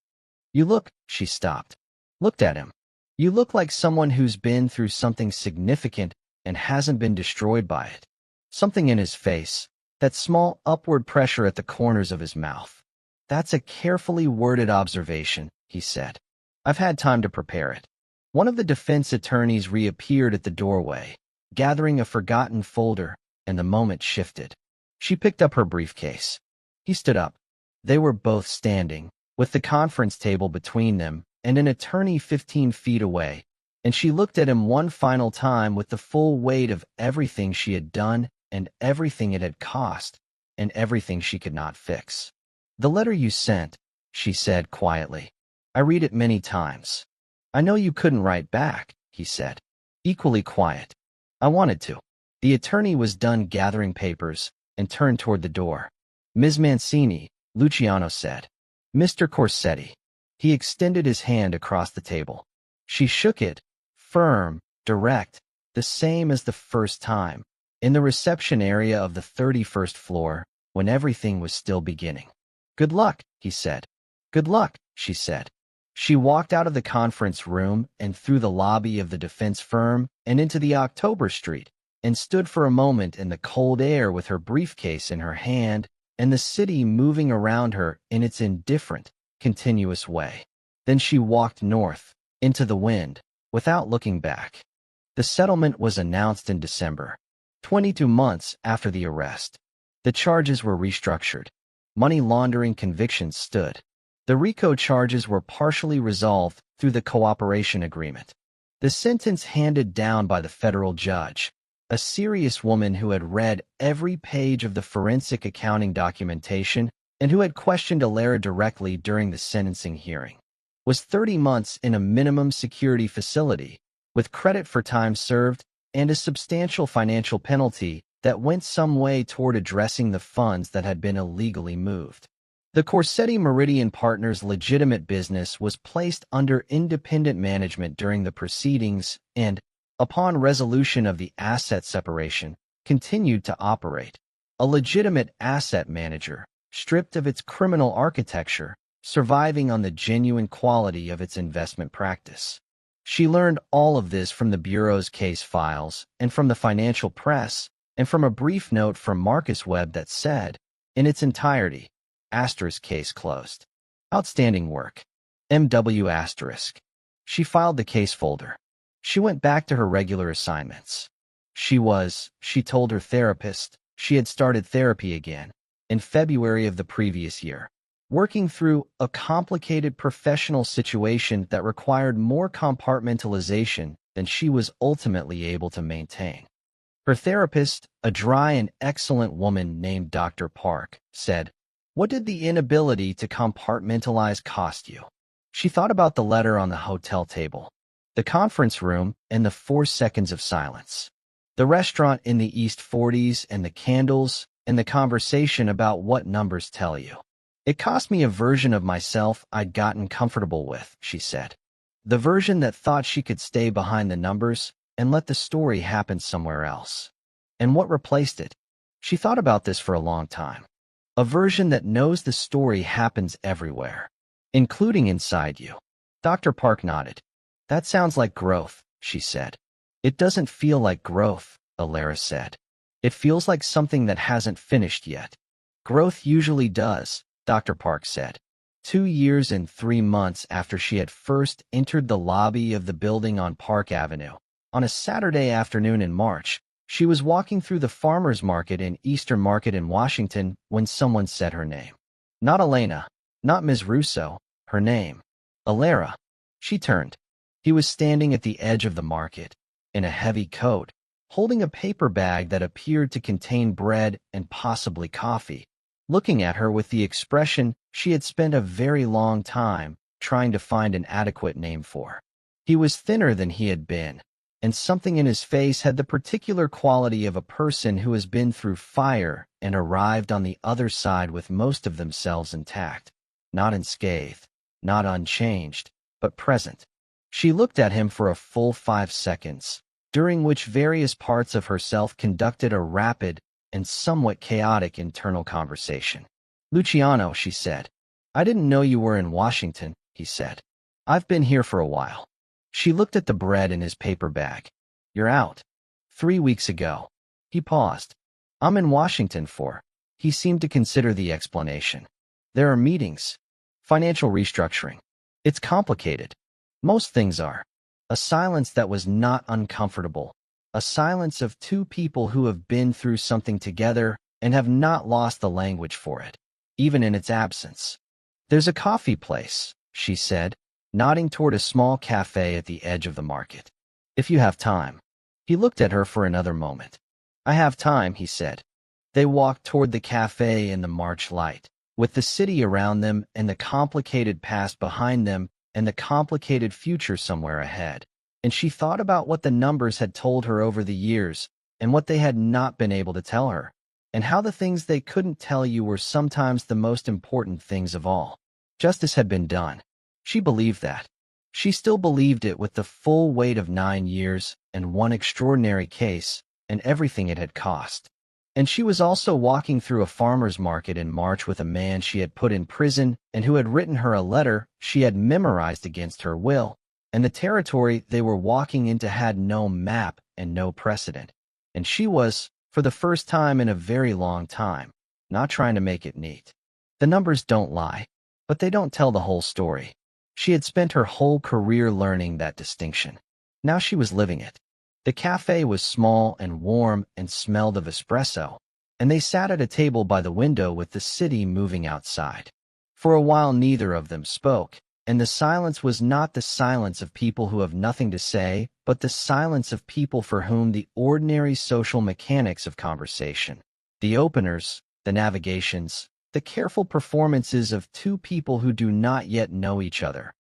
"You look," she stopped. Looked at him. "You look like someone who's been through something significant and hasn't been destroyed by it." Something in his face, that small upward pressure at the corners of his mouth. "That's a carefully worded observation," he said. "I've had time to prepare it." One of the defense attorneys reappeared at the doorway, gathering a forgotten folder, and the moment shifted. She picked up her briefcase. He stood up. They were both standing, with the conference table between them and an attorney 15 feet away, and she looked at him one final time with the full weight of everything she had done and everything it had cost and everything she could not fix. "The letter you sent," she said quietly. "I read it many times." "I know you couldn't write back," he said, equally quiet. "I wanted to." The attorney was done gathering papers and turned toward the door. "Ms. Mancini," Luciano said. "Mr. Corsetti." He extended his hand across the table. She shook it, firm, direct, the same as the first time, in the reception area of the 31st floor, when everything was still beginning. "Good luck," he said. "Good luck," she said. She walked out of the conference room and through the lobby of the defense firm and into the October Street, and stood for a moment in the cold air with her briefcase in her hand and the city moving around her in its indifferent, continuous way. Then she walked north, into the wind, without looking back. The settlement was announced in December, 22 months after the arrest. The charges were restructured. Money laundering convictions stood. The RICO charges were partially resolved through the cooperation agreement. The sentence handed down by the federal judge, a serious woman who had read every page of the forensic accounting documentation and who had questioned Alara directly during the sentencing hearing, was 30 months in a minimum security facility, with credit for time served and a substantial financial penalty that went some way toward addressing the funds that had been illegally moved. The Corsetti Meridian Partners' legitimate business was placed under independent management during the proceedings and, upon resolution of the asset separation, continued to operate. A legitimate asset manager, stripped of its criminal architecture, surviving on the genuine quality of its investment practice. She learned all of this from the Bureau's case files and from the financial press and from a brief note from Marcus Webb that said, in its entirety, case closed. Outstanding work. MW*. She filed the case folder. She went back to her regular assignments. She told her therapist, she had started therapy again, in February of the previous year, working through a complicated professional situation that required more compartmentalization than she was ultimately able to maintain. Her therapist, a dry and excellent woman named Dr. Park, said, "What did the inability to compartmentalize cost you?" She thought about the letter on the hotel table, the conference room, and the 4 seconds of silence, the restaurant in the East 40s and the candles, and the conversation about what numbers tell you. "It cost me a version of myself I'd gotten comfortable with," she said. "The version that thought she could stay behind the numbers and let the story happen somewhere else. And what replaced it?" She thought about this for a long time. "A version that knows the story happens everywhere, including inside you." Dr. Park nodded. "That sounds like growth," she said. "It doesn't feel like growth," Alara said. "It feels like something that hasn't finished yet." "Growth usually does," Dr. Park said. 2 years and 3 months after she had first entered the lobby of the building on Park Avenue, on a Saturday afternoon in March, she was walking through the farmers market in Eastern Market in Washington when someone said her name. Not Elena, not Ms. Russo, her name. Alara. She turned. He was standing at the edge of the market, in a heavy coat, holding a paper bag that appeared to contain bread and possibly coffee, looking at her with the expression she had spent a very long time trying to find an adequate name for. He was thinner than he had been, and something in his face had the particular quality of a person who has been through fire and arrived on the other side with most of themselves intact, not unscathed, not unchanged, but present. She looked at him for a full 5 seconds, during which various parts of herself conducted a rapid and somewhat chaotic internal conversation. "Luciano," she said. "I didn't know you were in Washington," he said. "I've been here for a while." She looked at the bread in his paper bag. "You're out." 3 weeks ago. He paused. "I'm in Washington for." He seemed to consider the explanation. "There are meetings. Financial restructuring. It's complicated. Most things are." A silence that was not uncomfortable. A silence of 2 people who have been through something together and have not lost the language for it, even in its absence. "There's a coffee place," she said, nodding toward a small cafe at the edge of the market. "If you have time." He looked at her for another moment. "I have time," he said. They walked toward the cafe in the March light, with the city around them and the complicated past behind them and the complicated future somewhere ahead. And she thought about what the numbers had told her over the years and what they had not been able to tell her, and how the things they couldn't tell you were sometimes the most important things of all. Justice had been done. She believed that. She still believed it with the full weight of 9 years and one extraordinary case and everything it had cost. And she was also walking through a farmer's market in March with a man she had put in prison and who had written her a letter she had memorized against her will, and the territory they were walking into had no map and no precedent. And she was, for the first time in a very long time, not trying to make it neat. The numbers don't lie, but they don't tell the whole story. She had spent her whole career learning that distinction. Now she was living it. The cafe was small and warm and smelled of espresso, and they sat at a table by the window with the city moving outside. For a while neither of them spoke, and the silence was not the silence of people who have nothing to say, but the silence of people for whom the ordinary social mechanics of conversation, the openers, the navigations, The careful performances of two people who do not yet know each other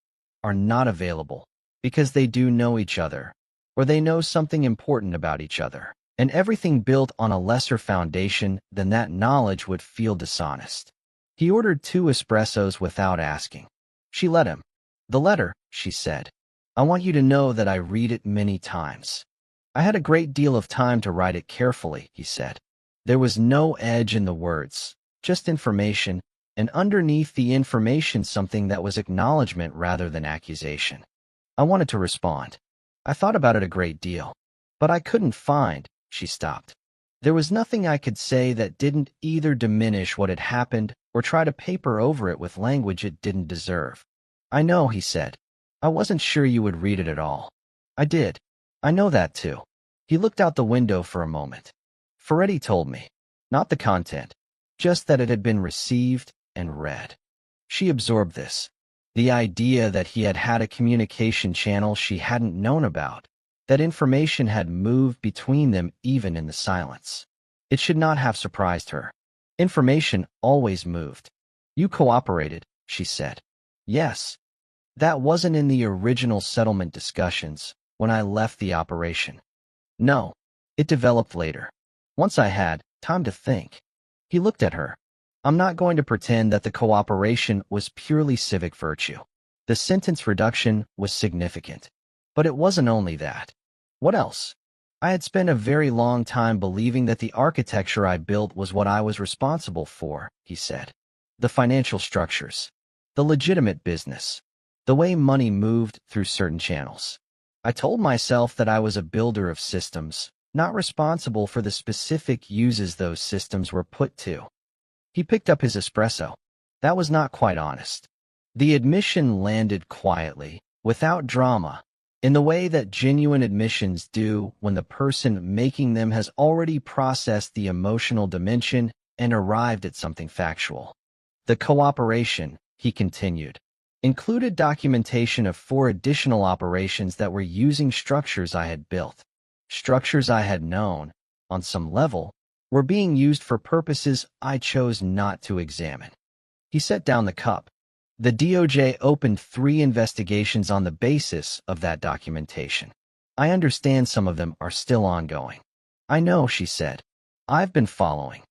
are not available because they do know each other, or they know something important about each other, and everything built on a lesser foundation than that knowledge would feel dishonest. He ordered 2 espressos without asking. She let him. "The letter," she said. "I want you to know that I read it many times." "I had a great deal of time to write it carefully," he said. There was no edge in the words, just information, and underneath the information something that was acknowledgement rather than accusation. I wanted to respond. "I thought about it a great deal, but I couldn't find," she stopped. "There was nothing I could say that didn't either diminish what had happened or try to paper over it with language it didn't deserve." "I know," he said. "I wasn't sure you would read it at all." "I did. I know that too." He looked out the window for a moment. "Ferretti told me. Not the content, just that it had been received and read." She absorbed this. The idea that he had had a communication channel she hadn't known about, that information had moved between them even in the silence. It should not have surprised her. Information always moved. "You cooperated," she said. "Yes. That wasn't in the original settlement discussions when I left the operation. No, it developed later. Once I had time to think." He looked at her. "I'm not going to pretend that the cooperation was purely civic virtue. The sentence reduction was significant. But it wasn't only that." "What else?" "I had spent a very long time believing that the architecture I built was what I was responsible for," he said. "The financial structures. The legitimate business. The way money moved through certain channels. I told myself that I was a builder of systems, not responsible for the specific uses those systems were put to." He picked up his espresso. That was not quite honest. The admission landed quietly, without drama, in the way that genuine admissions do when the person making them has already processed the emotional dimension and arrived at something factual. "The cooperation," he continued, "included documentation of 4 additional operations that were using structures I had built. Structures I had known, on some level, were being used for purposes I chose not to examine." He set down the cup. "The DOJ opened 3 investigations on the basis of that documentation. I understand some of them are still ongoing." "I know," she said. "I've been following."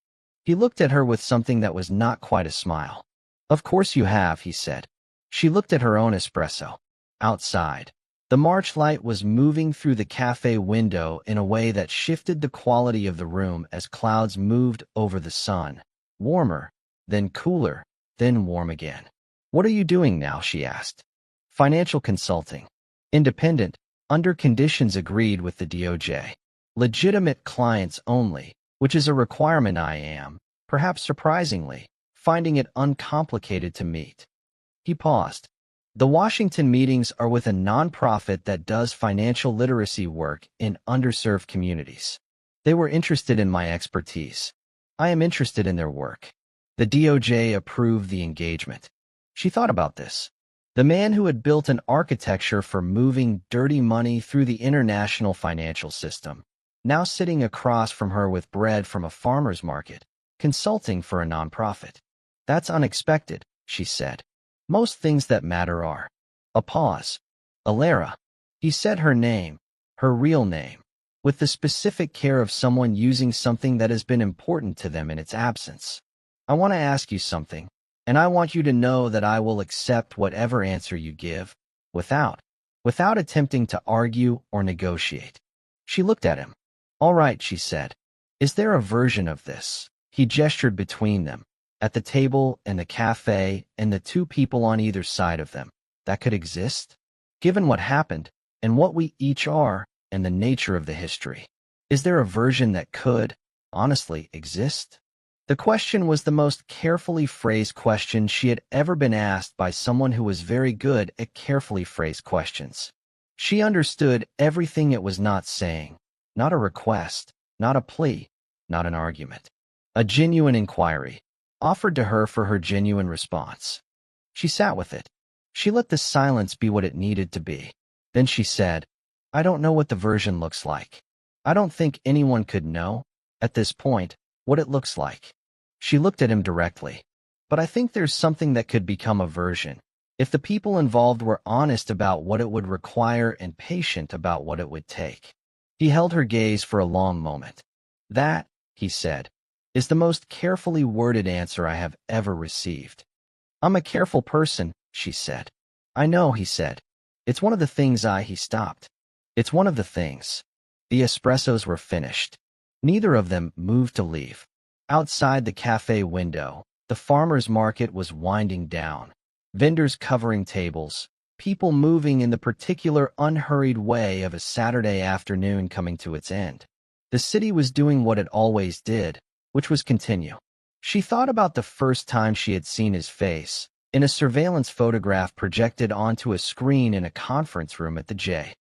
He looked at her with something that was not quite a smile. "Of course you have," he said. She looked at her own espresso. Outside, the March light was moving through the cafe window in a way that shifted the quality of the room as clouds moved over the sun. Warmer, then cooler, then warm again. "What are you doing now?" she asked. "Financial consulting. Independent, under conditions agreed with the DOJ. Legitimate clients only, which is a requirement I am, perhaps surprisingly, finding it uncomplicated to meet." He paused. "The Washington meetings are with a nonprofit that does financial literacy work in underserved communities. They were interested in my expertise. I am interested in their work. The DOJ approved the engagement." She thought about this. The man who had built an architecture for moving dirty money through the international financial system, now sitting across from her with bread from a farmer's market, consulting for a nonprofit. "That's unexpected," she said. "Most things that matter are." A pause. "Alara." He said her name, her real name, with the specific care of someone using something that has been important to them in its absence. "I want to ask you something, and I want you to know that I will accept whatever answer you give, without attempting to argue or negotiate." She looked at him. "All right," she said. "Is there a version of this?" He gestured between them, at the table and the cafe and the 2 people on either side of them, that could exist? Given what happened, and what we each are, and the nature of the history, is there a version that could, honestly, exist? The question was the most carefully phrased question she had ever been asked by someone who was very good at carefully phrased questions. She understood everything it was not saying, not a request, not a plea, not an argument. A genuine inquiry, offered to her for her genuine response. She sat with it. She let the silence be what it needed to be. Then she said, "I don't know what the version looks like. I don't think anyone could know, at this point, what it looks like." She looked at him directly. But I think there's something that could become a version. If the people involved were honest about what it would require and patient about what it would take. He held her gaze for a long moment. That, he said, is the most carefully worded answer I have ever received. I'm a careful person, she said. I know, he said. It's one of the things he stopped. It's one of the things. The espressos were finished. Neither of them moved to leave. Outside the cafe window, the farmer's market was winding down. Vendors covering tables, people moving in the particular unhurried way of a Saturday afternoon coming to its end. The city was doing what it always did, which was continue. She thought about the first time she had seen his face, in a surveillance photograph projected onto a screen in a conference room at the J.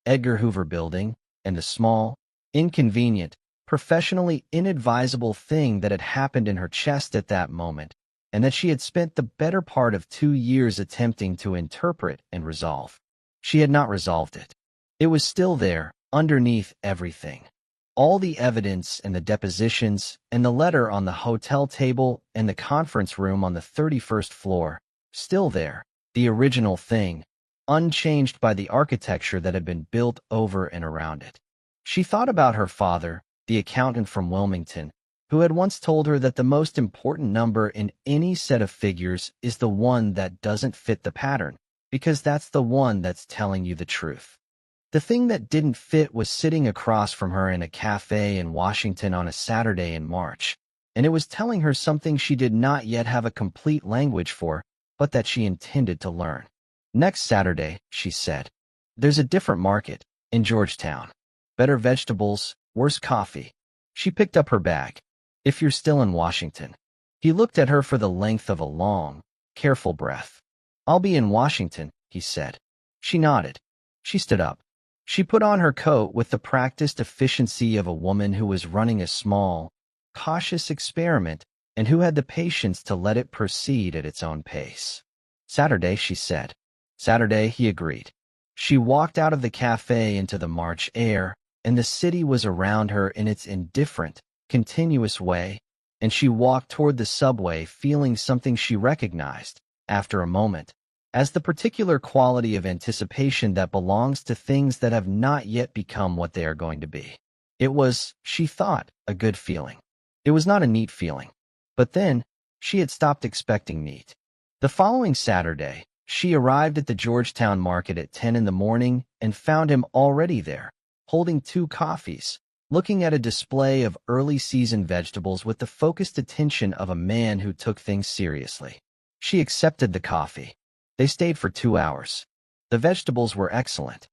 Edgar Hoover building, and the small, inconvenient, professionally inadvisable thing that had happened in her chest at that moment, and that she had spent the better part of 2 years attempting to interpret and resolve. She had not resolved it. It was still there, underneath everything. All the evidence and the depositions and the letter on the hotel table and the conference room on the 31st floor, still there, the original thing, unchanged by the architecture that had been built over and around it. She thought about her father, the accountant from Wilmington, who had once told her that the most important number in any set of figures is the one that doesn't fit the pattern, because that's the one that's telling you the truth. The thing that didn't fit was sitting across from her in a cafe in Washington on a Saturday in March, and it was telling her something she did not yet have a complete language for, but that she intended to learn. Next Saturday, she said, there's a different market, in Georgetown. Better vegetables, worse coffee. She picked up her bag. If you're still in Washington. He looked at her for the length of a long, careful breath. I'll be in Washington, he said. She nodded. She stood up. She put on her coat with the practiced efficiency of a woman who was running a small, cautious experiment and who had the patience to let it proceed at its own pace. Saturday, she said. Saturday, he agreed. She walked out of the cafe into the March air, and the city was around her in its indifferent, continuous way, and she walked toward the subway feeling something she recognized, after a moment, as the particular quality of anticipation that belongs to things that have not yet become what they are going to be. It was, she thought, a good feeling. It was not a neat feeling. But then, she had stopped expecting neat. The following Saturday, she arrived at the Georgetown market at 10 in the morning and found him already there, holding 2 coffees, looking at a display of early-season vegetables with the focused attention of a man who took things seriously. She accepted the coffee. They stayed for 2 hours. The vegetables were excellent.